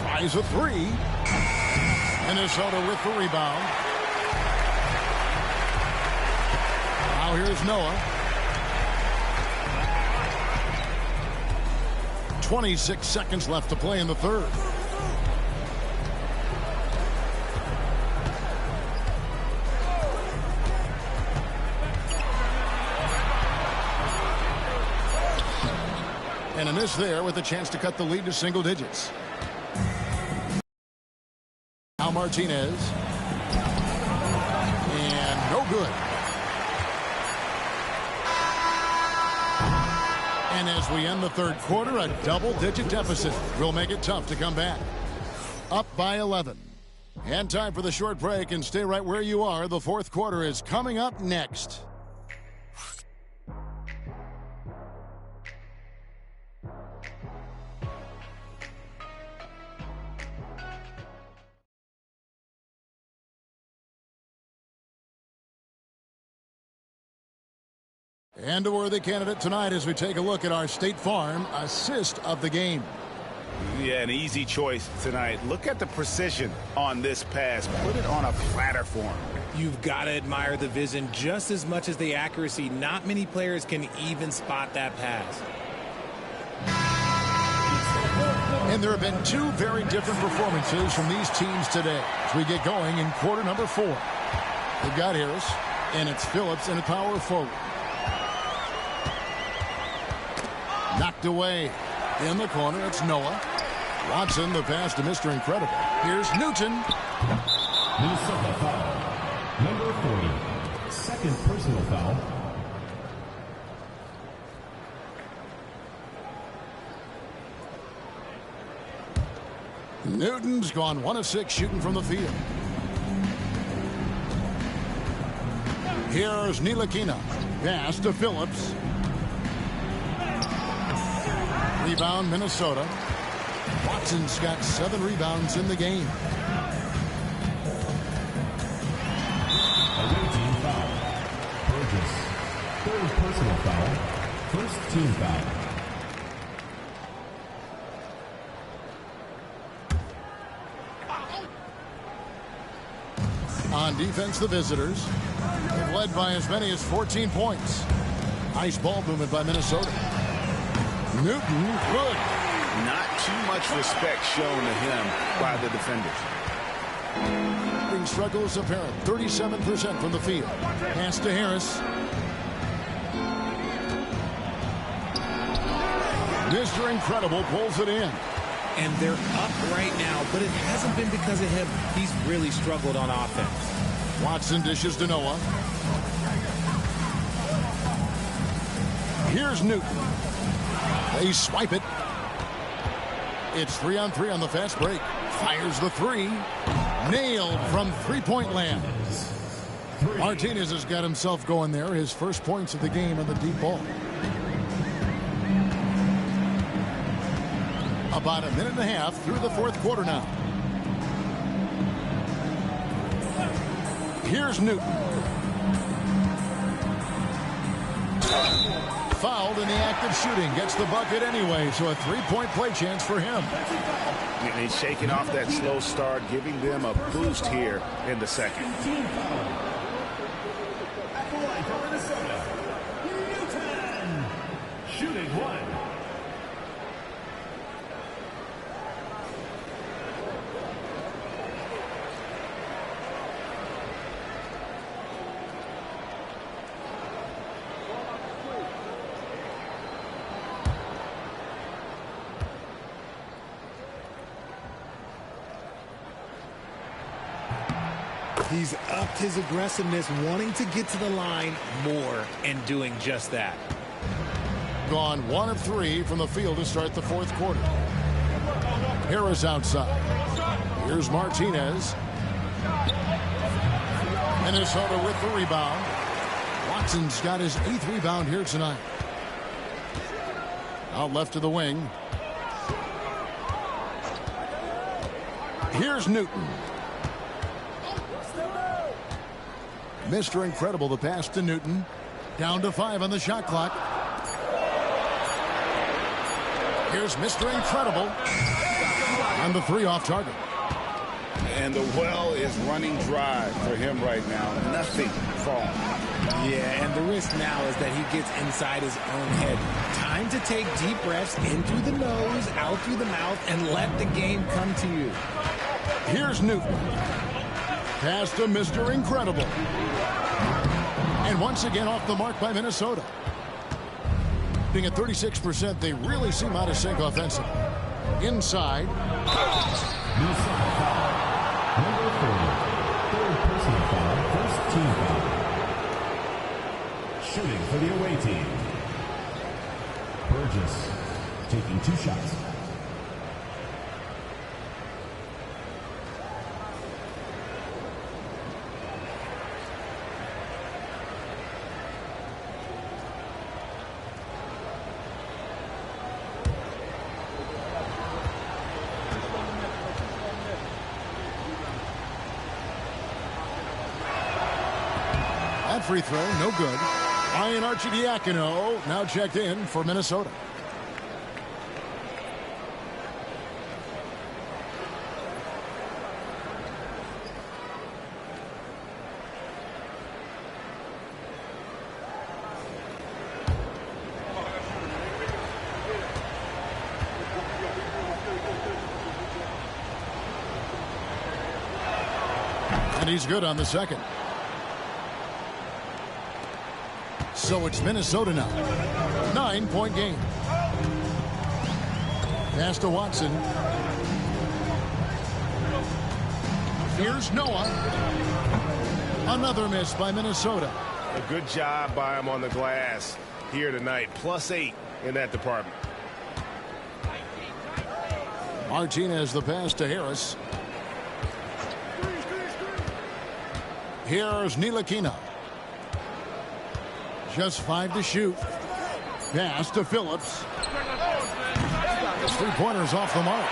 Tries a three. Minnesota with the rebound. Now here's Noah. 26 seconds left to play in the third. And a miss there with a chance to cut the lead to single digits. Now Martinez. And no good. And as we end the third quarter, a double-digit deficit will make it tough to come back. Up by 11. And time for the short break, and stay right where you are. The fourth quarter is coming up next. And a worthy candidate tonight as we take a look at our State Farm assist of the game. Yeah, an easy choice tonight. Look at the precision on this pass. Put it on a platter for him. You've got to admire the vision just as much as the accuracy. Not many players can even spot that pass. And there have been two very different performances from these teams today as we get going in quarter number 4. They've got Harris, and it's Phillips and a power forward. Knocked away in the corner. It's Noah. Watson, the pass to Mr. Incredible. Here's Newton. Minnesota foul. Number 40. Second personal foul. Newton's gone 1 of 6 shooting from the field. Here's Ncaa. Pass to Phillips. Rebound, Minnesota. Watson's got 7 rebounds in the game. Away team foul. Burgess. Third personal foul. First team foul. On defense, the visitors. They've led by as many as 14 points. Nice ball movement by Minnesota. Newton, good. Not too much respect shown to him by the defenders. Struggles apparent. 37% from the field. Pass to Harris. Mr. Incredible pulls it in. And they're up right now, but it hasn't been because of him. He's really struggled on offense. Watson dishes to Noah. Here's Newton. They swipe it. It's 3-on-3 on the fast break. Fires the three. Nailed from three-point land. Martinez has got himself going there. His first points of the game on the deep ball. About a minute and a half through the fourth quarter now. Here's Newton. Fouled in the act of shooting. Gets the bucket anyway, so a three-point play chance for him. And he's shaking off that slow start, giving them a boost here in the second. He's upped his aggressiveness, wanting to get to the line more and doing just that. Gone 1 of 3 from the field to start the fourth quarter. Harris outside. Here's Martinez. Minnesota with the rebound. Watson's got his 8th rebound here tonight. Out left to the wing. Here's Newton. Mr. Incredible, the pass to Newton. Down to 5 on the shot clock. Here's Mr. Incredible. And the 3 off target. And the well is running dry for him right now. Nothing falling. Yeah, and the risk now is that he gets inside his own head. Time to take deep breaths in through the nose, out through the mouth, and let the game come to you. Here's Newton. Pass to Mr. Incredible. And once again off the mark by Minnesota. Being at 36%, they really seem out of sync offensively. Inside. Minnesota foul. Number 40. Third personal foul. First team foul. Shooting for the away team. Burgess taking 2 shots. Free throw, no good. Ryan Arcidiacono now checked in for Minnesota. And he's good on the second. So it's Minnesota now. 9-point game. Pass to Watson. Here's Ncaa. Another miss by Minnesota. A good job by him on the glass here tonight. +8 in that department. Martinez the pass to Harris. Here's Ntilikina. Just 5 to shoot. Pass to Phillips. His 3-pointers off the mark.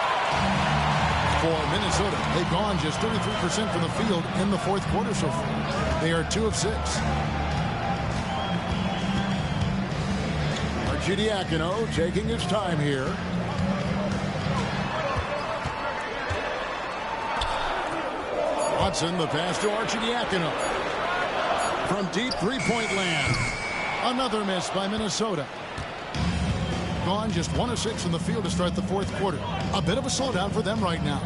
For Minnesota, they've gone just 33% from the field in the fourth quarter so far. They are 2 of 6. Arcidiacono taking his time here. Watson the pass to Arcidiacono. From deep 3-point land. Another miss by Minnesota. Gone just 1 of 6 from the field to start the fourth quarter. A bit of a slowdown for them right now.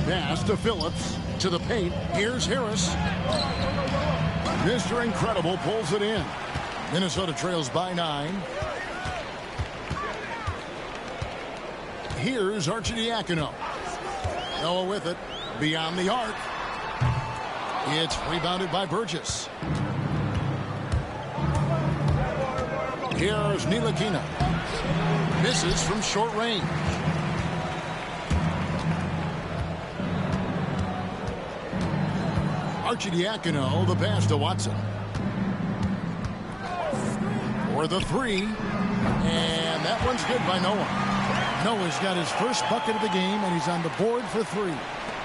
Pass to Phillips. To the paint. Here's Harris. Mr. Incredible pulls it in. Minnesota trails by 9. Here's Arcidiacono. Noah with it. Beyond the arc. It's rebounded by Burgess. Here's Ntilikina. Misses from short range. Arcidiacono the pass to Watson. For the 3. And that one's good by Ncaa. Noah's got his first bucket of the game, and he's on the board for 3.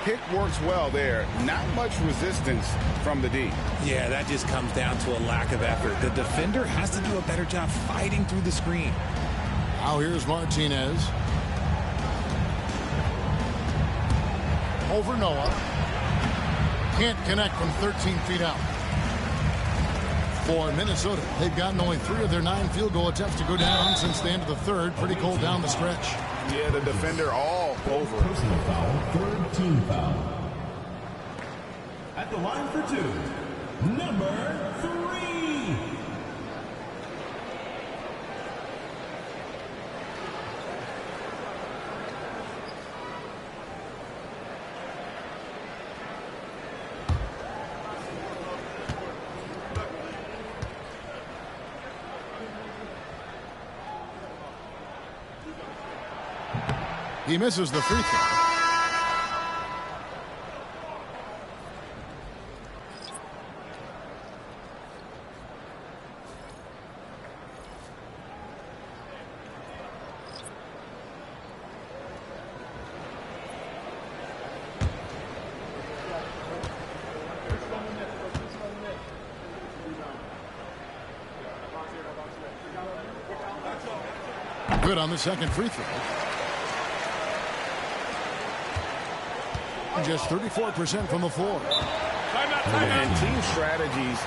Pick works well there. Not much resistance from the D. Yeah, that just comes down to a lack of effort. The defender has to do a better job fighting through the screen. Now here's Martinez. Over Ncaa. Can't connect from 13 feet out. For Minnesota, they've gotten only 3 of their 9 field goal attempts to go down since the end of the third. Pretty cold down the stretch. Yeah, the defender all over. Personal foul, 3rd team foul. At the line for 2, number 3. He misses the free throw. Good on the second free throw. Just 34% from the floor. And team strategies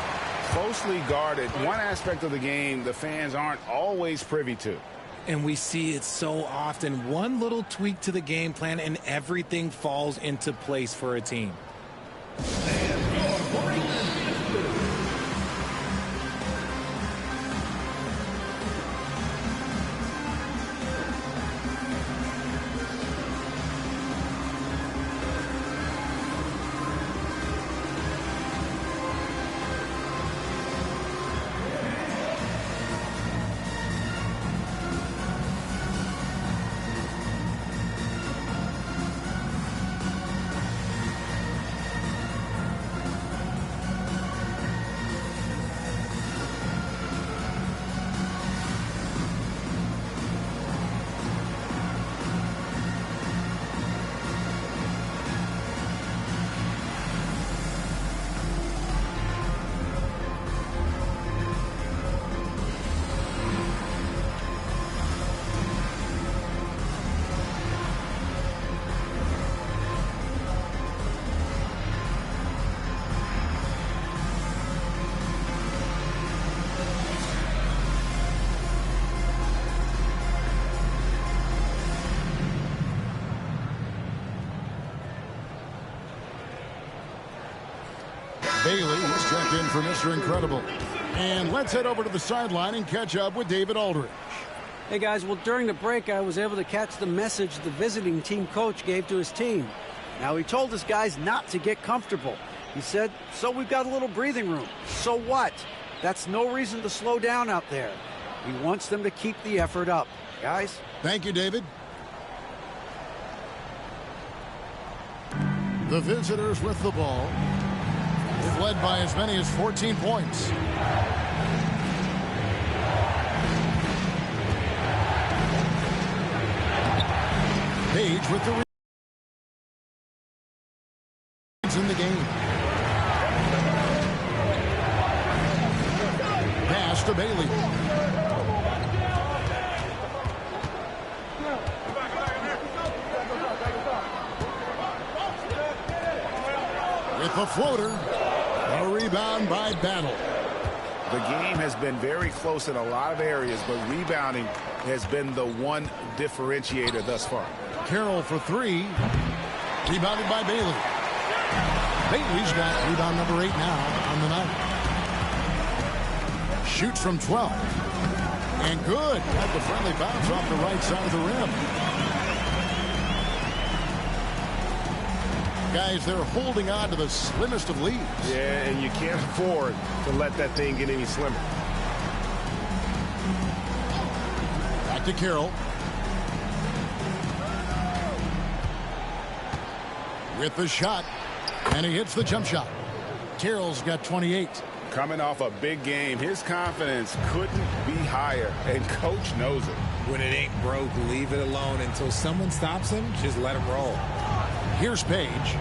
closely guarded. One aspect of the game the fans aren't always privy to. And we see it so often. One little tweak to the game plan and everything falls into place for a team. Bailey is checked in for Mr. Incredible. And let's head over to the sideline and catch up with David Aldridge. Hey, guys, well, during the break, I was able to catch the message the visiting team coach gave to his team. Now, he told his guys not to get comfortable. He said, so we've got a little breathing room. So what? That's no reason to slow down out there. He wants them to keep the effort up. Guys? Thank you, David. The visitors with the ball. They've led by as many as 14 points. Page with the leads in the game. Pass to Bailey. With the floater. A rebound by Battle. The game has been very close in a lot of areas, but rebounding has been the one differentiator thus far. Carroll for three. Rebounded by Bailey. Bailey's got rebound number 8 now on the night. Shoots from 12. And good. Got the friendly bounce off the right side of the rim. Guys, they're holding on to the slimmest of leads. Yeah, and you can't afford to let that thing get any slimmer. Back to Carroll. With the shot. And he hits the jump shot. Carroll's got 28. Coming off a big game, his confidence couldn't be higher, and coach knows it. When it ain't broke, leave it alone until someone stops him. Just let him roll. Here's Page.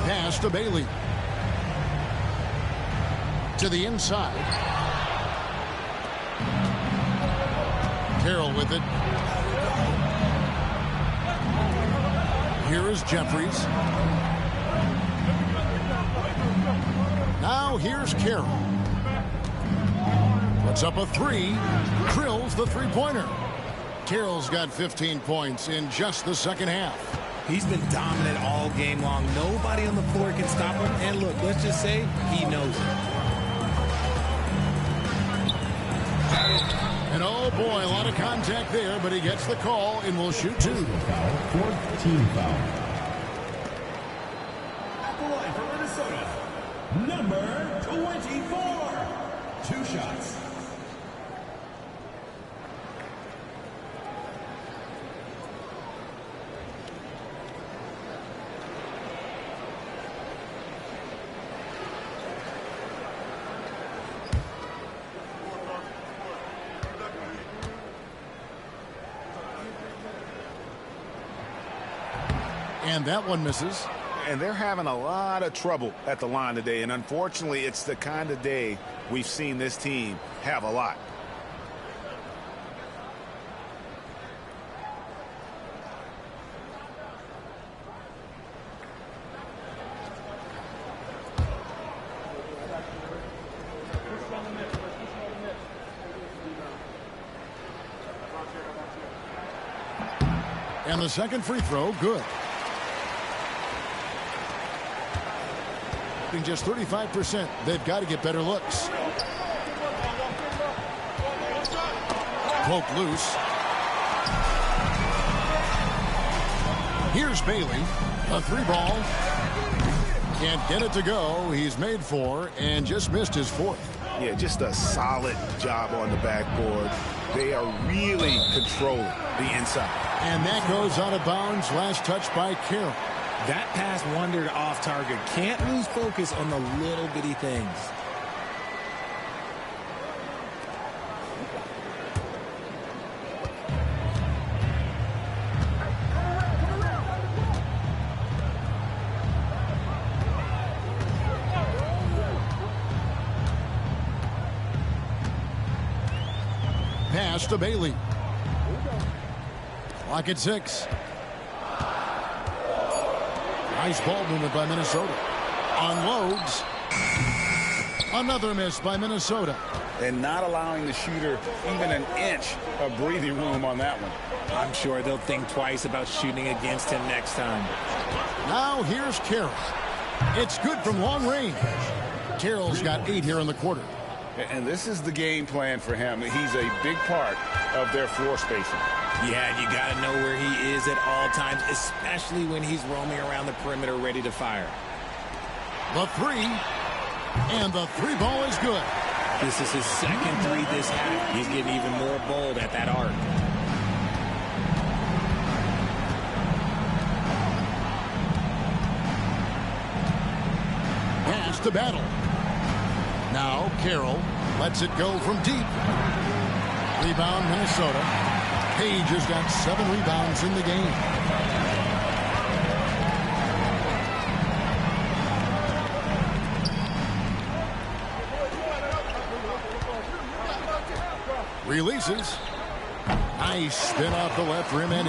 Pass to Bailey. To the inside. Carroll with it. Here is Jeffries. Now here's Carroll. Puts up a three. Drills the three-pointer. Carroll's got 15 points in just the second half. He's been dominant all game long. Nobody on the floor can stop him. And look, let's just say he knows it. And oh boy, a lot of contact there, but he gets the call and will shoot 2. 14 foul. At the line for Minnesota, number 24. 2 shots. And that one misses. And they're having a lot of trouble at the line today. And unfortunately, it's the kind of day we've seen this team have a lot. And the second free throw, good. Just 35%. They've got to get better looks. Poke loose. Here's Bailey. A three ball. Can't get it to go. He's made four and just missed his fourth. Yeah, just a solid job on the backboard. They are really controlling the inside. And that goes out of bounds. Last touch by Carroll. That pass wandered off target. Can't lose focus on the little bitty things. Pass to Bailey. Clock at 6. Nice ball movement by Minnesota. Unloads. Another miss by Minnesota. And not allowing the shooter even an inch of breathing room on that one. I'm sure they'll think twice about shooting against him next time. Now here's Carroll. It's good from long range. Carroll's got 8 here in the quarter. And this is the game plan for him. He's a big part of their floor spacing. Yeah, you got to know where he is at all times, especially when he's roaming around the perimeter ready to fire. The three. And the three ball is good. This is his second three this half. He's getting even more bold at that arc. Pass to Battle. Now Carroll lets it go from deep. Rebound Minnesota. Page has got 7 rebounds in the game. Releases. Nice spin off the left rim and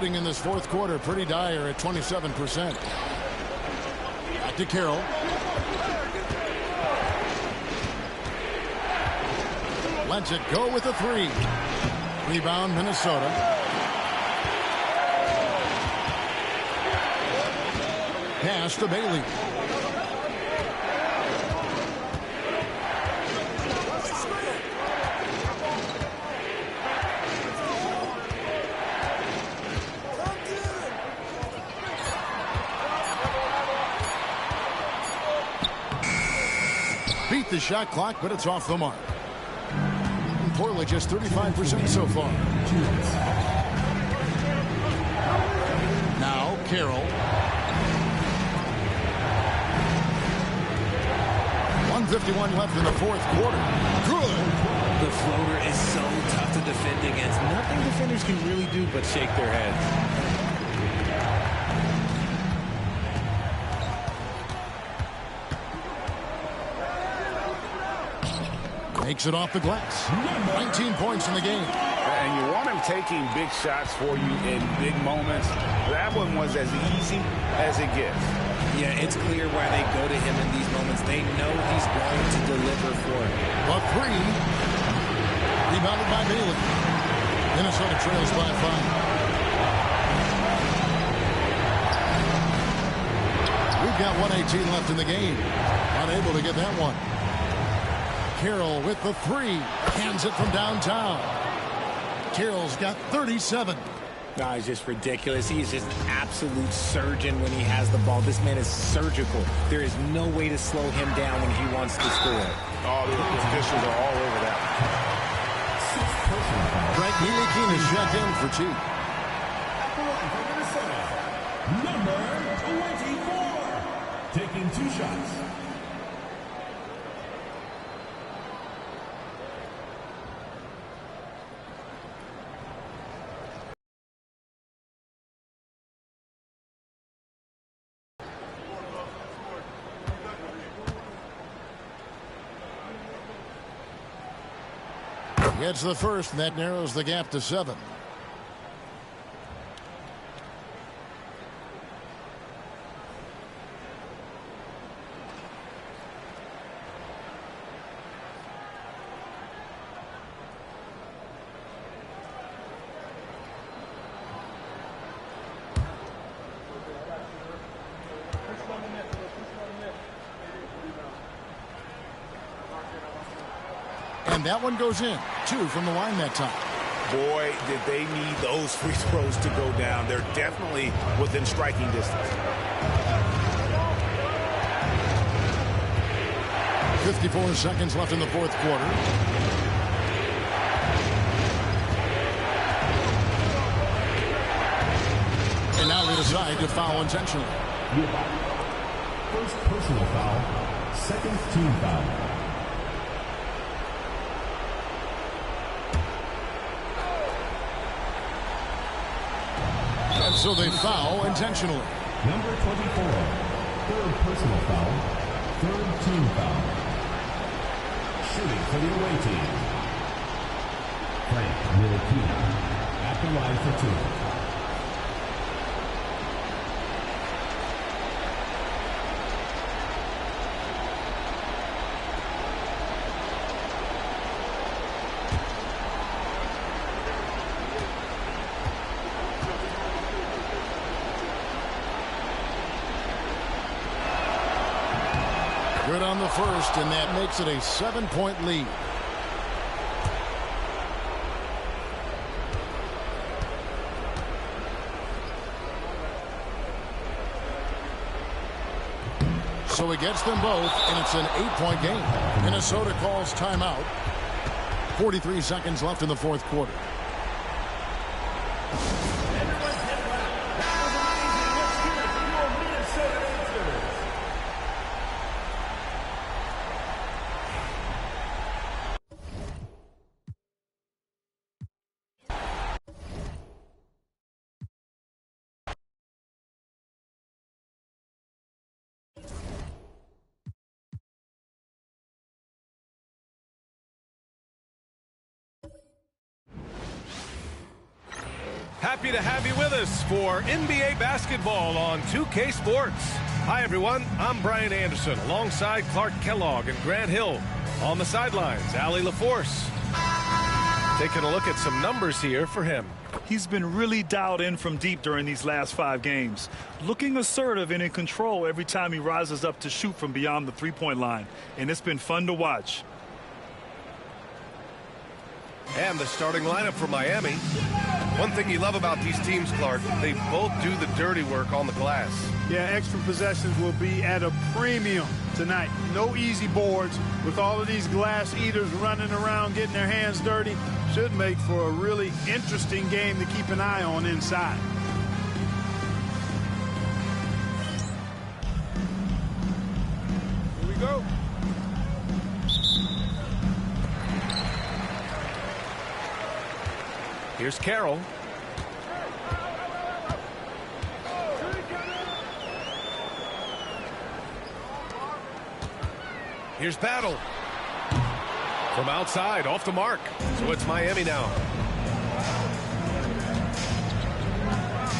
in. In this fourth quarter, pretty dire at 27%. Back to Carroll. Lets it go with a three. Rebound Minnesota. Pass to Bailey. Beat the shot clock, but it's off the mark. Portland just 35% so far. Now Carroll. 1:51 left in the fourth quarter. Good. The floater is so tough to defend against. Nothing defenders can really do but shake their heads. Makes it off the glass. 19 points in the game. And you want him taking big shots for you in big moments. That one was as easy as it gets. Yeah, it's clear why they go to him in these moments. They know he's going to deliver for it. A three. Rebounded by Bailey. Minnesota trails by 5. We've got 1:18 left in the game. Unable to get that one. Carroll with the three. Hands it from downtown. Carroll's got 37. No, he's just ridiculous. He's just an absolute surgeon when he has the ball. This man is surgical. There is no way to slow him down when he wants to score. Oh, the officials are all over that. Frank Ntilikina is checked in for 2. Number 24. Taking 2 shots. Gets the first, and that narrows the gap to 7. And that one goes in. 2 from the line that time. Boy, did they need those free throws to go down. They're definitely within striking distance. 54 seconds left in the fourth quarter. And now they decide to foul intentionally. First personal foul, second team foul. And so they foul intentionally. Number 24, third personal foul, third team foul. Shooting for the away team, Frank Ntilikina at the line for 2. Good on the first, and that makes it a 7-point lead. So he gets them both, and it's an 8-point game. Minnesota calls timeout. 43 seconds left in the fourth quarter. Happy to have you with us for NBA basketball on 2K Sports. Hi, everyone. I'm Brian Anderson alongside Clark Kellogg and Grant Hill. On the sidelines, Allie LaForce. Taking a look at some numbers here for him. He's been really dialed in from deep during these last 5 games. Looking assertive and in control every time he rises up to shoot from beyond the three-point line. And it's been fun to watch. And the starting lineup for Miami. One thing you love about these teams, Clark, they both do the dirty work on the glass. Yeah, extra possessions will be at a premium tonight. No easy boards with all of these glass eaters running around getting their hands dirty. Should make for a really interesting game to keep an eye on inside. Here we go. Here's Carroll. Here's Battle. From outside, off the mark. So it's Miami now.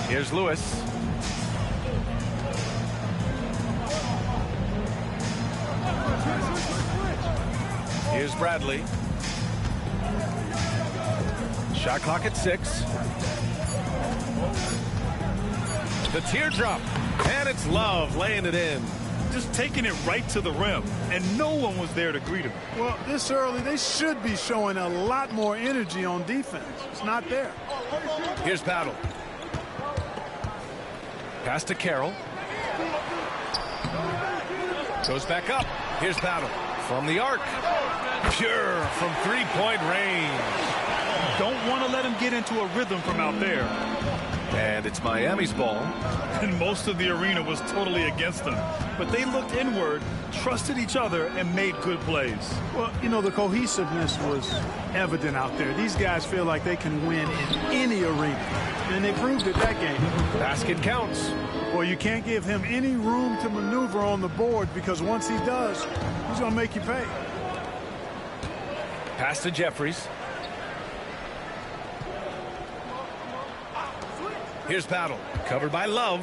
Here's Lewis. Here's Bradley. Shot clock at 6. The teardrop. And it's Love laying it in. Just taking it right to the rim, and no one was there to greet him. Well, this early, they should be showing a lot more energy on defense. It's not there. Here's Battle. Pass to Carroll. Goes back up. Here's Battle. From the arc. Pure from three-point range. Don't want to let him get into a rhythm from out there. And it's Miami's ball. And most of the arena was totally against them. But they looked inward, trusted each other, and made good plays. Well, you know, the cohesiveness was evident out there. These guys feel like they can win in any arena. And they proved it that game. Basket counts. Well, you can't give him any room to maneuver on the board because once he does, he's going to make you pay. Pass to Jeffries. Here's Battle, covered by Love.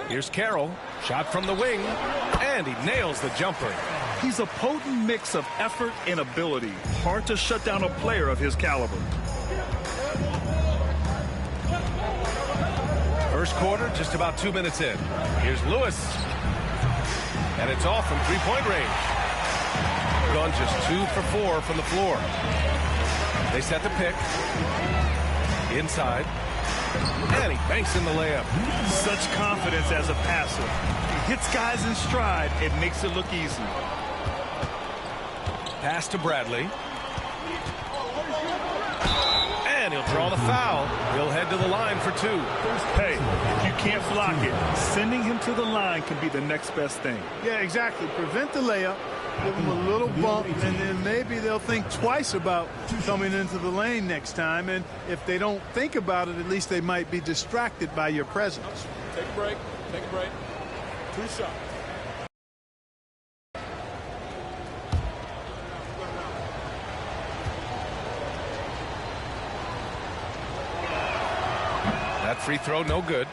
Here's Carroll, shot from the wing, and he nails the jumper. He's a potent mix of effort and ability. Hard to shut down a player of his caliber. First quarter, just about 2 minutes in. Here's Lewis. And it's off from three-point range. Gone just 2 for 4 from the floor. They set the pick. Inside. And he banks in the layup. Such confidence as a passer. He hits guys in stride. It makes it look easy. Pass to Bradley. And he'll draw the foul. He'll head to the line for 2. Hey, if you can't block it, sending him to the line can be the next best thing. Yeah, exactly. Prevent the layup. Give them a little bump, and then maybe they'll think twice about coming into the lane next time. And if they don't think about it, at least they might be distracted by your presence. Take a break. Take a break. 2 shots. That free throw, no good.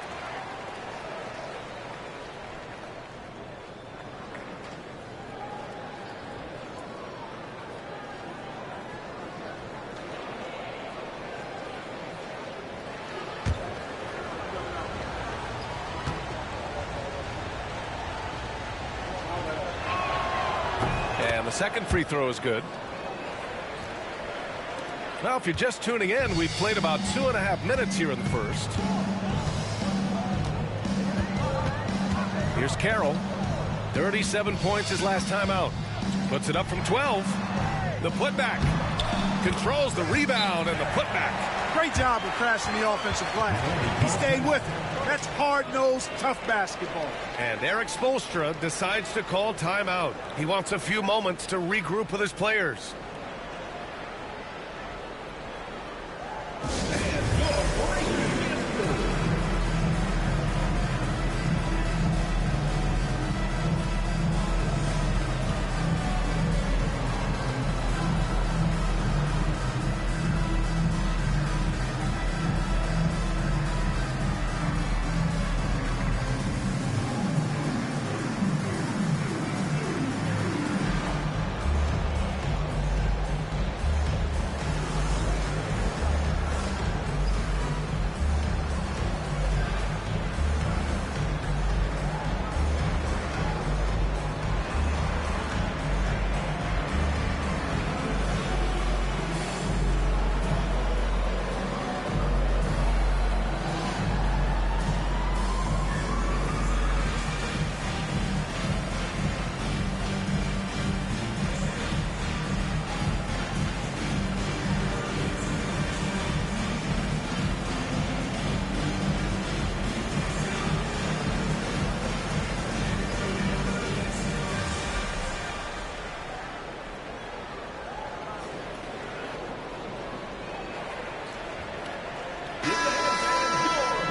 The second free throw is good. Well, if you're just tuning in, we've played about 2.5 minutes here in the first. Here's Carroll. 37 points his last time out. Puts it up from 12. The putback. Controls the rebound and the putback. Great job of crashing the offensive glass. He stayed with it. That's hard-nosed, tough basketball. And Eric Spoelstra decides to call timeout. He wants a few moments to regroup with his players.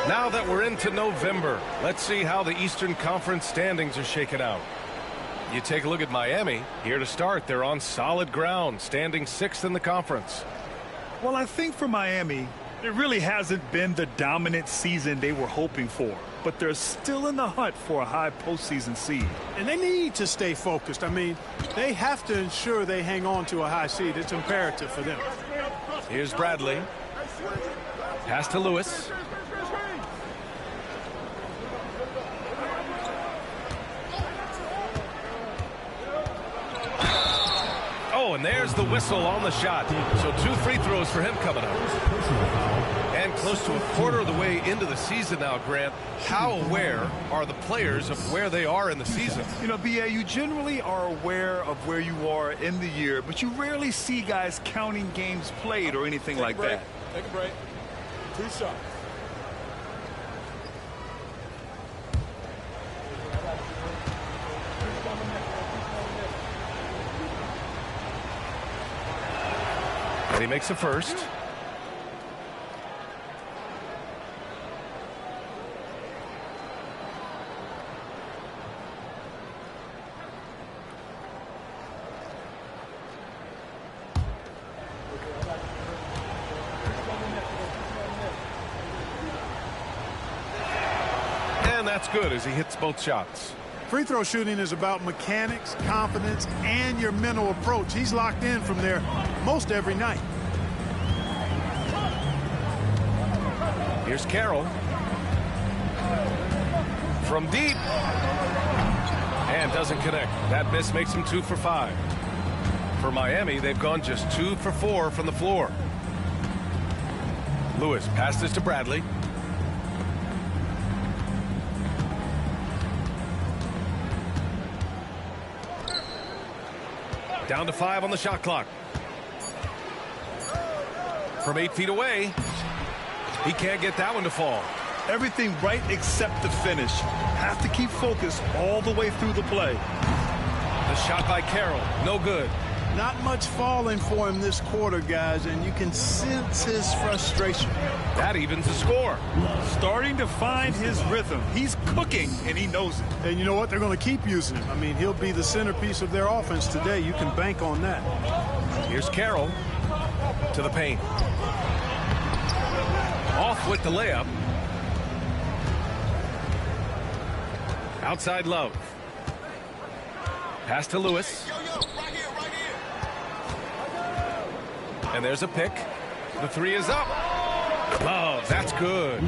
Now that we're into November, let's see how the Eastern Conference standings are shaken out. You take a look at Miami. Here to start, they're on solid ground, standing 6th in the conference. Well, I think for Miami, it really hasn't been the dominant season they were hoping for. But they're still in the hunt for a high postseason seed. And they need to stay focused. I mean, they have to ensure they hang on to a high seed. It's imperative for them. Here's Bradley. Pass to Lewis. Oh, and there's the whistle on the shot. So 2 free throws for him coming up. And close to a quarter of the way into the season now, Grant. How aware are the players of where they are in the season? You know, B.A., you generally are aware of where you are in the year, but you rarely see guys counting games played or anything like that. Take a break. 2 shots. And he makes the first. that's good as he hits both shots. Free throw shooting is about mechanics, confidence, and your mental approach. He's locked in from there most every night. Here's Carroll. From deep. And doesn't connect. That miss makes him 2 for 5. For Miami, they've gone just 2 for 4 from the floor. Lewis passes to Bradley. Down to 5 on the shot clock. From 8 feet away, he can't get that one to fall. Everything right except the finish. Have to keep focused all the way through the play. The shot by Carroll, no good. Not much falling for him this quarter, guys, and you can sense his frustration. That evens the score. Starting to find his rhythm. He's cooking, and he knows it. And you know what? They're going to keep using him. I mean, he'll be the centerpiece of their offense today. You can bank on that. Here's Carroll to the paint. Off with the layup. Outside Love. Pass to Lewis. And there's a pick. The 3 is up. Love, that's good.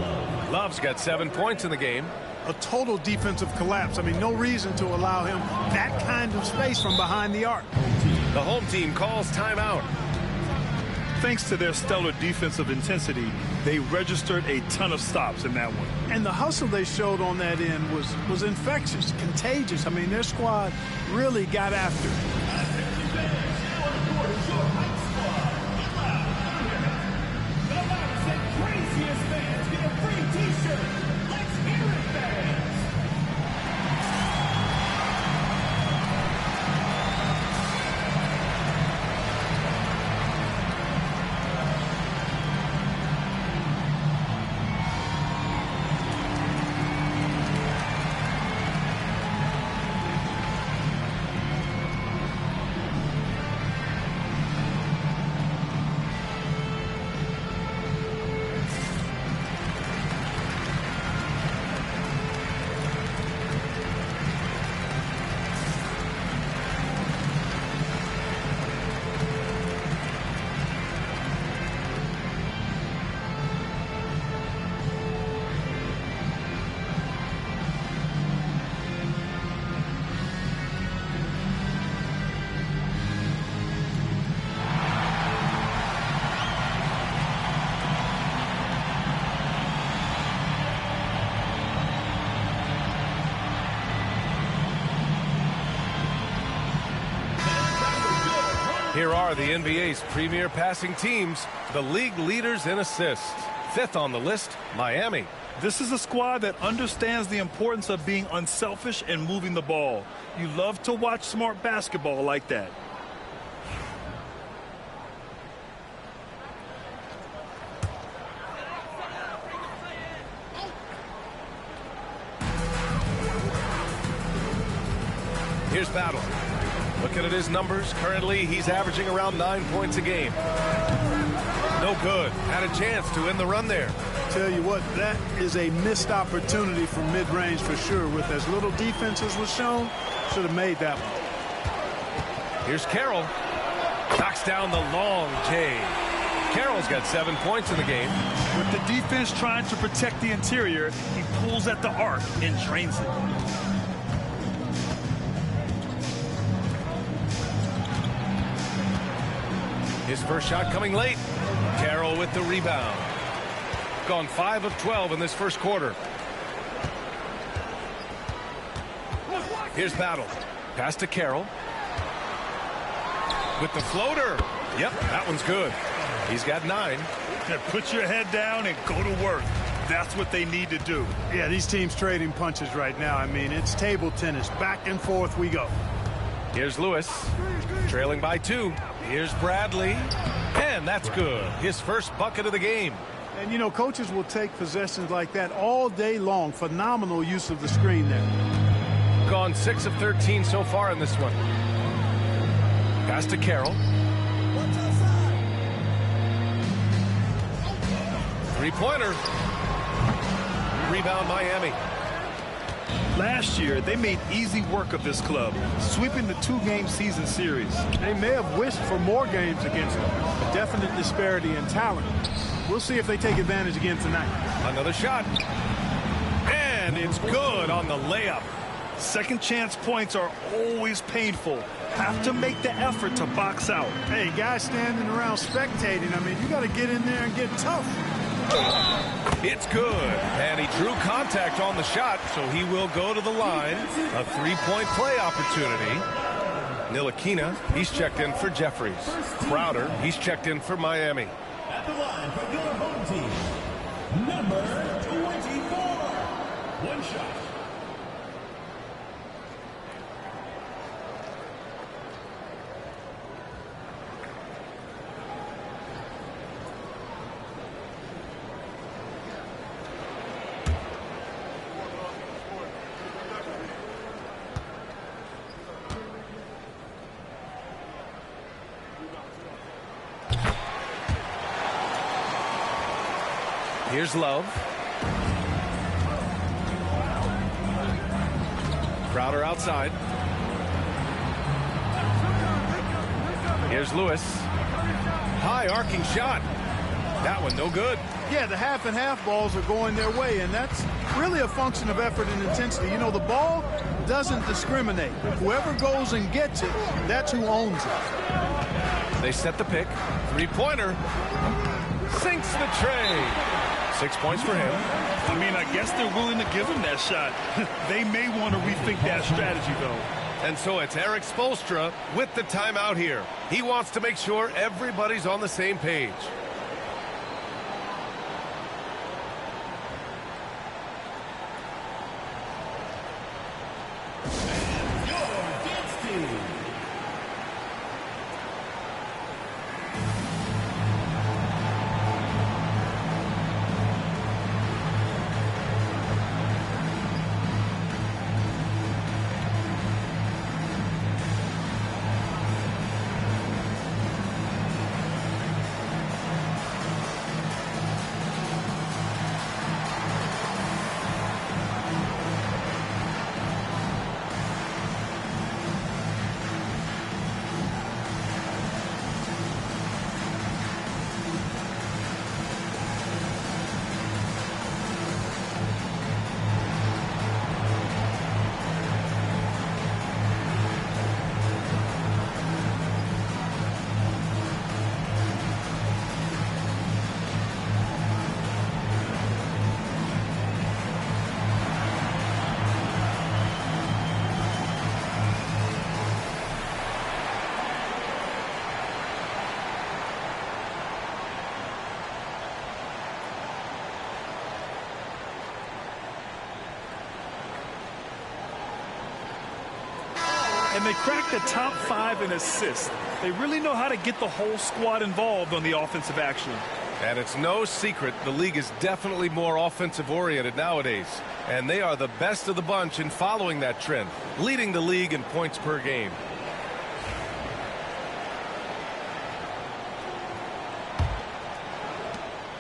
Love's got 7 points in the game. A total defensive collapse. I mean, no reason to allow him that kind of space from behind the arc. The home team calls timeout. Thanks to their stellar defensive intensity, they registered a ton of stops in that one. And the hustle they showed on that end was infectious, contagious. I mean, their squad really got after it. Here are the NBA's premier passing teams, the league leaders in assists. 5th on the list, Miami. This is a squad that understands the importance of being unselfish and moving the ball. You love to watch smart basketball like that. Here's Battle. Looking at his numbers, currently he's averaging around 9 points a game. No good. Had a chance to end the run there. Tell you what, that is a missed opportunity from mid-range for sure. With as little defense as was shown, should have made that one. Here's Carroll. Knocks down the long J. Carroll's got 7 points in the game. With the defense trying to protect the interior, he pulls at the arc and drains it. His first shot coming late. Carroll with the rebound. Gone 5 of 12 in this first quarter. Here's Battle. Pass to Carroll. With the floater. Yep, that one's good. He's got 9. Put your head down and go to work. That's what they need to do. Yeah, these teams trading punches right now. I mean, it's table tennis. Back and forth we go. Here's Lewis, trailing by 2. Here's Bradley, and that's good. His first bucket of the game. And, you know, coaches will take possessions like that all day long. Phenomenal use of the screen there. Gone 6 of 13 so far in this one. Pass to Carroll. 3-pointer. Rebound Miami. Last year, they made easy work of this club, sweeping the 2-game season series. They may have wished for more games against them. A definite disparity in talent. We'll see if they take advantage again tonight. Another shot. And it's good on the layup. Second chance points are always painful. Have to make the effort to box out. Hey, guys standing around spectating, I mean, you got to get in there and get tough. It's good. And he drew contact on the shot, so he will go to the line. A 3-point play opportunity. Ntilikina, he's checked in for Jeffries. Crowder, he's checked in for Miami. At the line for your home team, number 24. One shot. Here's Love. Crowder outside. Here's Lewis. High arcing shot. That one no good. Yeah, the half and half balls are going their way, and that's really a function of effort and intensity. You know, the ball doesn't discriminate. Whoever goes and gets it, that's who owns it. They set the pick. 3-pointer. Sinks the tray. 6 points for him. I mean, I guess they're willing to give him that shot. They may want to rethink that strategy, though. And so it's Eric Spoelstra with the timeout here. He wants to make sure everybody's on the same page. And they cracked the top 5 in assists. They really know how to get the whole squad involved on the offensive action. And it's no secret the league is definitely more offensive-oriented nowadays. And they are the best of the bunch in following that trend, leading the league in points per game.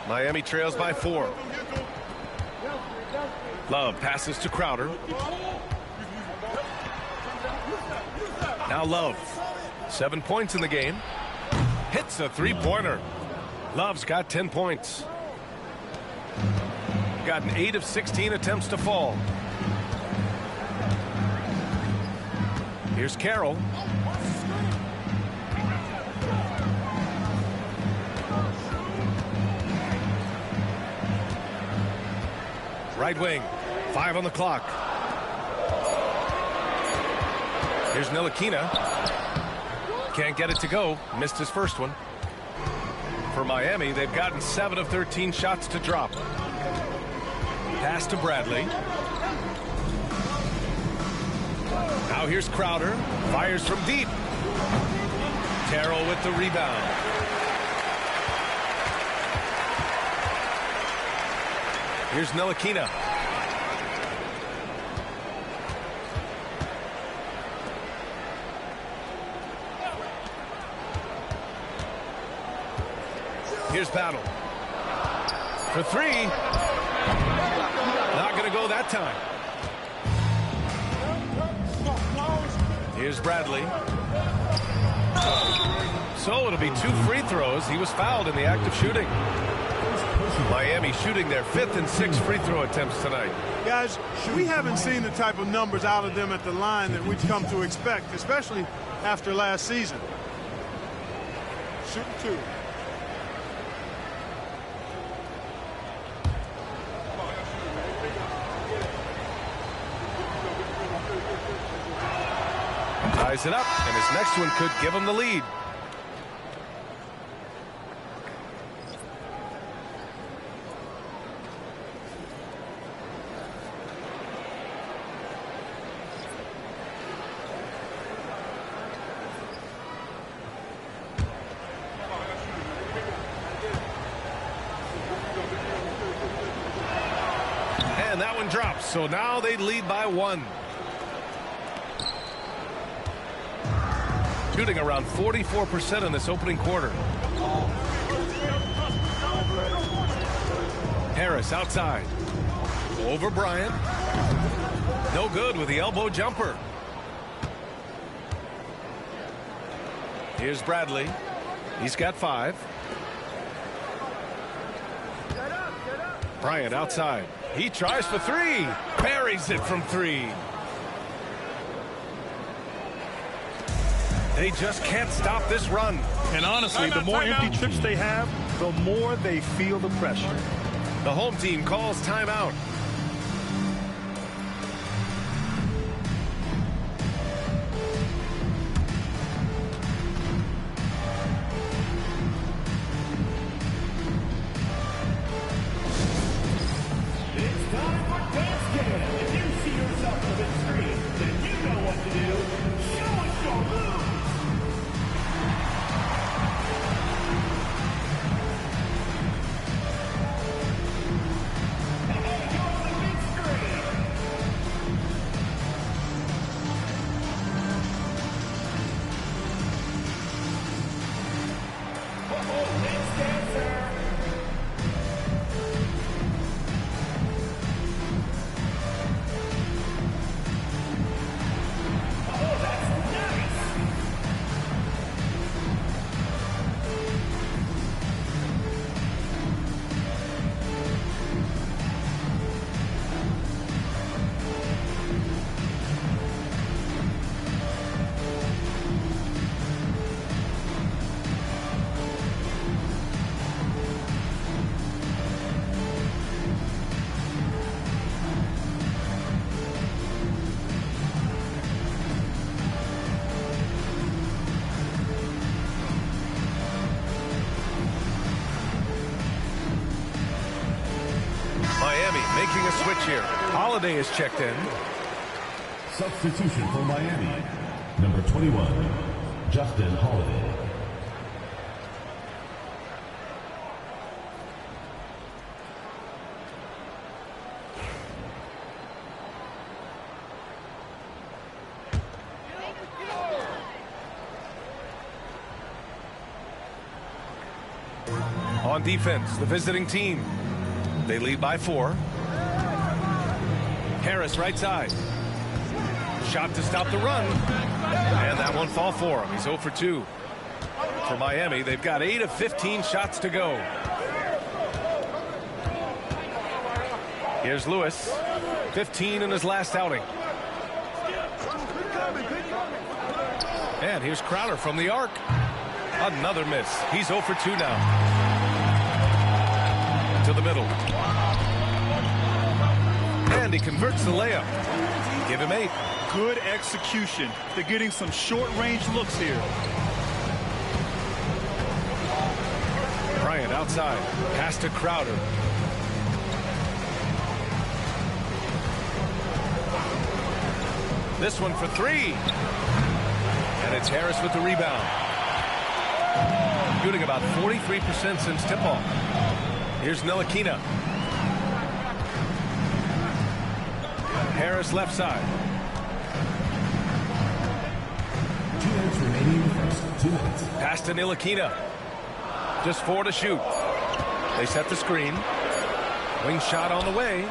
Miami trails by 4. Love passes to Crowder. Now Love. 7 points in the game. Hits a 3-pointer. Love's got 10 points. Gotten 8 of 16 attempts to fall. Here's Carroll. Right wing. 5 on the clock. Here's Ntilikina. Can't get it to go. Missed his first one. For Miami, they've gotten 7 of 13 shots to drop. Pass to Bradley. Now here's Crowder. Fires from deep. Carroll with the rebound. Here's Ntilikina. Here's Battle. For 3. Not going to go that time. Here's Bradley. So it'll be 2 free throws. He was fouled in the act of shooting. Miami shooting their 5th and 6th free throw attempts tonight. Guys, we haven't seen the type of numbers out of them at the line that we've come to expect, especially after last season. Shoot 2. Ties it up, and his next one could give him the lead. And that one drops, so now they lead by 1. Shooting around 44% in this opening quarter. Harris outside. Over Bryant. No good with the elbow jumper. Here's Bradley. He's got 5. Bryant outside. He tries for 3. Buries it from 3. They just can't stop this run. And honestly, the more empty trips they have, the more they feel the pressure. The home team calls timeout. It's time for Dance Jam. If you see yourself on the big screen, then you know what to do. Show us your moves. Miami making a switch here. Holiday is checked in. Substitution for Miami. Number 21, Justin Holiday. On defense, the visiting team. They lead by 4. Harris right side. Shot to stop the run. And that one fall for him. He's 0 for 2. For Miami, they've got 8 of 15 shots to go. Here's Lewis. 15 in his last outing. And here's Crowder from the arc. Another miss. He's 0 for 2 now. To the middle. And he converts the layup. Give him 8. Good execution. They're getting some short-range looks here. Bryant outside. Pass to Crowder. This one for 3. And it's Harris with the rebound. Shooting about 43% since tip-off. Here's Ntilikina. Harris left side. 2 minutes remaining in the first. 2 minutes. Pass to Ntilikina. Just 4 to shoot. They set the screen. Wing shot on the way.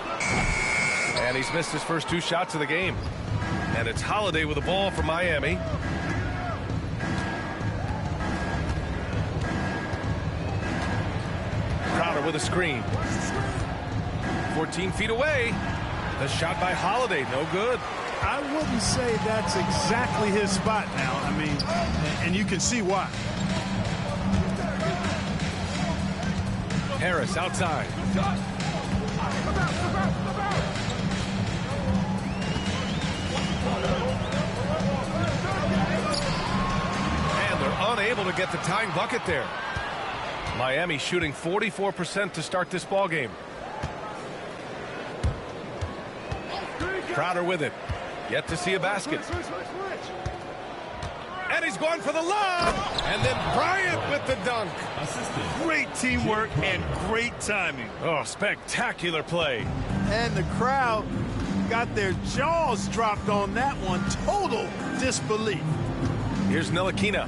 And he's missed his first 2 shots of the game. And it's Holiday with the ball for Miami. Crowder with a screen. 14 feet away. The shot by Holiday, no good. I wouldn't say that's exactly his spot now. I mean, and you can see why. Harris outside. And they're unable to get the tying bucket there. Miami shooting 44% to start this ball game. Crowder with it. Yet to see a basket. And he's going for the lob. And then Bryant with the dunk. Great teamwork and great timing. Oh, spectacular play. And the crowd got their jaws dropped on that one. Total disbelief. Here's Ntilikina,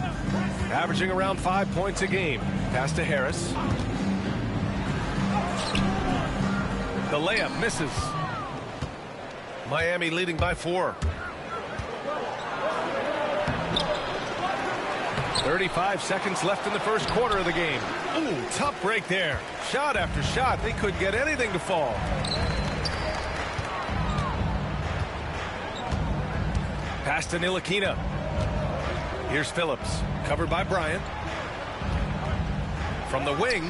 averaging around 5 points a game. Pass to Harris. The layup misses. Miami leading by 4. 35 seconds left in the first quarter of the game. Ooh, tough break there. Shot after shot. They couldn't get anything to fall. Pass to Ntilikina. Here's Phillips. Covered by Bryant. From the wing.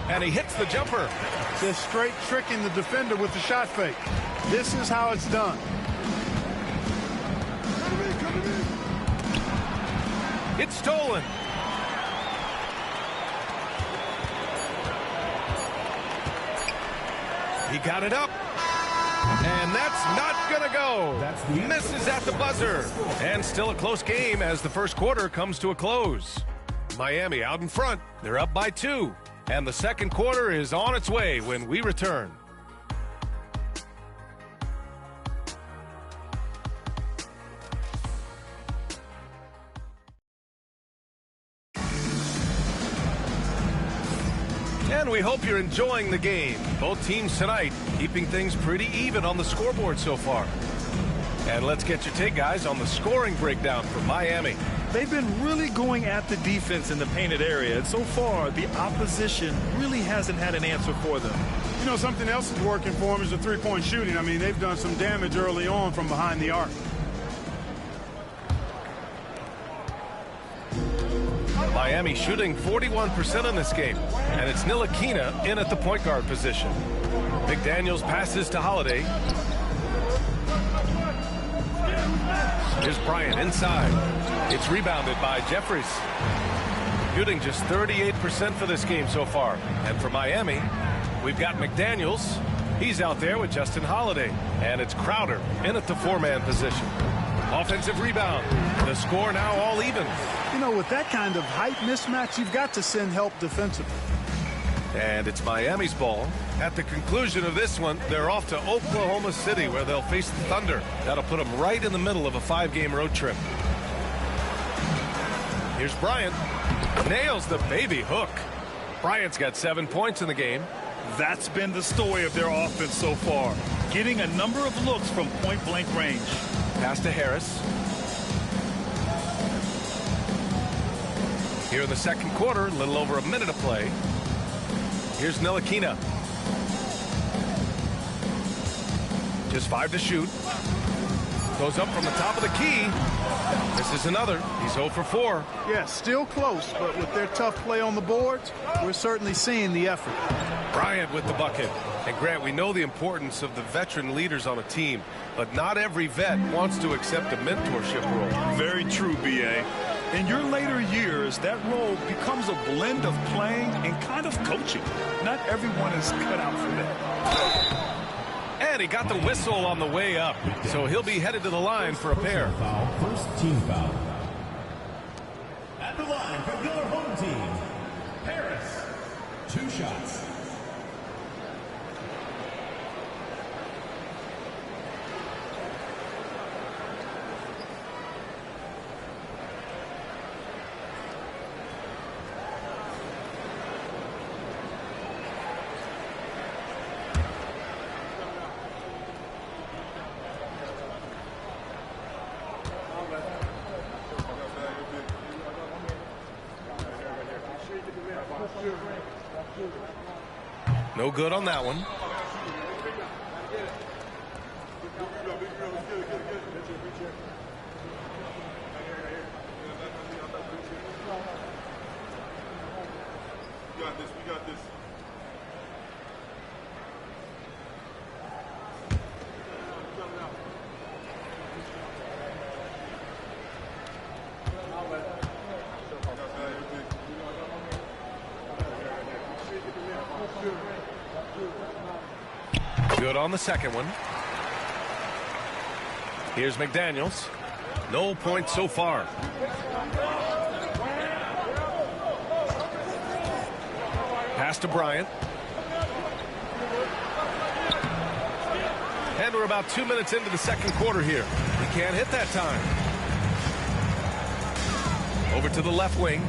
And he hits the jumper. Just straight tricking the defender with the shot fake. This is how it's done. It's stolen. He got it up. And that's not going to go. Misses at the buzzer. And still a close game as the first quarter comes to a close. Miami out in front. They're up by 2. And the second quarter is on its way when we return. And we hope you're enjoying the game. Both teams tonight keeping things pretty even on the scoreboard so far. And let's get your take, guys, on the scoring breakdown for Miami. They've been really going at the defense in the painted area, and so far the opposition really hasn't had an answer for them. You know, something else is working for them is the three-point shooting. I mean, they've done some damage early on from behind the arc. Miami shooting 41% in this game, and it's Ntilikina in at the point guard position. McDaniels passes to Holiday. Here's Bryant inside. It's rebounded by Jeffries. Shooting just 38% for this game so far. And for Miami, we've got McDaniels. He's out there with Justin Holiday. And it's Crowder in at the 4-man position. Offensive rebound. The score now all even. You know, with that kind of height mismatch, you've got to send help defensively. And it's Miami's ball. At the conclusion of this one, they're off to Oklahoma City, where they'll face the Thunder. That'll put them right in the middle of a 5-game road trip. Here's Bryant. Nails the baby hook. Bryant's got 7 points in the game. That's been the story of their offense so far. Getting a number of looks from point-blank range. Pass to Harris. Here in the second quarter, a little over a minute to play. Here's Ntilikina. Just 5 to shoot. Goes up from the top of the key. This is another. He's 0 for 4. Yeah, still close, but with their tough play on the boards, we're certainly seeing the effort. Bryant with the bucket. And Grant, we know the importance of the veteran leaders on a team, but not every vet wants to accept a mentorship role. Very true, B.A. In your later years, that role becomes a blend of playing and kind of coaching. Not everyone is cut out for that. And he got the whistle on the way up, so he'll be headed to the line for a pair. First team foul. At the line for your home team, Harris. 2 shots. No good on that one. We got this. Good on the second one. Here's McDaniels. No points so far. Pass to Bryant. And we're about 2 minutes into the second quarter here. He can't hit that time. Over to the left wing.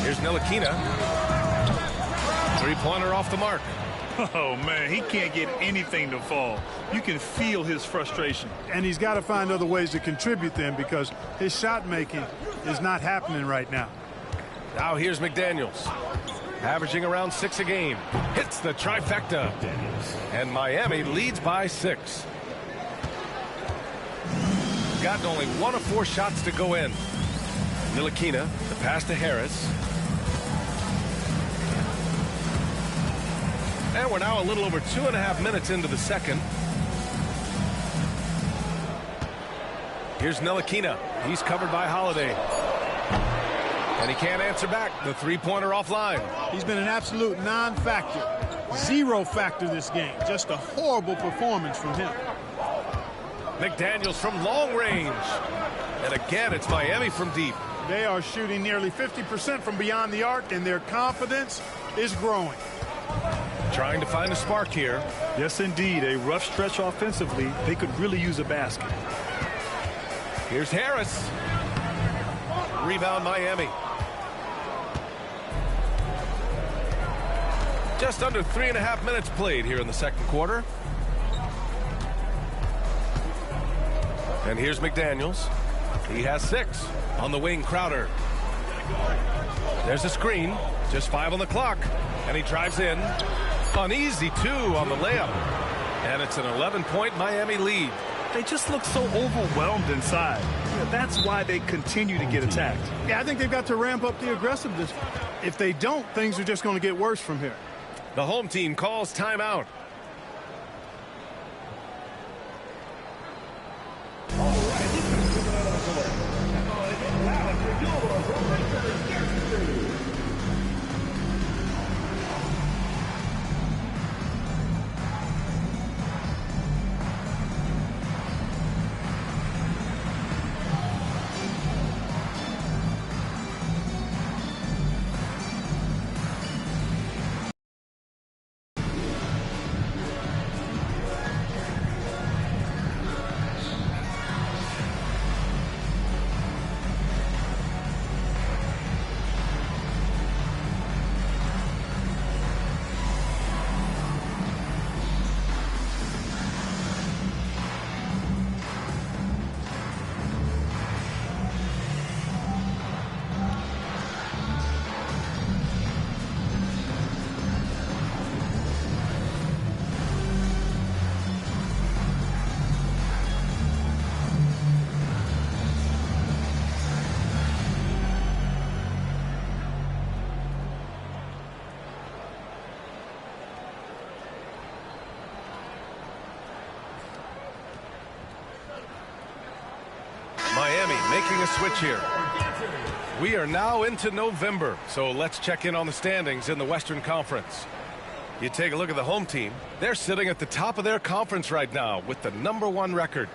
Here's Ncaa. Three-pointer off the mark. Oh, man, he can't get anything to fall. You can feel his frustration. And he's got to find other ways to contribute then, because his shot making is not happening right now. Now here's McDaniels. Averaging around 6 a game. Hits the trifecta. And Miami leads by 6. Gotten only 1 of 4 shots to go in. Ncaa, the pass to Harris. And we're now a little over 2.5 minutes into the second. Here's Ncaa. He's covered by Holiday. And he can't answer back. The three-pointer offline. He's been an absolute non-factor. 0 factor this game. Just a horrible performance from him. McDaniels from long range. And again, it's Miami from deep. They are shooting nearly 50% from beyond the arc, and their confidence is growing. Trying to find a spark here. Yes, indeed. A rough stretch offensively. They could really use a basket. Here's Harris. Rebound Miami. Just under 3.5 minutes played here in the second quarter. And here's McDaniels. He has 6 on the wing. Crowder. There's a screen. Just 5 on the clock. And he drives in. An easy 2 on the layup. And it's an 11-point Miami lead. They just look so overwhelmed inside. That's why they continue to get attacked. Yeah, I think they've got to ramp up the aggressiveness. If they don't, things are just going to get worse from here. The home team calls timeout. Miami making a switch here. We are now into November, so let's check in on the standings in the Western Conference. You take a look at the home team. They're sitting at the top of their conference right now with the #1 record.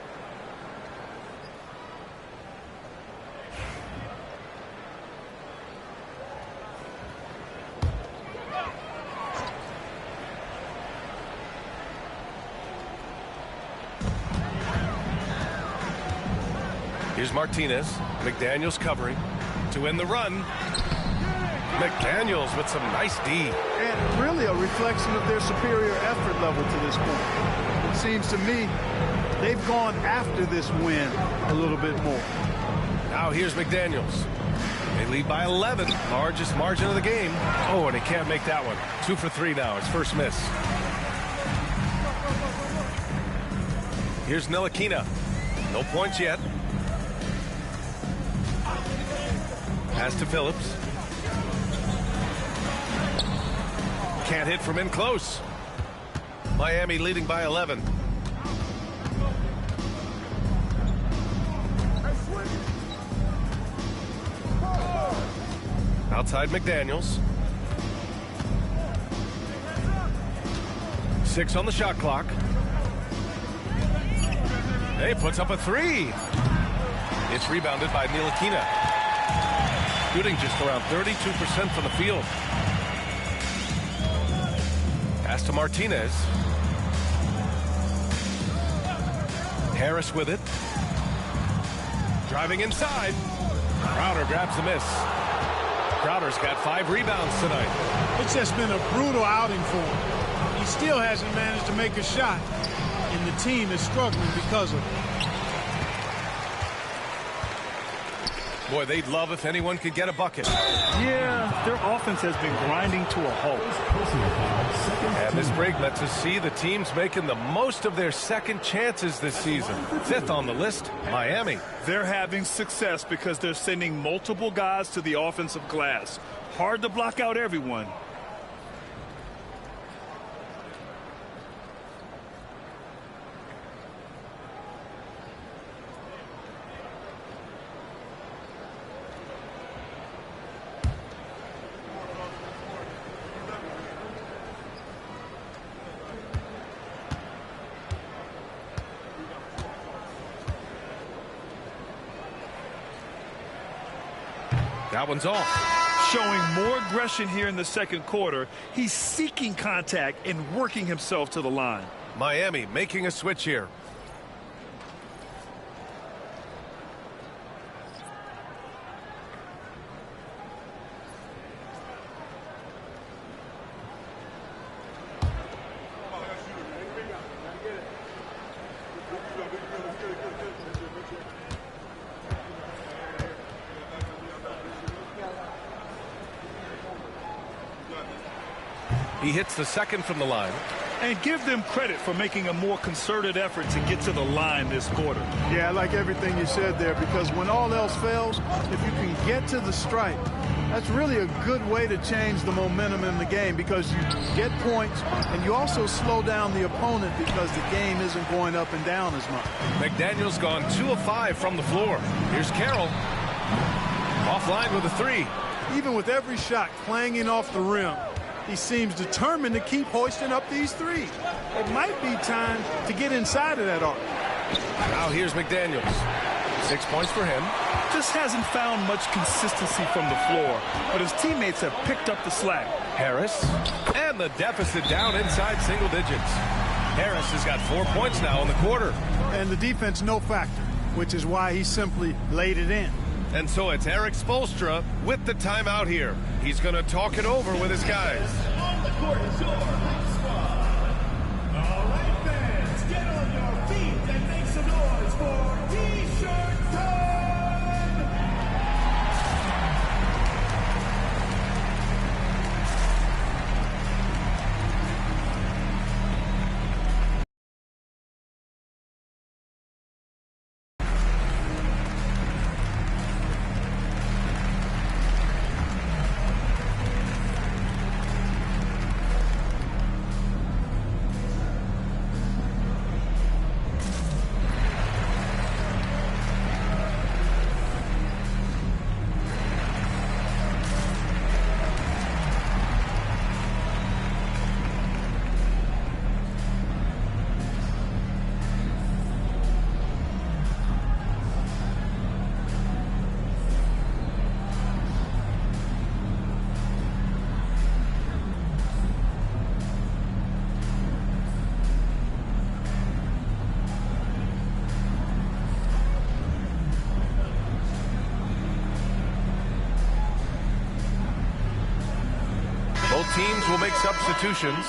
Here's Martinez. McDaniels covering to win the run. McDaniels with some nice D. And really a reflection of their superior effort level to this point. It seems to me they've gone after this win a little bit more. Now here's McDaniels. They lead by 11, largest margin of the game. Oh, and he can't make that one. 2 for 3 now, his first miss. Here's Ncaa. No points yet. Pass to Phillips. Can't hit from in close. Miami leading by 11. Outside McDaniels. 6 on the shot clock. Hey, puts up a 3. It's rebounded by Ncaa. Shooting just around 32% from the field. Pass to Martinez. Harris with it. Driving inside. Crowder grabs the miss. Crowder's got 5 rebounds tonight. It's just been a brutal outing for him. He still hasn't managed to make a shot, and the team is struggling because of it. Boy, they'd love if anyone could get a bucket. Yeah, their offense has been grinding to a halt. And this break lets us see the teams making the most of their second chances this season. 5th on the list, Miami. They're having success because they're sending multiple guys to the offensive glass. Hard to block out everyone. That one's off. Showing more aggression here in the second quarter. He's seeking contact and working himself to the line. Miami making a switch here. He hits the second from the line. And give them credit for making a more concerted effort to get to the line this quarter. Yeah, I like everything you said there, because when all else fails, if you can get to the stripe, that's really a good way to change the momentum in the game, because you get points and you also slow down the opponent because the game isn't going up and down as much. McDaniel's gone 2 of 5 from the floor. Here's Carroll. Offline with a 3. Even with every shot clanging off the rim, he seems determined to keep hoisting up these threes. It might be time to get inside of that arc. Now here's McDaniels. 6 points for him. Just hasn't found much consistency from the floor, but his teammates have picked up the slack. Harris, and the deficit down inside single digits. Harris has got 4 points now in the quarter. And the defense no factor, which is why he simply laid it in. And so it's Eric Spoelstra with the timeout here. He's going to talk it over with his guys. On the court is your squad. All right, fans, get on your feet and make some noise for T-shirt time. Both teams will make substitutions.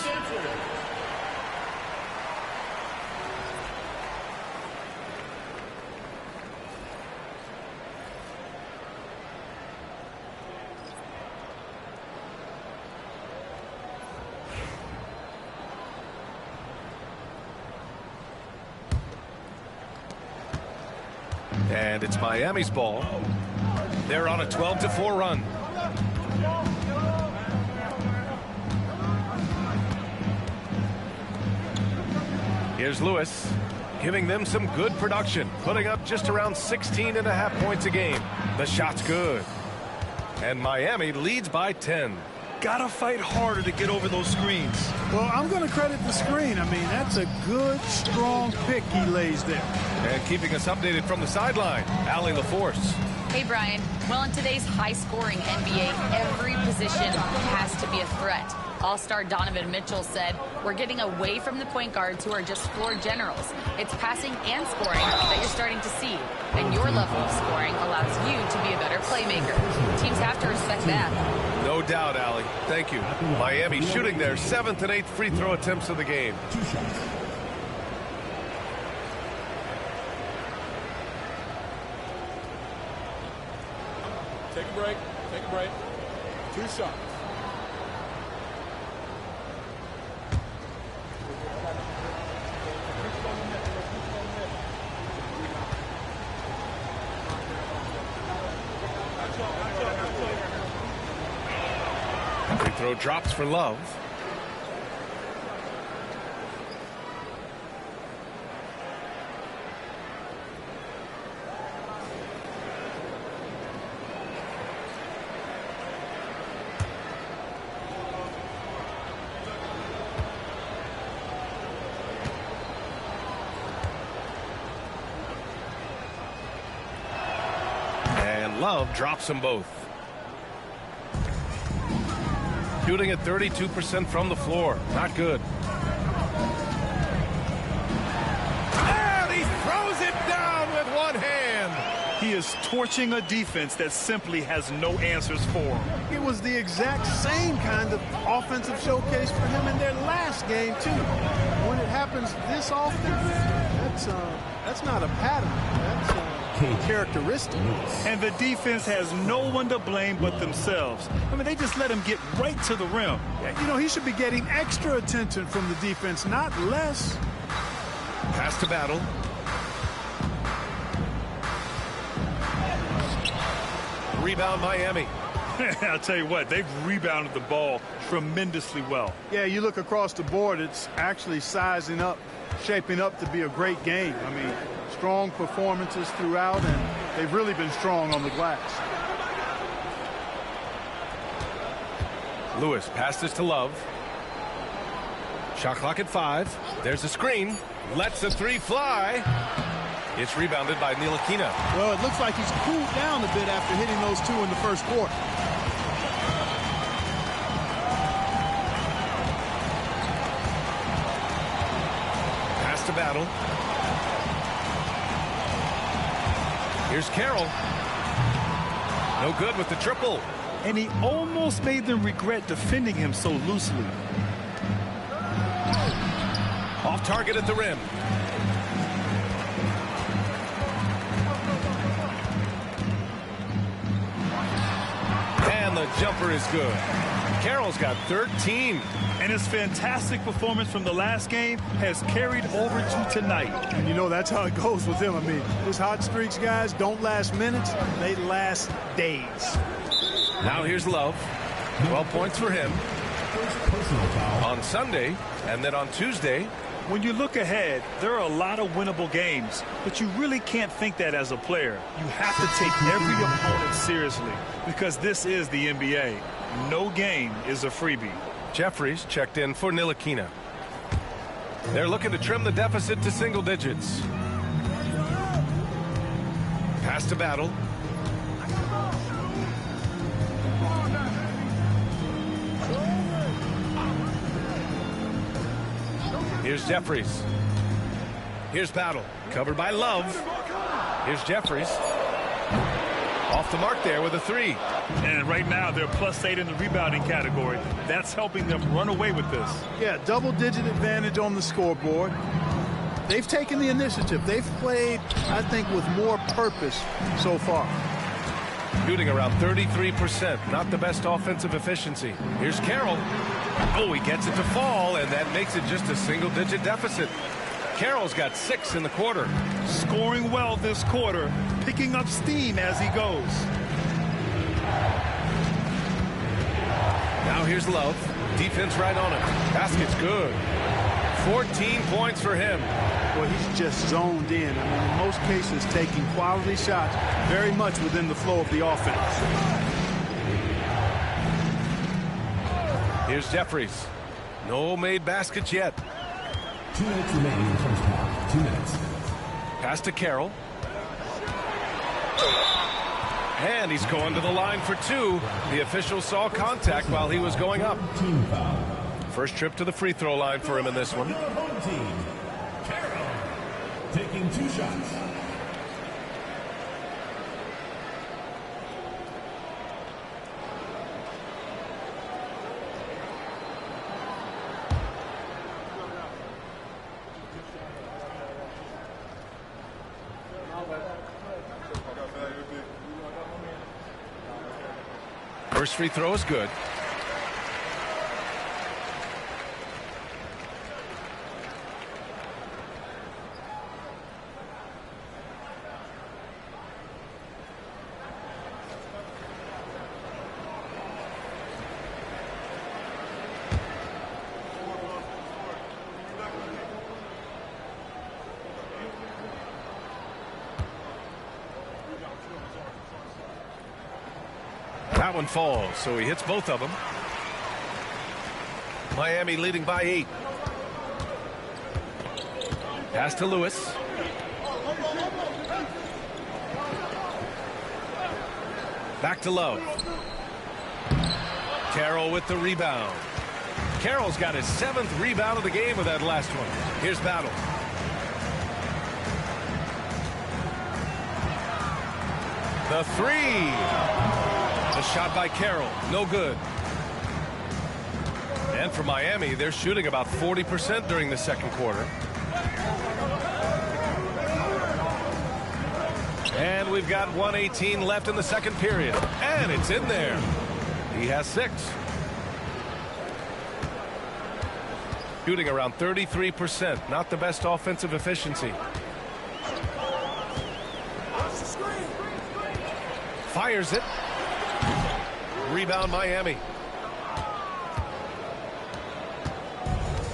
And it's Miami's ball. They're on a 12-4 run. Here's Lewis, giving them some good production, putting up just around 16.5 points a game. The shot's good. And Miami leads by 10. Gotta fight harder to get over those screens. Well, I'm going to credit the screen. I mean, that's a good, strong pick he lays there. And keeping us updated from the sideline, Allie LaForce. Hey, Brian. Well, in today's high-scoring NBA, every position has to be a threat. All-star Donovan Mitchell said, we're getting away from the point guards who are just floor generals. It's passing and scoring that you're starting to see. And your level of scoring allows you to be a better playmaker. Teams have to respect that. No doubt, Allie. Thank you. Miami shooting their 7th and 8th free throw attempts of the game. Take a break. Take a break. 2 shots. Free throw drops for Love. And Love drops them both. Shooting at 32% from the floor. Not good. And he throws it down with one hand. He is torching a defense that simply has no answers for him. It was the exact same kind of offensive showcase for him in their last game, too. When it happens this often, that's not a pattern. That's a characteristic. And the defense has no one to blame but themselves. I mean, they just let him get right to the rim. Yeah, you know, he should be getting extra attention from the defense, not less. Pass to Battle. Rebound Miami. I'll tell you what, they've rebounded the ball tremendously well. Yeah, you look across the board, it's actually sizing up, shaping up to be a great game. I mean, strong performances throughout, and they've really been strong on the glass. Lewis passes to Love. Shot clock at 5. There's a screen. Lets the 3 fly. It's rebounded by Ntilikina. Well, it looks like he's cooled down a bit after hitting those 2 in the first quarter. Pass to Battle. Here's Carroll. No good with the triple. And he almost made them regret defending him so loosely. Off target at the rim. And the jumper is good. Carroll's got 13. And his fantastic performance from the last game has carried over to tonight. And you know, that's how it goes with him. I mean, his hot streaks, guys, don't last minutes. They last days. Now here's Love. 12 points for him. On Sunday, and then on Tuesday. When you look ahead, there are a lot of winnable games, but you really can't think that as a player. You have to take every opponent seriously because this is the NBA. No game is a freebie. Jeffries checked in for Ntilikina. They're looking to trim the deficit to single digits. Pass to Battle. Here's Jeffries. Here's Battle. Covered by Love. Here's Jeffries. Off the mark there with a 3. And right now they're +8 in the rebounding category. That's helping them run away with this. Yeah, double-digit advantage on the scoreboard. They've taken the initiative. They've played, I think, with more purpose so far. Shooting around 33%. Not the best offensive efficiency. Here's Carroll. Oh, he gets it to fall, and that makes it just a single-digit deficit. Carroll's got 6 in the quarter. Scoring well this quarter, picking up steam as he goes. Now here's Love. Defense right on him. Basket's good. 14 points for him. Well, he's just zoned in. I mean, in most cases, taking quality shots very much within the flow of the offense. Here's Jeffries. No made baskets yet. 2 minutes remaining in the first half. 2 minutes. Pass to Carroll. And he's going to the line for 2. The official saw contact while he was going up. Team foul. First trip to the free throw line for him in this one. Your home team, Carroll, taking 2 shots. First free throw is good. That one falls, so he hits both of them. Miami leading by 8. Pass to Lewis. Back to Love. Carroll with the rebound. Carroll's got his 7th rebound of the game with that last one. Here's Battle. The 3. The shot by Carroll, no good. And for Miami, they're shooting about 40% during the second quarter. And we've got 1:18 left in the second period. And it's in there. He has 6. Shooting around 33%. Not the best offensive efficiency. Fires it. Rebound Miami.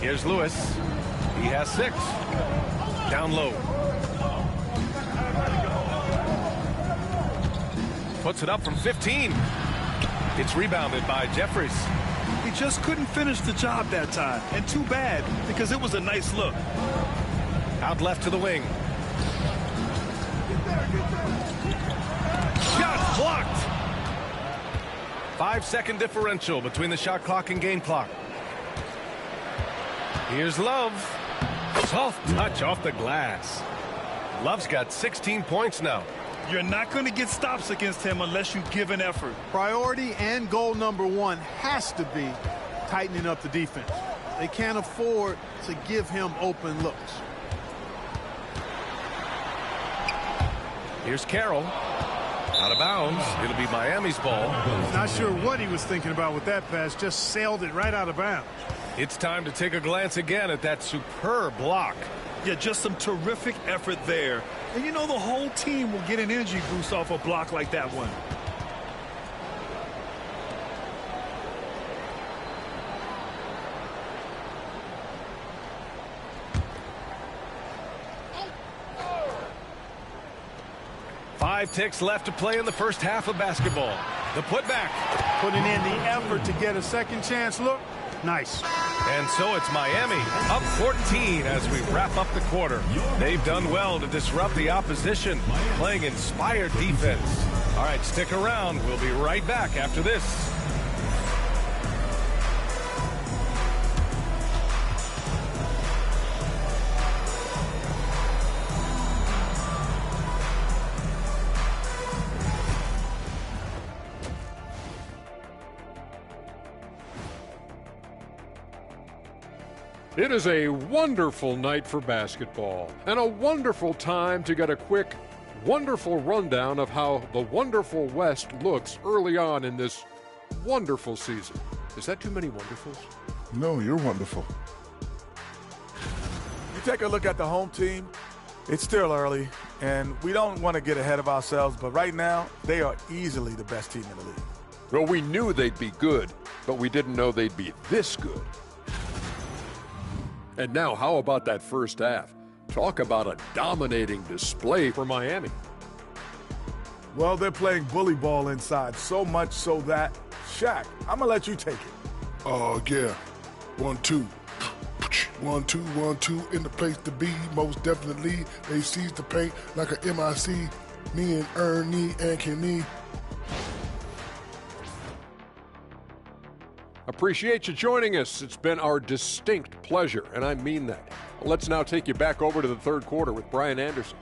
Here's Lewis. He has 6. Down low. Puts it up from 15. It's rebounded by Jeffries. He just couldn't finish the job that time. And too bad, because it was a nice look. Out left to the wing. Shot blocked. 5-second differential between the shot clock and game clock. Here's Love. Soft touch off the glass. Love's got 16 points now. You're not going to get stops against him unless you give an effort. Priority and goal number 1 has to be tightening up the defense. They can't afford to give him open looks. Here's Carroll. Out of bounds. It'll be Miami's ball. Not sure what he was thinking about with that pass. Just sailed it right out of bounds. It's time to take a glance again at that superb block. Yeah, just some terrific effort there. And you know the whole team will get an energy boost off a block like that one. Five ticks left to play in the first half of basketball. The putback. Putting in the effort to get a second chance look. Nice. And so it's Miami up 14 as we wrap up the quarter. They've done well to disrupt the opposition, playing inspired defense. All right, stick around. We'll be right back after this. It is a wonderful night for basketball and a wonderful time to get a quick, wonderful rundown of how the wonderful West looks early on in this wonderful season. Is that too many wonderfuls? No, you're wonderful. You take a look at the home team, it's still early, and we don't want to get ahead of ourselves, but right now, they are easily the best team in the league. Well, we knew they'd be good, but we didn't know they'd be this good. And now, how about that first half? Talk about a dominating display for Miami. Well, they're playing bully ball inside, so much so that, Shaq, I'm going to let you take it. Oh, yeah. 1-2. 1-2, 1-2 in the place to be. Most definitely, they seize the paint like a MIC. Me and Ernie and Kenny. Appreciate you joining us. It's been our distinct pleasure, and I mean that. Let's now take you back over to the third quarter with Brian Anderson.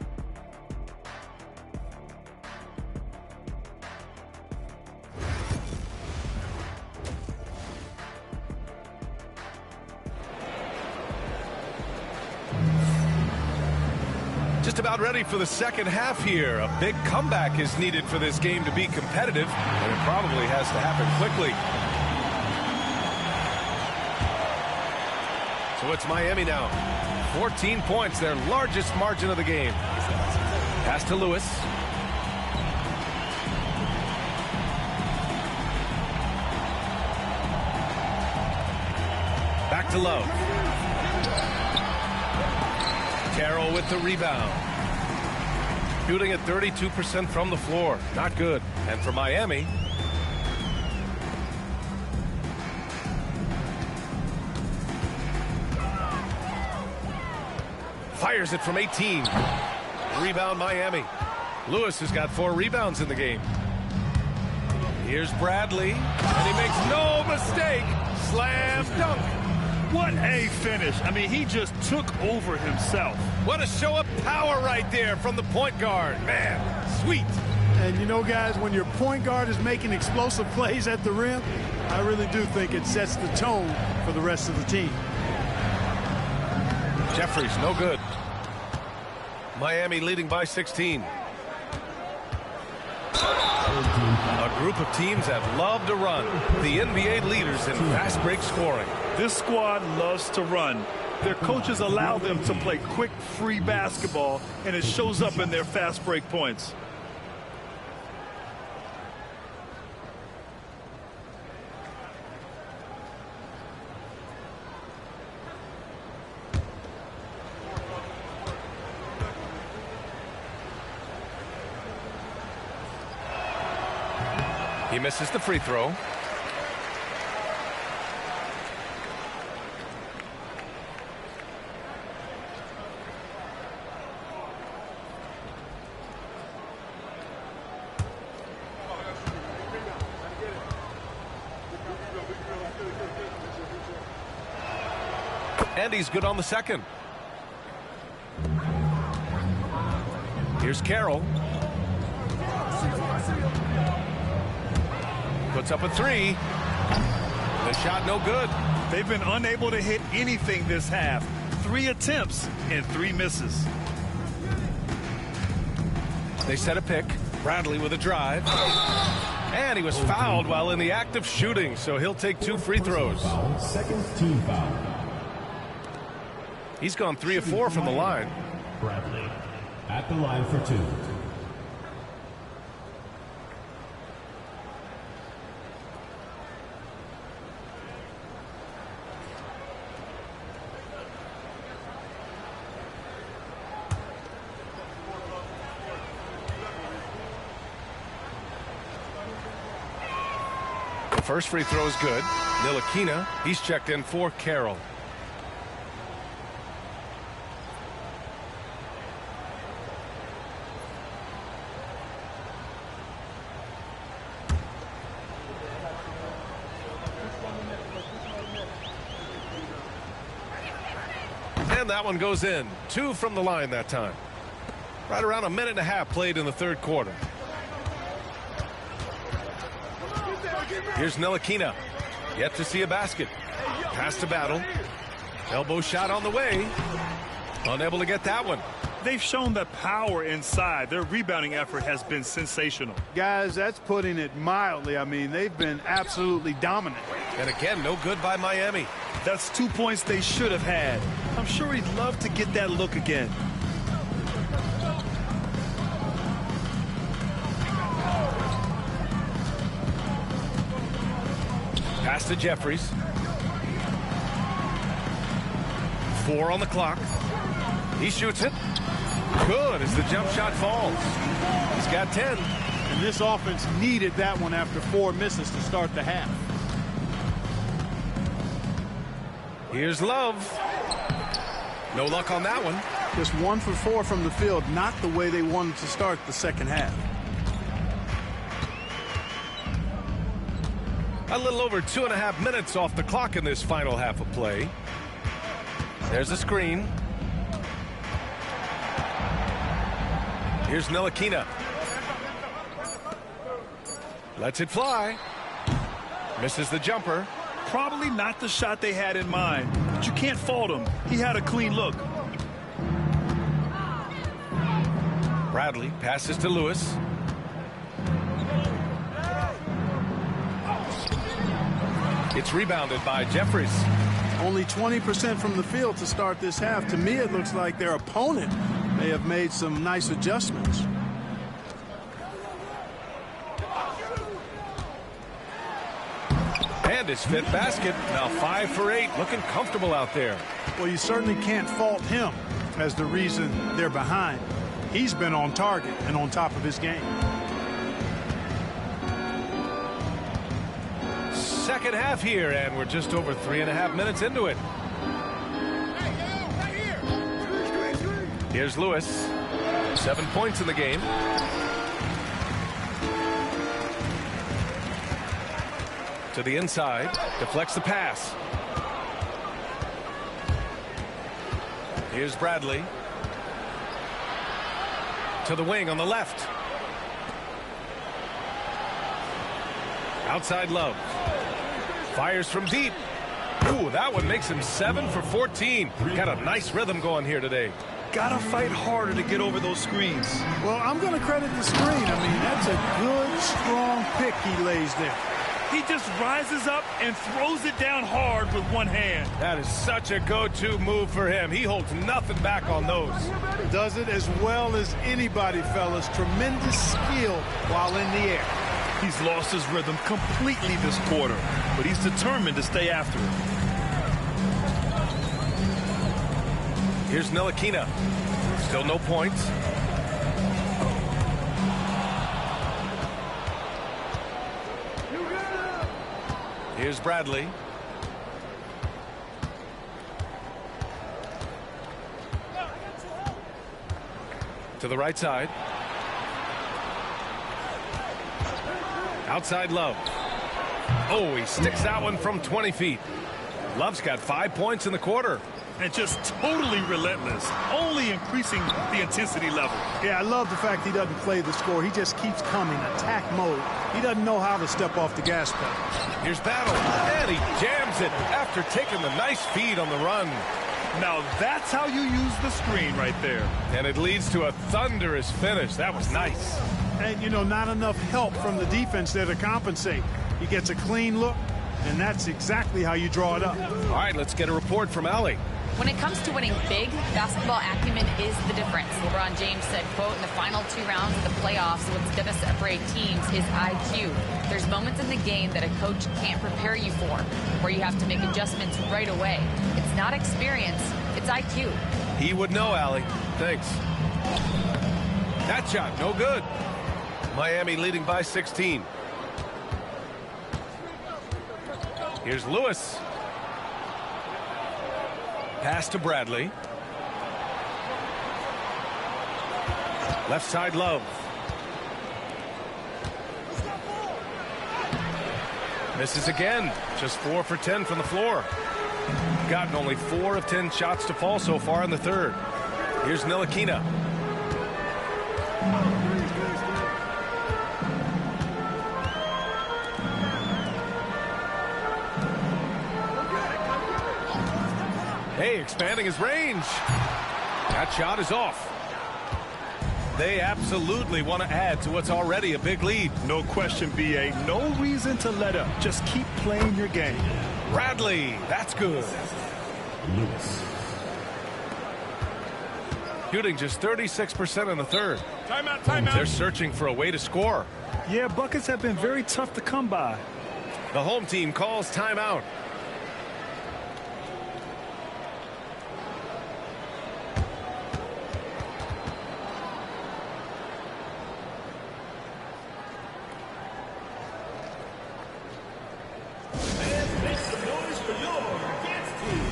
Just about ready for the second half here. A big comeback is needed for this game to be competitive, and it probably has to happen quickly. So it's Miami now. 14 points, their largest margin of the game. Pass to Lewis. Back to Love. Carroll with the rebound. Shooting at 32% from the floor. Not good. And for Miami, fires it from 18. Rebound Miami. Lewis has got 4 rebounds in the game. Here's Bradley, and he makes no mistake. Slam dunk. What a finish. I mean, he just took over himself. What a show of power right there from the point guard. Man, sweet. And you know, guys, when your point guard is making explosive plays at the rim, I really do think it sets the tone for the rest of the team. Jeffries, no good. Miami leading by 16. A group of teams that love to run. The NBA leaders in fast break scoring. This squad loves to run. Their coaches allow them to play quick, free basketball, and it shows up in their fast break points. He misses the free throw. And he's good on the second. Here's Carroll. Puts up a 3. The shot no good. They've been unable to hit anything this half. 3 attempts and 3 misses. They set a pick. Bradley with a drive. And he was fouled while in the act of shooting, so he'll take 2 free throws. Second team foul. He's gone 3 of 4 from the line. Bradley at the line for 2. First free throw is good. Ntilikina, he's checked in for Carroll. And that one goes in. 2 from the line that time. Right around a minute and a half played in the third quarter. Here's Ntilikina. Yet to see a basket. Pass to Battle. Elbow shot on the way. Unable to get that one. They've shown that power inside. Their rebounding effort has been sensational. Guys, that's putting it mildly. I mean, they've been absolutely dominant. And again, no good by Miami. That's 2 points they should have had. I'm sure he'd love to get that look again. Pass to Jeffries. 4 on the clock. He shoots it. Good as the jump shot falls. He's got 10. And this offense needed that one after 4 misses to start the half. Here's Love. No luck on that one. Just 1 for 4 from the field, not the way they wanted to start the second half. A little over 2.5 minutes off the clock in this final half of play. There's a screen. Here's Ncaa. Lets it fly. Misses the jumper. Probably not the shot they had in mind, but you can't fault him. He had a clean look. Bradley passes to Lewis. It's rebounded by Jeffries. Only 20% from the field to start this half. To me, it looks like their opponent may have made some nice adjustments. And his 5th basket. Now 5 for 8. Looking comfortable out there. Well, you certainly can't fault him as the reason they're behind. He's been on target and on top of his game. Second half here, and we're just over 3.5 minutes into it. Here's Lewis. 7 points in the game. To the inside. Deflects the pass. Here's Bradley. To the wing on the left. Outside Love. Fires from deep. Ooh, that one makes him 7 for 14. Got a nice rhythm going here today. Gotta fight harder to get over those screens. Well, I'm going to credit the screen. I mean, that's a good, strong pick he lays there. He just rises up and throws it down hard with one hand. That is such a go-to move for him. He holds nothing back on those. Does it as well as anybody, fellas. Tremendous skill while in the air. He's lost his rhythm completely this quarter, but he's determined to stay after it. Here's Ncaa. Still no points. Here's Bradley. To the right side. Outside Love. Oh, he sticks that one from 20 feet. Love's got 5 points in the quarter. And just totally relentless, only increasing the intensity level. Yeah, I love the fact he doesn't play the score. He just keeps coming, attack mode. He doesn't know how to step off the gas pedal. Here's Battle, and he jams it after taking the nice feed on the run. Now that's how you use the screen right there. And it leads to a thunderous finish. That was nice. And, you know, not enough help from the defense there to compensate. He gets a clean look, and that's exactly how you draw it up. All right, let's get a report from Allie. When it comes to winning big, basketball acumen is the difference. LeBron James said, quote, in the final 2 rounds of the playoffs, what's going to separate teams is IQ. There's moments in the game that a coach can't prepare you for, where you have to make adjustments right away. It's not experience, it's IQ. He would know, Allie. Thanks. That shot, no good. Miami leading by 16. Here's Lewis. Pass to Bradley. Left side Love. Misses again. Just 4 for 10 from the floor. Gotten only 4 of 10 shots to fall so far in the third. Here's Ncaa. Hey, expanding his range. That shot is off. They absolutely want to add to what's already a big lead. No question, B.A. No reason to let up. Just keep playing your game. Bradley, that's good. Lewis. shooting just 36% in the third. Timeout, timeout. They're searching for a way to score. Yeah, buckets have been very tough to come by. The home team calls timeout. Make some noise for your Ncaa team.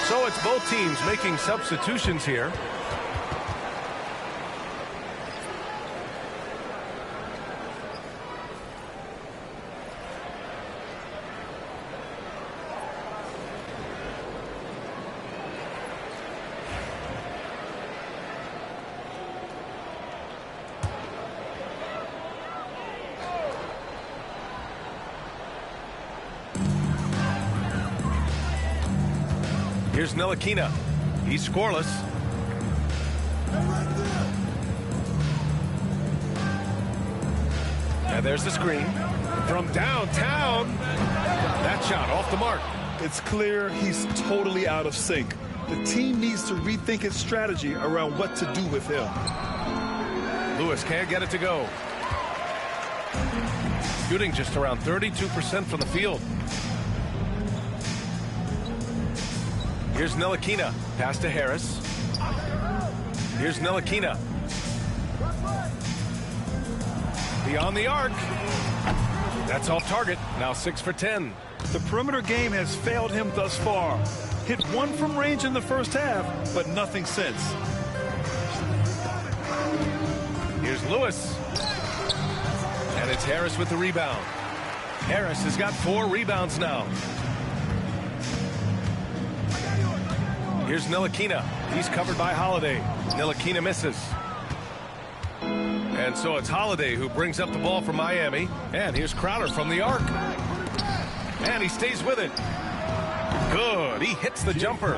So it's both teams making substitutions here. Here's Ncaa. He's scoreless. And there's the screen. From downtown. That shot off the mark. It's clear he's totally out of sync. The team needs to rethink its strategy around what to do with him. Lewis can't get it to go. Shooting just around 32% from the field. Here's Ncaa. Pass to Harris. Here's Ncaa. Beyond the arc. That's off target. Now 6 for 10. The perimeter game has failed him thus far. Hit one from range in the first half, but nothing since. Here's Lewis. And it's Harris with the rebound. Harris has got 4 rebounds now. Here's Ncaa. He's covered by Holiday. Ncaa misses. And so it's Holiday who brings up the ball for Miami. And here's Crowder from the arc. And he stays with it. Good. He hits the jumper.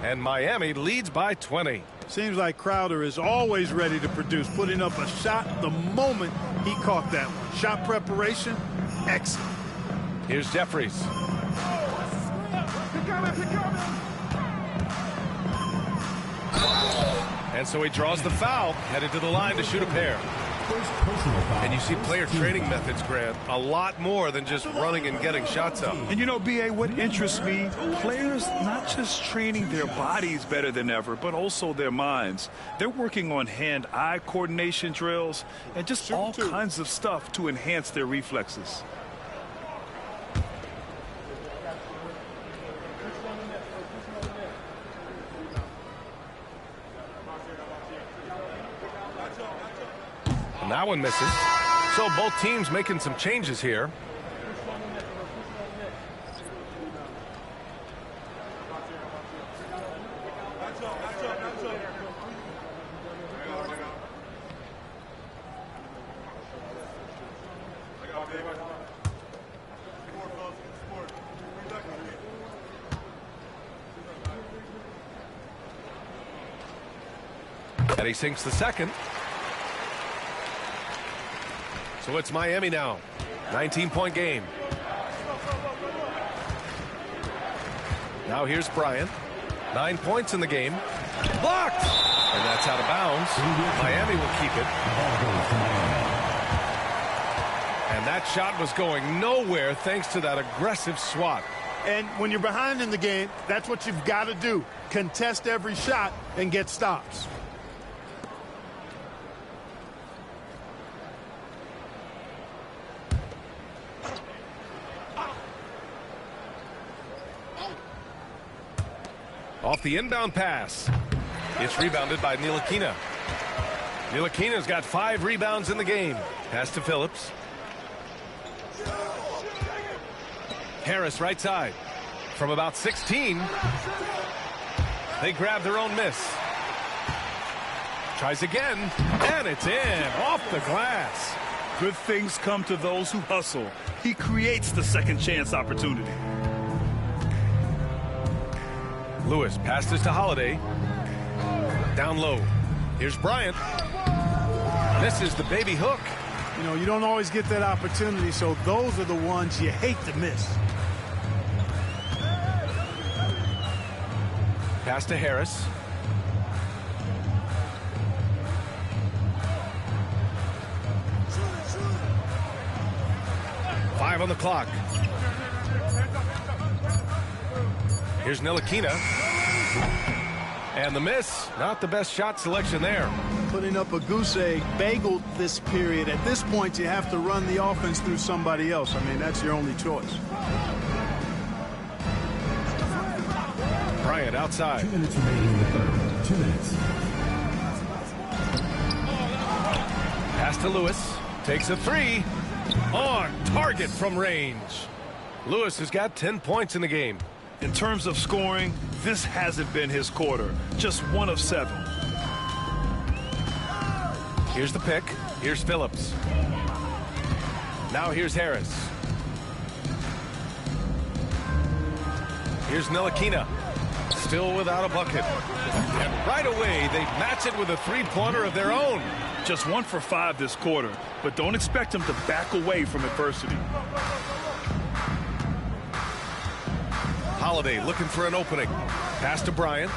And Miami leads by 20. Seems like Crowder is always ready to produce, putting up a shot the moment he caught that one. Shot preparation, excellent. Here's Jeffries. And so he draws the foul, headed to the line to shoot a pair. And you see player training methods, Grant, a lot more than just running and getting shots up. And you know, B.A., what interests me, players not just training their bodies better than ever, but also their minds. They're working on hand-eye coordination drills and just all kinds of stuff to enhance their reflexes. And that one misses. So both teams making some changes here. And he sinks the second. So it's Miami now. 19-point game. Now here's Bryant. 9 points in the game. Blocked! And that's out of bounds. Miami will keep it. And that shot was going nowhere thanks to that aggressive swat. And when you're behind in the game, that's what you've got to do. Contest every shot and get stops. Off the inbound pass. It's rebounded by Ncaa. Ncaa's got 5 rebounds in the game. Pass to Phillips. Harris right side. From about 16. They grab their own miss. Tries again. And it's in. Off the glass. Good things come to those who hustle. He creates the second chance opportunity. Lewis passes to Holiday. Down low. Here's Bryant. Misses the baby hook. You know, you don't always get that opportunity, so those are the ones you hate to miss. Pass to Harris. Five on the clock. Here's Ncaa. And the miss. Not the best shot selection there. Putting up a goose egg, bageled this period. At this point, you have to run the offense through somebody else. I mean, that's your only choice. Bryant outside. 2 minutes remaining in the third. 2 minutes. Pass to Lewis. Takes a 3. On target from range. Lewis has got 10 points in the game. In terms of scoring, this hasn't been his quarter. Just 1 of 7. Here's the pick. Here's Phillips. Now here's Harris. Here's Ncaa. Still without a bucket. And right away, they match it with a 3-pointer of their own. Just 1 for 5 this quarter, but don't expect him to back away from adversity. Holiday looking for an opening. Pass to Bryant.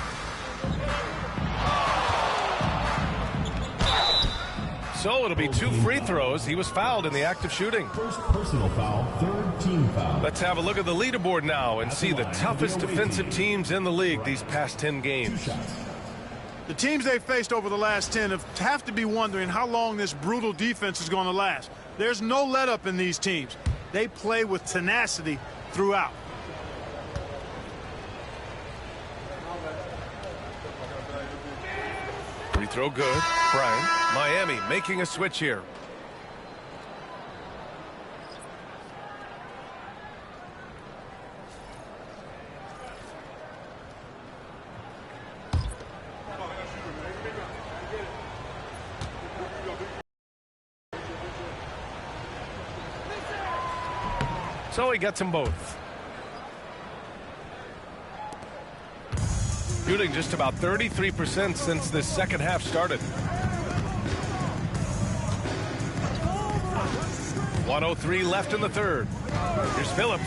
So it'll be 2 free throws. He was fouled in the act of shooting. First personal foul, third team foul. Let's have a look at the leaderboard now and see the toughest defensive teams in the league these past 10 games. The teams they've faced over the last 10 have to be wondering how long this brutal defense is going to last. There's no let-up in these teams. They play with tenacity throughout. Free throw good. Bryant. Miami making a switch here. So he gets them both. Shooting just about 33% since this second half started. 1:03 left in the third. Here's Phillips.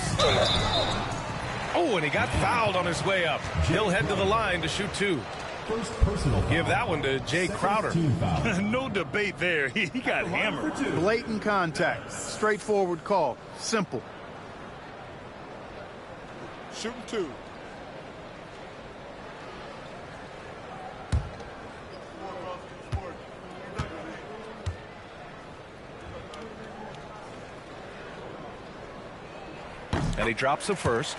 Oh, and he got fouled on his way up. He'll head to the line to shoot 2. First personal foul. Give that one to Jay Crowder. No debate there. He got hammered. Blatant contact. Straightforward call. Simple. Shooting 2. And he drops the first.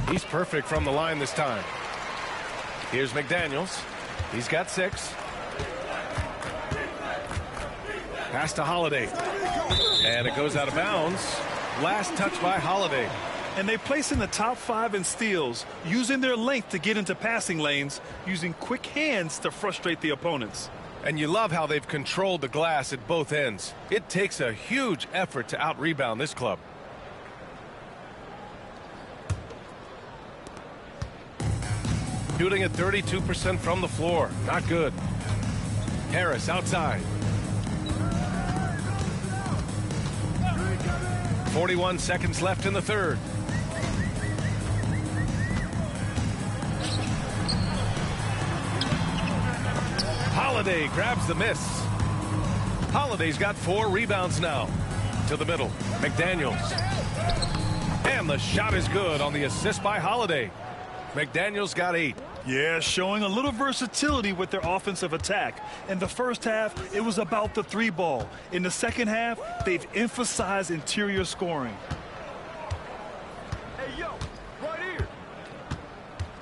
He's perfect from the line this time. Here's McDaniels. He's got 6. Pass to Holiday. And it goes out of bounds. Last touch by Holiday. And they place in the top 5 in steals, using their length to get into passing lanes, using quick hands to frustrate the opponents. And you love how they've controlled the glass at both ends. It takes a huge effort to out-rebound this club. Shooting at 32% from the floor. Not good. Harris outside. 41 seconds left in the third. Holiday grabs the miss. Holiday's got 4 rebounds now. To the middle. McDaniels. And the shot is good on the assist by Holiday. McDaniels got 8. Yeah, showing a little versatility with their offensive attack. In the first half, it was about the 3 ball. In the second half, they've emphasized interior scoring. Hey, yo, right here.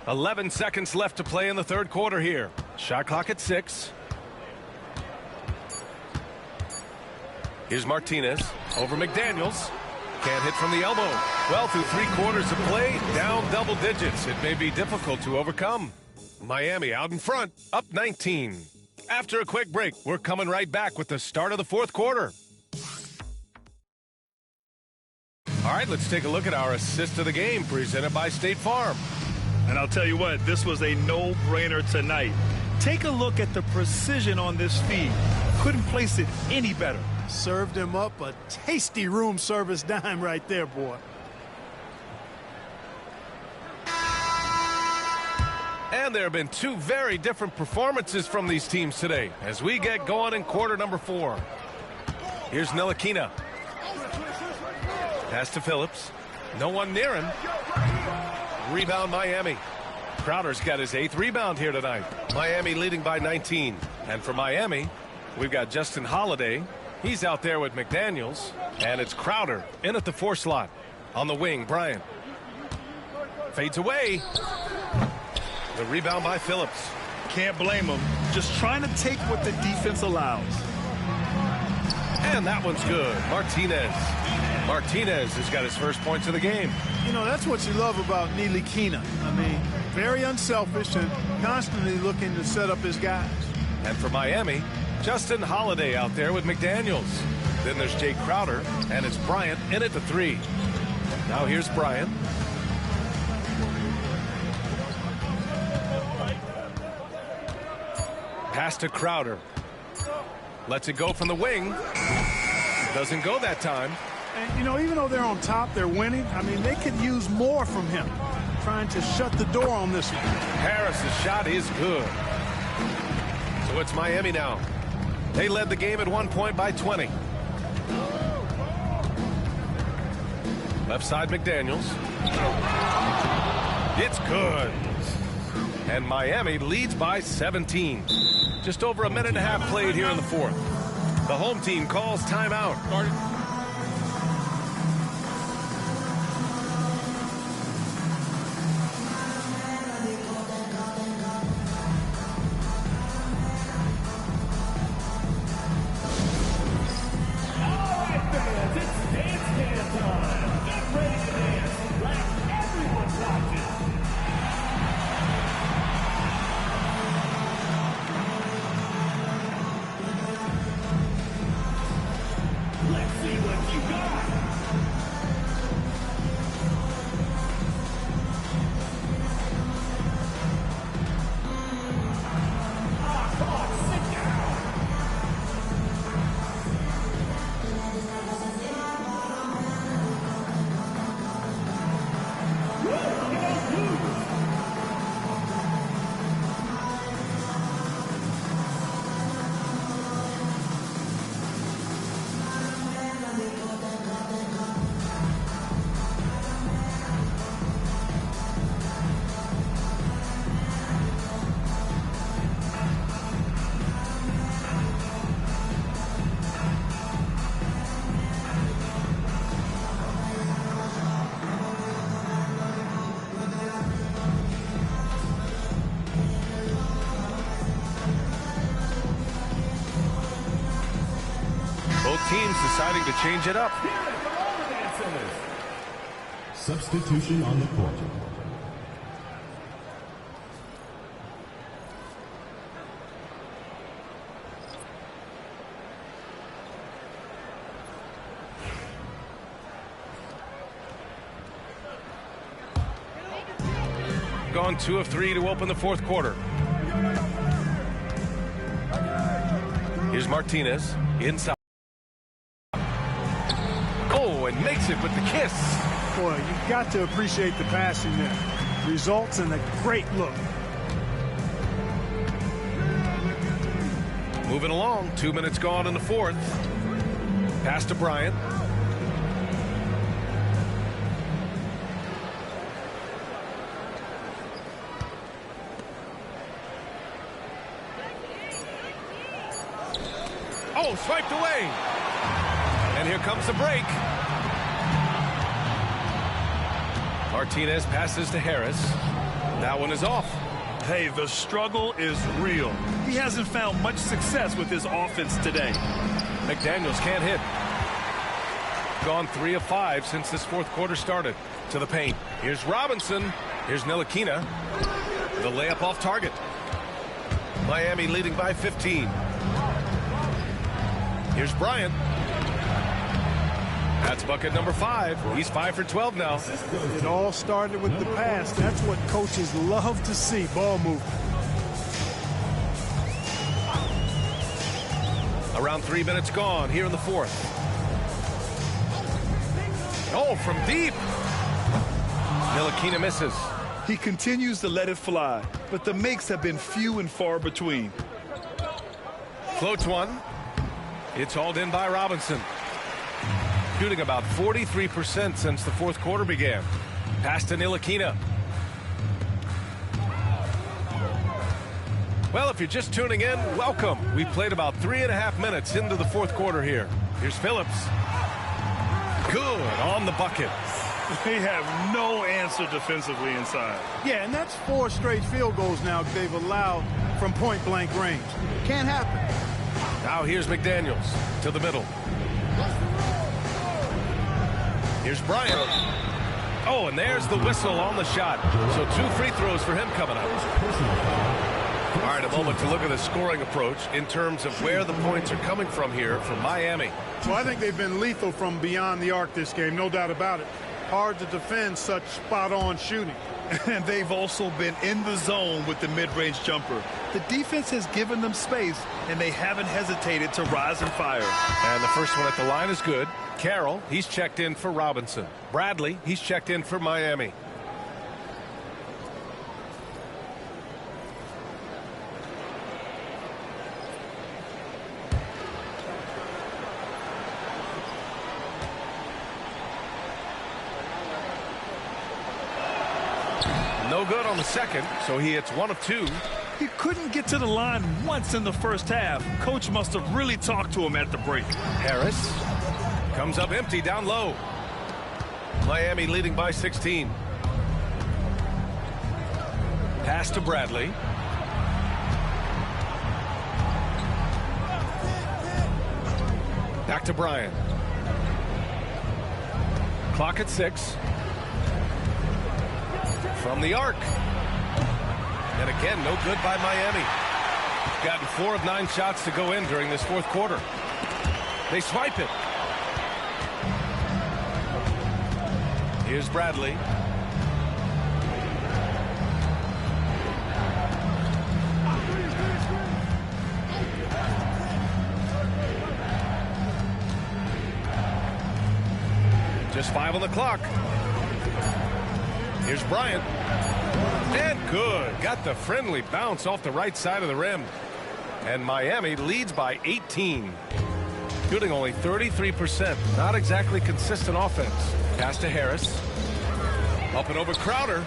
11 seconds left to play in the third quarter here. Shot clock at 6. Here's Martinez over McDaniels. Can't hit from the elbow. Well, through 3 quarters of play, down double digits. It may be difficult to overcome. Miami out in front, up 19. After a quick break, we're coming right back with the start of the fourth quarter. All right, let's take a look at our assist of the game presented by State Farm. And I'll tell you what, this was a no-brainer tonight. Take a look at the precision on this feed. Couldn't place it any better. Served him up a tasty room service dime right there, boy. And there have been 2 very different performances from these teams today as we get going in quarter number 4. Here's Ntilikina. Pass to Phillips. No one near him. Rebound Miami. Crowder's got his 8th rebound here tonight. Miami leading by 19. And for Miami, we've got Justin Holiday. He's out there with McDaniels. And it's Crowder in at the 4 slot. On the wing, Bryant. Fades away. The rebound by Phillips. Can't blame him. Just trying to take what the defense allows. And that one's good. Martinez has got his first points of the game. You know, that's what you love about Ntilikina. I mean, very unselfish and constantly looking to set up his guys. And for Miami, Justin Holiday out there with McDaniels. Then there's Jay Crowder, and it's Bryant in at the 3. Now here's Bryant. Pass to Crowder. Lets it go from the wing. Doesn't go that time. And, you know, even though they're on top, they're winning. I mean, they could use more from him. Trying to shut the door on this one. Harris's shot is good. So it's Miami now. They led the game at 1 point by 20. Left side McDaniels. It's good. And Miami leads by 17. Just over a minute and a half played here in the fourth. The home team calls timeout. Teams deciding to change it up. Substitution on the court. gone 2 of 3 to open the fourth quarter. Here's Martinez inside. Oh, and makes it with the kiss. Boy, you've got to appreciate the passing there. Results in a great look. Moving along, 2 minutes gone in the fourth. Pass to Bryant. Oh, swiped away. And here comes the break. Martinez passes to Harris. That one is off. Hey, the struggle is real. He hasn't found much success with his offense today. McDaniels can't hit. Gone 3 of 5 since this fourth quarter started. To the paint. Here's Robinson. Here's Ncaa. The layup off target. Miami leading by 15. Here's Bryant. That's bucket number 5. He's 5 for 12 now. It all started with the pass. That's what coaches love to see, ball movement. Around 3 minutes gone here in the fourth. Oh, from deep. Ncaa misses. He continues to let it fly, but the makes have been few and far between. Floats one. It's hauled in by Robinson. Shooting about 43% since the fourth quarter began. Pass to Ncaa. Well, if you're just tuning in, welcome. We played about 3.5 minutes into the fourth quarter here. Here's Phillips. Good on the bucket. They have no answer defensively inside. Yeah, and that's 4 straight field goals now they've allowed from point-blank range. Can't happen. Now here's McDaniels to the middle. Here's Bryant. Oh, and there's the whistle on the shot. So 2 free throws for him coming up. All right, a moment to look at the scoring approach in terms of where the points are coming from here for Miami. Well, I think they've been lethal from beyond the arc this game, no doubt about it. Hard to defend such spot-on shooting. And they've also been in the zone with the mid-range jumper. The defense has given them space, and they haven't hesitated to rise and fire. And the first one at the line is good. Carroll, he's checked in for Robinson. Bradley, he's checked in for Miami. No good on the second, so he hits 1 of 2. He couldn't get to the line once in the first half. Coach must have really talked to him at the break. Harris comes up empty down low. Miami leading by 16. Pass to Bradley. Back to Bryant. Clock at 6. From the arc. And again, no good by Miami. Gotten 4 of 9 shots to go in during this fourth quarter. They swipe it. Here's Bradley. Just 5 on the clock. Here's Bryant. And good. Got the friendly bounce off the right side of the rim. And Miami leads by 18. Shooting only 33%. Not exactly consistent offense. Pass to Harris. Up and over Crowder.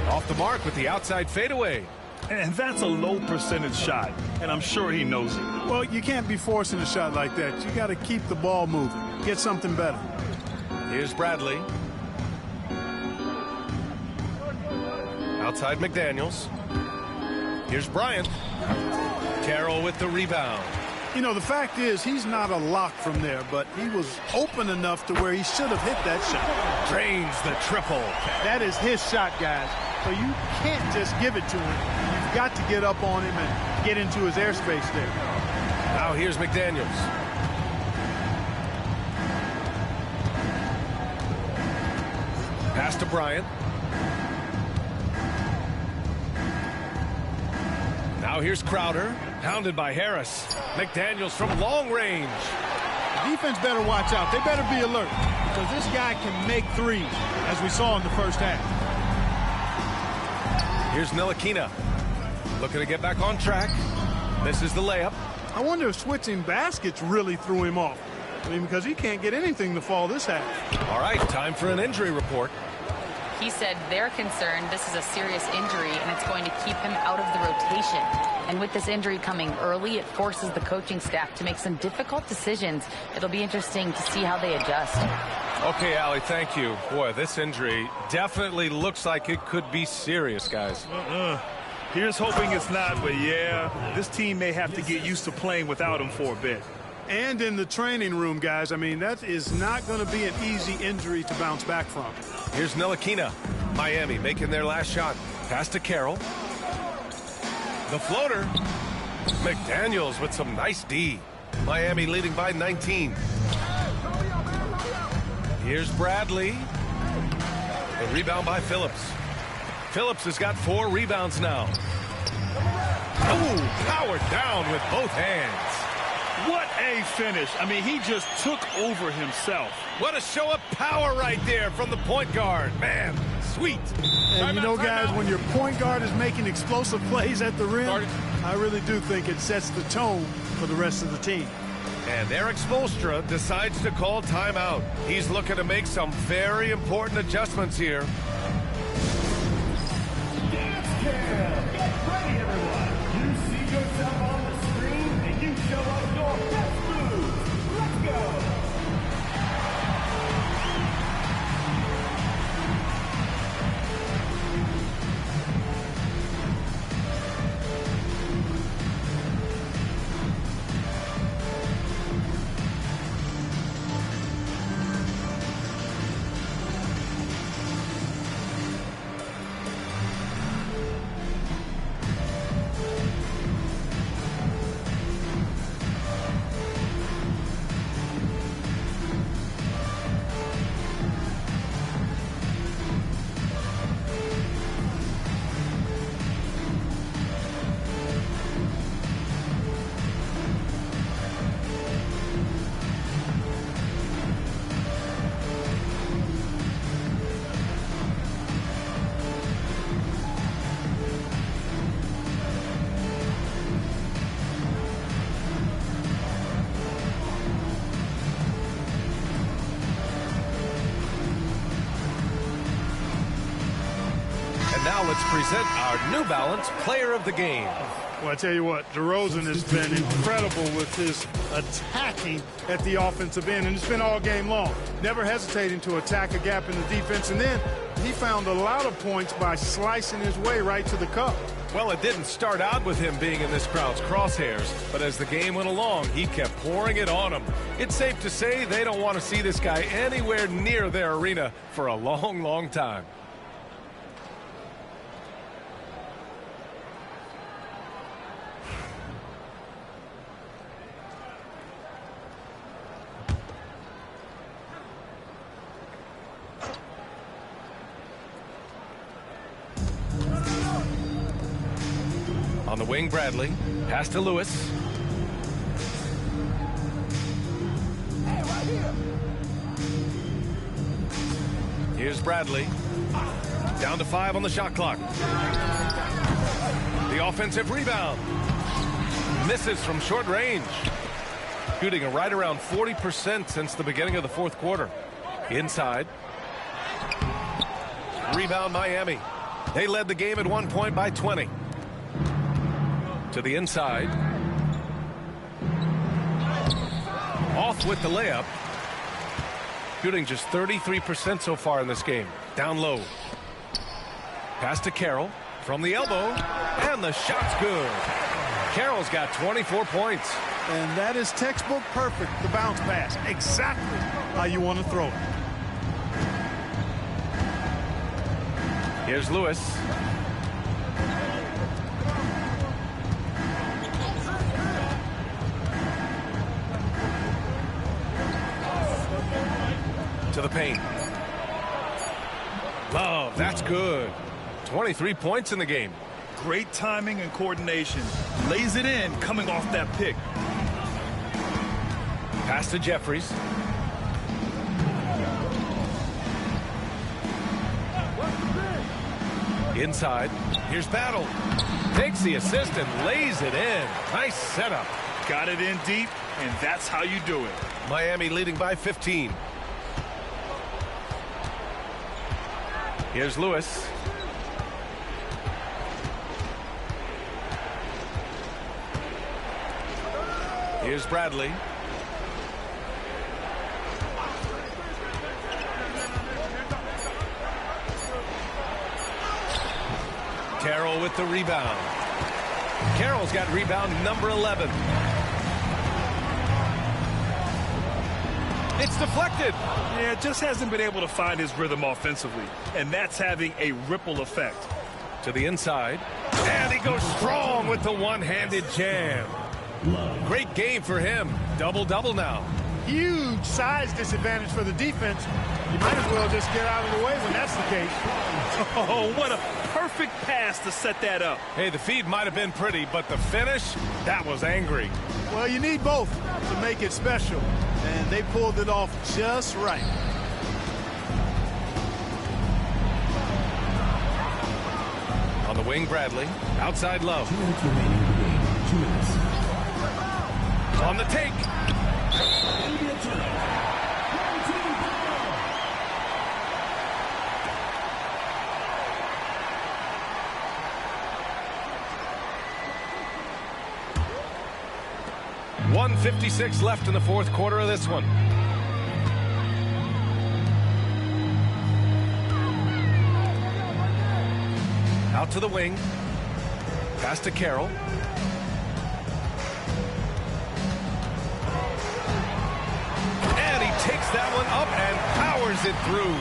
Off the mark with the outside fadeaway. And that's a low percentage shot. And I'm sure he knows it. Well, you can't be forcing a shot like that. You got to keep the ball moving. Get something better. Here's Bradley. Outside McDaniels. Here's Bryant. Carroll with the rebound. You know, the fact is he's not a lock from there, but he was open enough to where he should have hit that shot. Drains the triple. That is his shot, guys. So you can't just give it to him. You've got to get up on him and get into his airspace there. Now here's McDaniels. Pass to Bryant. Now here's Crowder, pounded by Harris. McDaniels from long range. The defense better watch out. They better be alert because this guy can make threes, as we saw in the first half. Here's Ncaa, looking to get back on track. Misses the layup. I wonder if switching baskets really threw him off. I mean, because he can't get anything to fall this half. All right, time for an injury report. He said they're concerned this is a serious injury and it's going to keep him out of the rotation. And with this injury coming early, it forces the coaching staff to make some difficult decisions. It'll be interesting to see how they adjust. Okay, Allie, thank you. Boy, this injury definitely looks like it could be serious, guys. Here's hoping it's not, but yeah, this team may have to get used to playing without him for a bit. And in the training room, guys, I mean, that is not going to be an easy injury to bounce back from. Here's Ncaa. Miami making their last shot. Pass to Carroll. The floater. McDaniels with some nice D. Miami leading by 19. Here's Bradley. The rebound by Phillips. Phillips has got 4 rebounds now. Oh, powered down with both hands. What a finish. I mean, he just took over himself. What a show of power right there from the point guard. Man, sweet. And you know, guys, when your point guard is making explosive plays at the rim, I really do think it sets the tone for the rest of the team. And Eric Spoelstra decides to call timeout. He's looking to make some very important adjustments here. Get ready, everyone. You see yourself on the screen and you show us your best moves. Let's go. Now let's present our New Balance Player of the Game. Well, I tell you what, DeRozan has been incredible with his attacking at the offensive end, and it's been all game long. Never hesitating to attack a gap in the defense, and then he found a lot of points by slicing his way right to the cup. Well, it didn't start out with him being in this crowd's crosshairs, but as the game went along, he kept pouring it on them. It's safe to say they don't want to see this guy anywhere near their arena for a long, long time. On the wing, Bradley. Pass to Lewis. Here's Bradley. Down to 5 on the shot clock. The offensive rebound. Misses from short range. Shooting right around 40% since the beginning of the fourth quarter. Inside. Rebound Miami. They led the game at one point by 20. To the inside. Off with the layup. Shooting just 33% so far in this game. Down low. Pass to Carroll from the elbow. And the shot's good. Carroll's got 24 points. And that is textbook perfect, the bounce pass. Exactly how you want to throw it. Here's Lewis. To the paint. Love, that's good. 23 points in the game. Great timing and coordination. Lays it in, coming off that pick. Pass to Jeffries. Inside. Here's Battle. Takes the assist and lays it in. Nice setup. Got it in deep, and that's how you do it. Miami leading by 15. Here's Lewis. Here's Bradley. Carroll with the rebound. Carroll's got rebound number 11. It's deflected. Yeah, just hasn't been able to find his rhythm offensively, and that's having a ripple effect. To the inside, and he goes strong with the one-handed jam. Great game for him. Double-double now. Huge size disadvantage for the defense. You might as well just get out of the way when that's the case. Oh, what a perfect pass to set that up. Hey, the feed might have been pretty, but the finish, that was angry. Well, you need both to make it special, and they pulled it off just right. On the wing, Bradley. Outside Love. 2 minutes remaining in the game. 2 minutes. On the take. .156 left in the fourth quarter of this one. Out to the wing. Pass to Carroll. And he takes that one up and powers it through.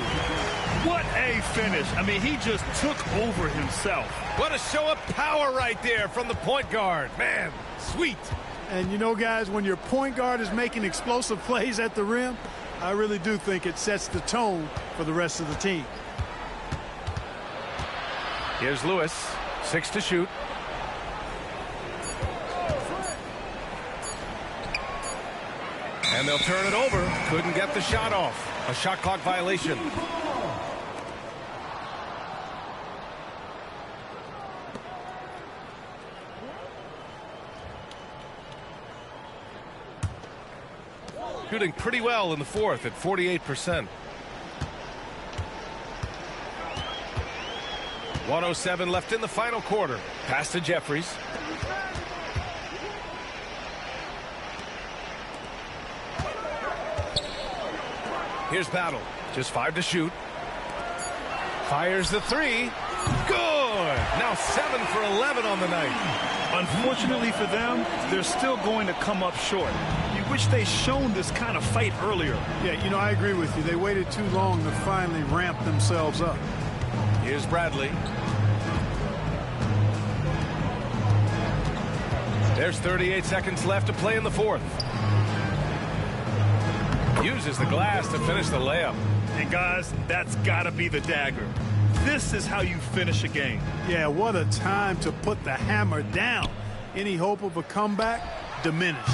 What a finish. I mean, he just took over himself. What a show of power right there from the point guard. Man, sweet. And you know, guys, when your point guard is making explosive plays at the rim, I really do think it sets the tone for the rest of the team. Here's Lewis, 6 to shoot. And they'll turn it over. Couldn't get the shot off. A shot clock violation. Shooting pretty well in the fourth at 48%. 1:07 left in the final quarter. Pass to Jeffries. Here's Battle. Just 5 to shoot. Fires the 3. Good. Now 7 for 11 on the night. Unfortunately for them, they're still going to come up short. You wish they'd shown this kind of fight earlier. Yeah, you know, I agree with you. They waited too long to finally ramp themselves up. Here's Bradley. There's 38 seconds left to play in the fourth. Uses the glass to finish the layup. And guys, that's got to be the dagger. This is how you finish a game. Yeah, what a time to put the hammer down. Any hope of a comeback diminished.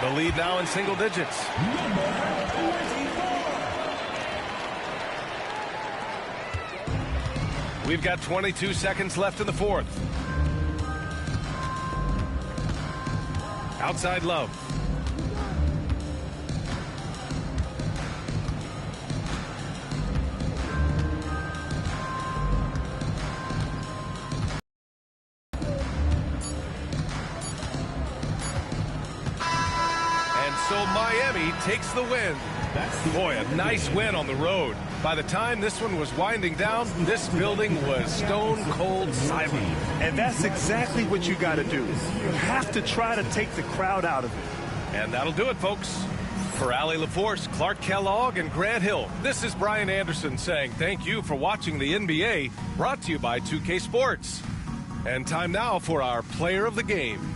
The lead now in single digits. We've got 22 seconds left in the fourth. Outside Love. So Miami takes the win. Boy, a nice win on the road. By the time this one was winding down, this building was stone cold silent. And that's exactly what you got to do. You have to try to take the crowd out of it. And that'll do it, folks. For Allie LaForce, Clark Kellogg, and Grant Hill, this is Brian Anderson saying thank you for watching the NBA, brought to you by 2K Sports. And time now for our player of the game.